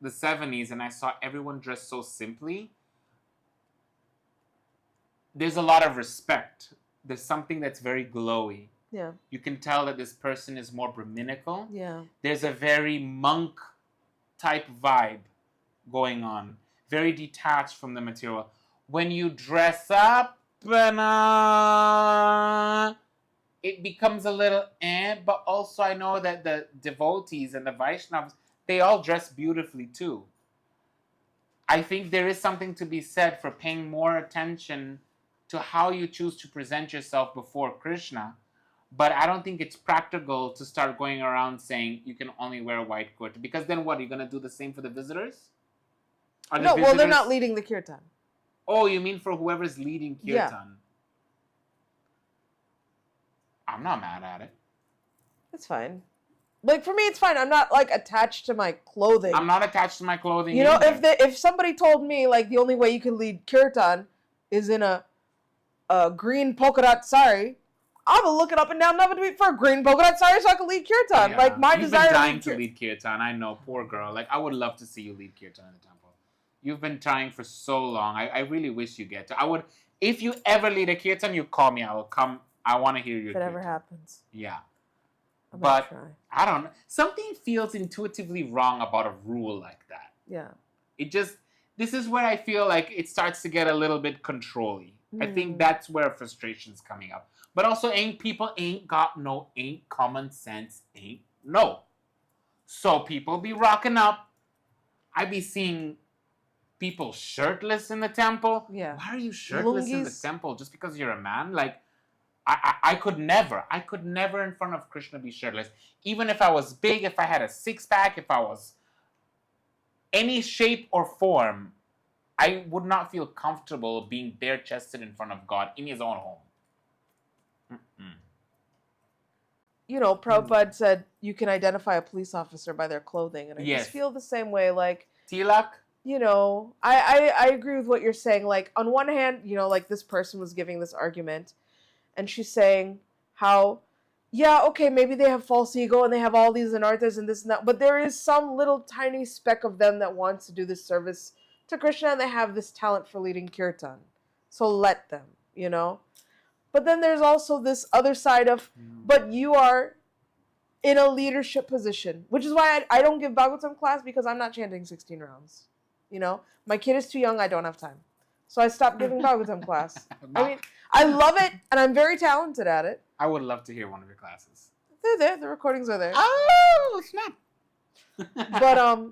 the 70s and I saw everyone dressed so simply, there's a lot of respect. There's something that's very glowy. Yeah. You can tell that this person is more Brahminical. Yeah. There's a very monk type vibe going on. Very detached from the material. When you dress up, it becomes a little but also I know that the devotees and the Vaishnavas, they all dress beautifully too. I think there is something to be said for paying more attention to how you choose to present yourself before Krishna. But I don't think it's practical to start going around saying you can only wear a white kurta. Because then what? Are you going to do the same for the visitors? No, well, they're not leading the kirtan. Oh, you mean for whoever's leading kirtan? Yeah. I'm not mad at it. It's fine. Like, for me, it's fine. I'm not, like, attached to my clothing. I'm not attached to my clothing You know, either. if somebody told me, like, the only way you can lead kirtan is in a green polka dot sari, I will look it up and down Navadwip for a green polka dot sari so I can lead kirtan. Yeah. Like, my You've desire been dying to to lead kirtan. I know, poor girl. Like, I would love to see you lead kirtan in the temple. You've been trying for so long. I really wish you get to. If you ever lead a kirtan, you call me. I will come. I want to hear your If it kirtan. ever happens. Yeah. I'm But gonna try. I don't know. Something feels intuitively wrong about a rule like that. Yeah. This is where I feel like it starts to get a little bit controlly. I think that's where frustration's coming up. But also, people ain't common sense, no. So people be rocking up. I be seeing people shirtless in the temple. Yeah. Why are you shirtless in the Lungis. temple? Just because you're a man? Like, I could never in front of Krishna be shirtless. Even if I was big, if I had a six-pack, if I was any shape or form, I would not feel comfortable being bare-chested in front of God in his own home. Mm-mm. You know, Prabhupada said you can identify a police officer by their clothing. And I Yes. just feel the same way. Like, Tilak? you know, I agree with what you're saying. Like, on one hand, you know, like this person was giving this argument and she's saying how, yeah, okay, maybe they have false ego and they have all these anarthas and this and that, but there is some little tiny speck of them that wants to do this service to Krishna and they have this talent for leading kirtan. So let them, you know? But then there's also this other side of, but you are in a leadership position, which is why I don't give Bhagavatam class because I'm not chanting 16 rounds. You know, my kid is too young, I don't have time. So I stopped giving Bhagavatam class. I mean, I love it and I'm very talented at it. I would love to hear one of your classes. They're there, the recordings are there. Oh, snap. But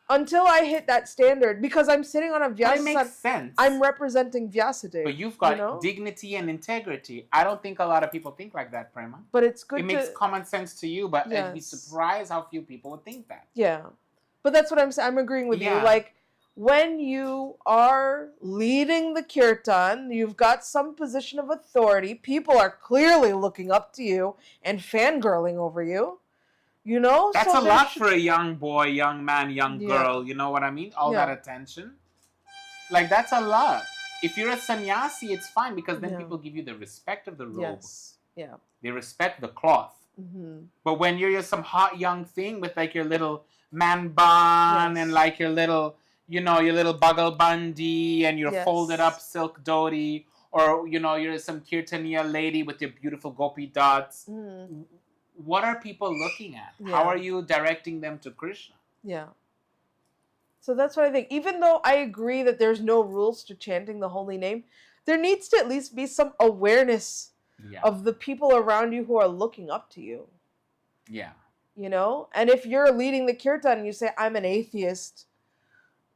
until I hit that standard, because I'm sitting on a That makes Vyasa, sense. I'm representing Vyasadeva. But you've got you know? dignity and integrity. I don't think a lot of people think like that, Prema. But it's good It makes to... common sense to you, but I'd be Yes. surprised how few people would think that. Yeah. But that's what I'm saying. I'm agreeing with you. Yeah. Like, when you are leading the kirtan, you've got some position of authority. People are clearly looking up to you and fangirling over you. You know? That's So a there lot should- for a young boy, young man, young Yeah. girl. You know what I mean? All Yeah. that attention. Like, that's a lot. If you're a sannyasi, it's fine because then Yeah. people give you the respect of the robe. Yes. Yeah. They respect the cloth. Mm-hmm. But when you're some hot young thing with like your little man bun Yes. and like your little, you know, your little bagal bandi and your Yes. folded up silk dhoti, or you know, you're some kirtaniya lady with your beautiful gopi dots. Mm. What are people looking at? Yeah. How are you directing them to Krishna? Yeah. So that's what I think. Even though I agree that there's no rules to chanting the holy name, there needs to at least be some awareness Yeah. of the people around you who are looking up to you. Yeah. You know? And if you're leading the kirtan and you say, I'm an atheist,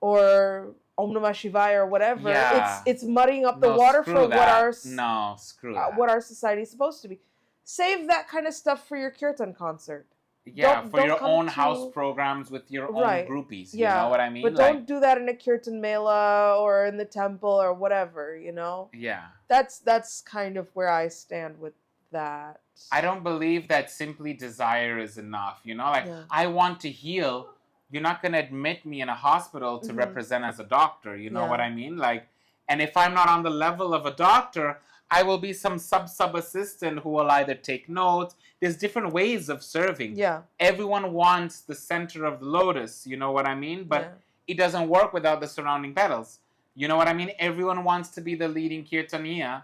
or Om Namah Shivaya or whatever, Yeah. it's muddying up the No, water screw for that. No, screw that. what our society is supposed to be. Save that kind of stuff for your kirtan concert. Yeah, don't- for don't your come own to- house programs with your Right. own groupies. You Yeah, know what I mean? But don't do that in a kirtan mela or in the temple or whatever, you know? Yeah. That's kind of where I stand with that. I don't believe that simply desire is enough. You know, like, Yeah. I want to heal. You're not going to admit me in a hospital to Mhm. represent as a doctor. You know Yeah. what I mean? Like, And if I'm not on the level of a doctor, I will be some sub-assistant who will either take notes. There's different ways of serving. Yeah. Everyone wants the center of the lotus, you know what I mean? But it doesn't work without the surrounding petals. You know what I mean? Everyone wants to be the leading kirtaniya,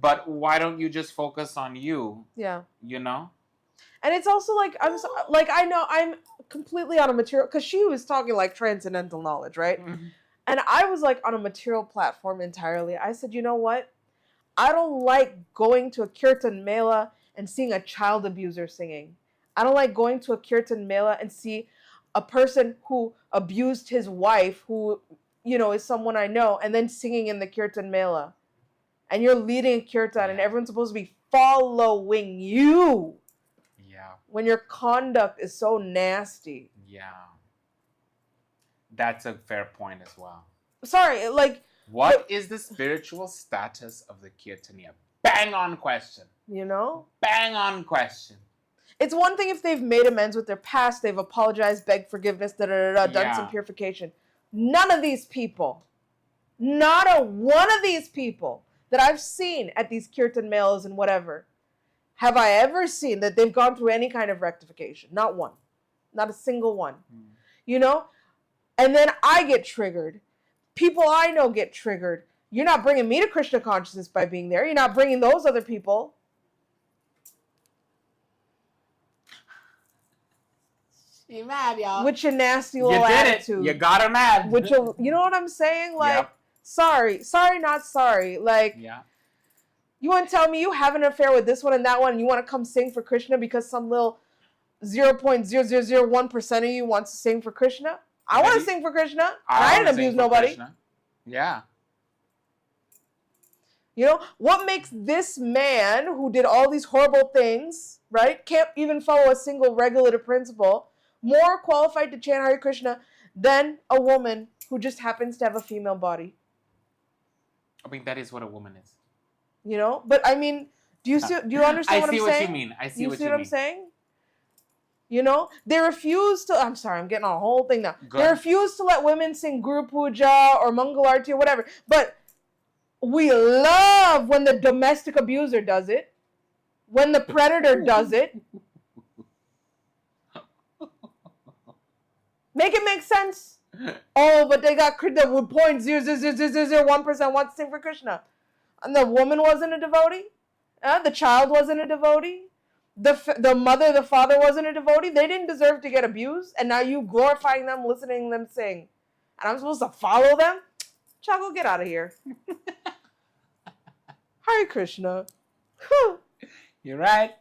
but why don't you just focus on you? Yeah. You know? And it's also like, I know I'm completely on a material, because she was talking like transcendental knowledge, right? Mm-hmm. And I was like on a material platform entirely. I said, you know what? I don't like going to a Kirtan Mela and seeing a child abuser singing. I don't like going to a Kirtan Mela and see a person who abused his wife, who, you know, is someone I know, and then singing in the Kirtan Mela. And you're leading a Kirtan and everyone's supposed to be following you. Yeah. When your conduct is so nasty. Yeah. That's a fair point as well. Sorry, like... What is the spiritual status of the kirtaniya? Bang on question. You know? Bang on question. It's one thing if they've made amends with their past, they've apologized, begged forgiveness, done some purification. None of these people, not a one of these people that I've seen at these kirtan melas and whatever, have I ever seen that they've gone through any kind of rectification. Not one. Not a single one. You know? And then I get triggered. People I know get triggered. You're not bringing me to Krishna consciousness by being there. You're not bringing those other people. You're mad, y'all. With your nasty little attitude. You got her mad. With your, you know what I'm saying? Like, sorry, not sorry. Like, you want to tell me you have an affair with this one and that one, and you want to come sing for Krishna because some little 0.0001% of you wants to sing for Krishna? I want to sing for Krishna. And I didn't abuse nobody. Krishna. Yeah. You know, what makes this man who did all these horrible things, right, can't even follow a single regulative principle, more qualified to chant Hare Krishna than a woman who just happens to have a female body? I mean, that is what a woman is. You know? But, I mean, do you understand what I'm saying? I see what you mean. I see what you mean. I'm saying? You know, they refuse to, I'm sorry, I'm getting on a whole thing now. Good. They refuse to let women sing Guru Puja or Mangalarti or whatever. But we love when the domestic abuser does it. When the predator does it. Make it make sense. Oh, but they got the 0.00001% wants to sing for Krishna. And the woman wasn't a devotee. The child wasn't a devotee. The mother, the father wasn't a devotee. They didn't deserve to get abused. And now you glorifying them, listening to them sing. And I'm supposed to follow them? Chago, get out of here. Hare Krishna. Whew. You're right.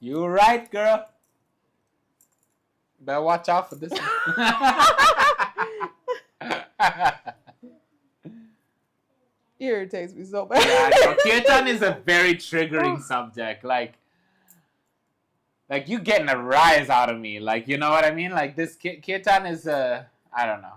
You're right, girl. Better watch out for this one. Irritates me so bad. Yeah, no, Kirtan is a very triggering subject. Like you getting a rise out of me. Like, you know what I mean? Like, this Kirtan is I don't know.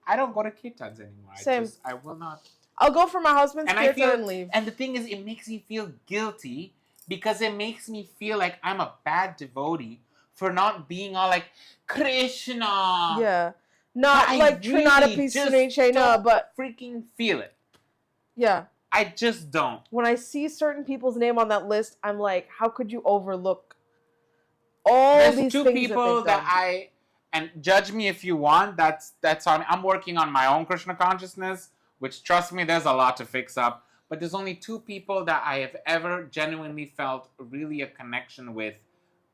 I don't go to Kirtans anymore. Same. I will not. I'll go for my husband's Kirtan and leave. And the thing is, it makes me feel guilty because it makes me feel like I'm a bad devotee for not being all like, Krishna. Yeah. Not like Trinidad and Tobago, but freaking feel it. Yeah. I just don't. When I see certain people's name on that list, I'm like, how could you overlook all There's these two things people that and judge me if you want. That's on. I'm working on my own Krishna consciousness, which, trust me, there's a lot to fix up. But there's only two people that I have ever genuinely felt really a connection with.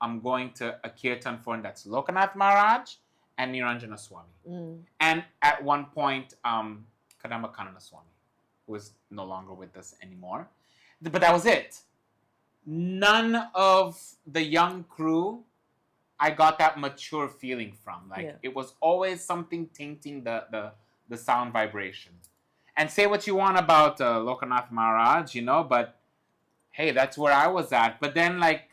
I'm going to a kirtan for, and that's Lokanath Maharaj and Niranjana Swami. And at one point, Kadamba Kanana Swami, who is no longer with us anymore. But that was it. None of the young crew I got that mature feeling from. Like, it was always something tainting the sound vibration. And say what you want about Lokanath Maharaj, you know, but hey, that's where I was at. But then, like,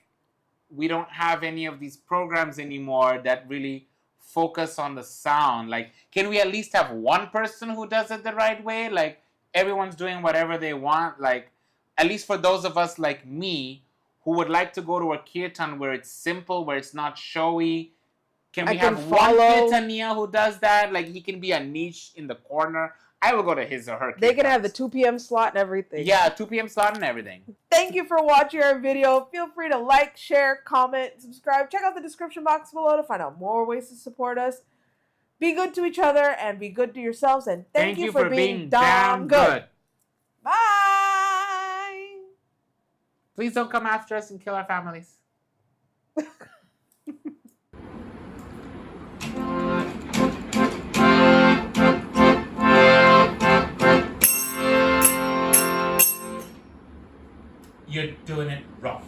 we don't have any of these programs anymore that really focus on the sound. Like, can we at least have one person who does it the right way? Like, everyone's doing whatever they want. Like, at least for those of us like me who would like to go to a kirtan where it's simple, where it's not showy. Can we have one kirtaniya who does that? Like, he can be a niche in the corner. I will go to his or her. They can have the kirtans. 2 p.m. slot and everything. Yeah, 2 p.m. slot and everything. Thank you for watching our video. Feel free to like, share, comment, subscribe. Check out the description box below to find out more ways to support us. Be good to each other and be good to yourselves. And thank you for being damn good. Bye. Please don't come after us and kill our families. You're doing it rough.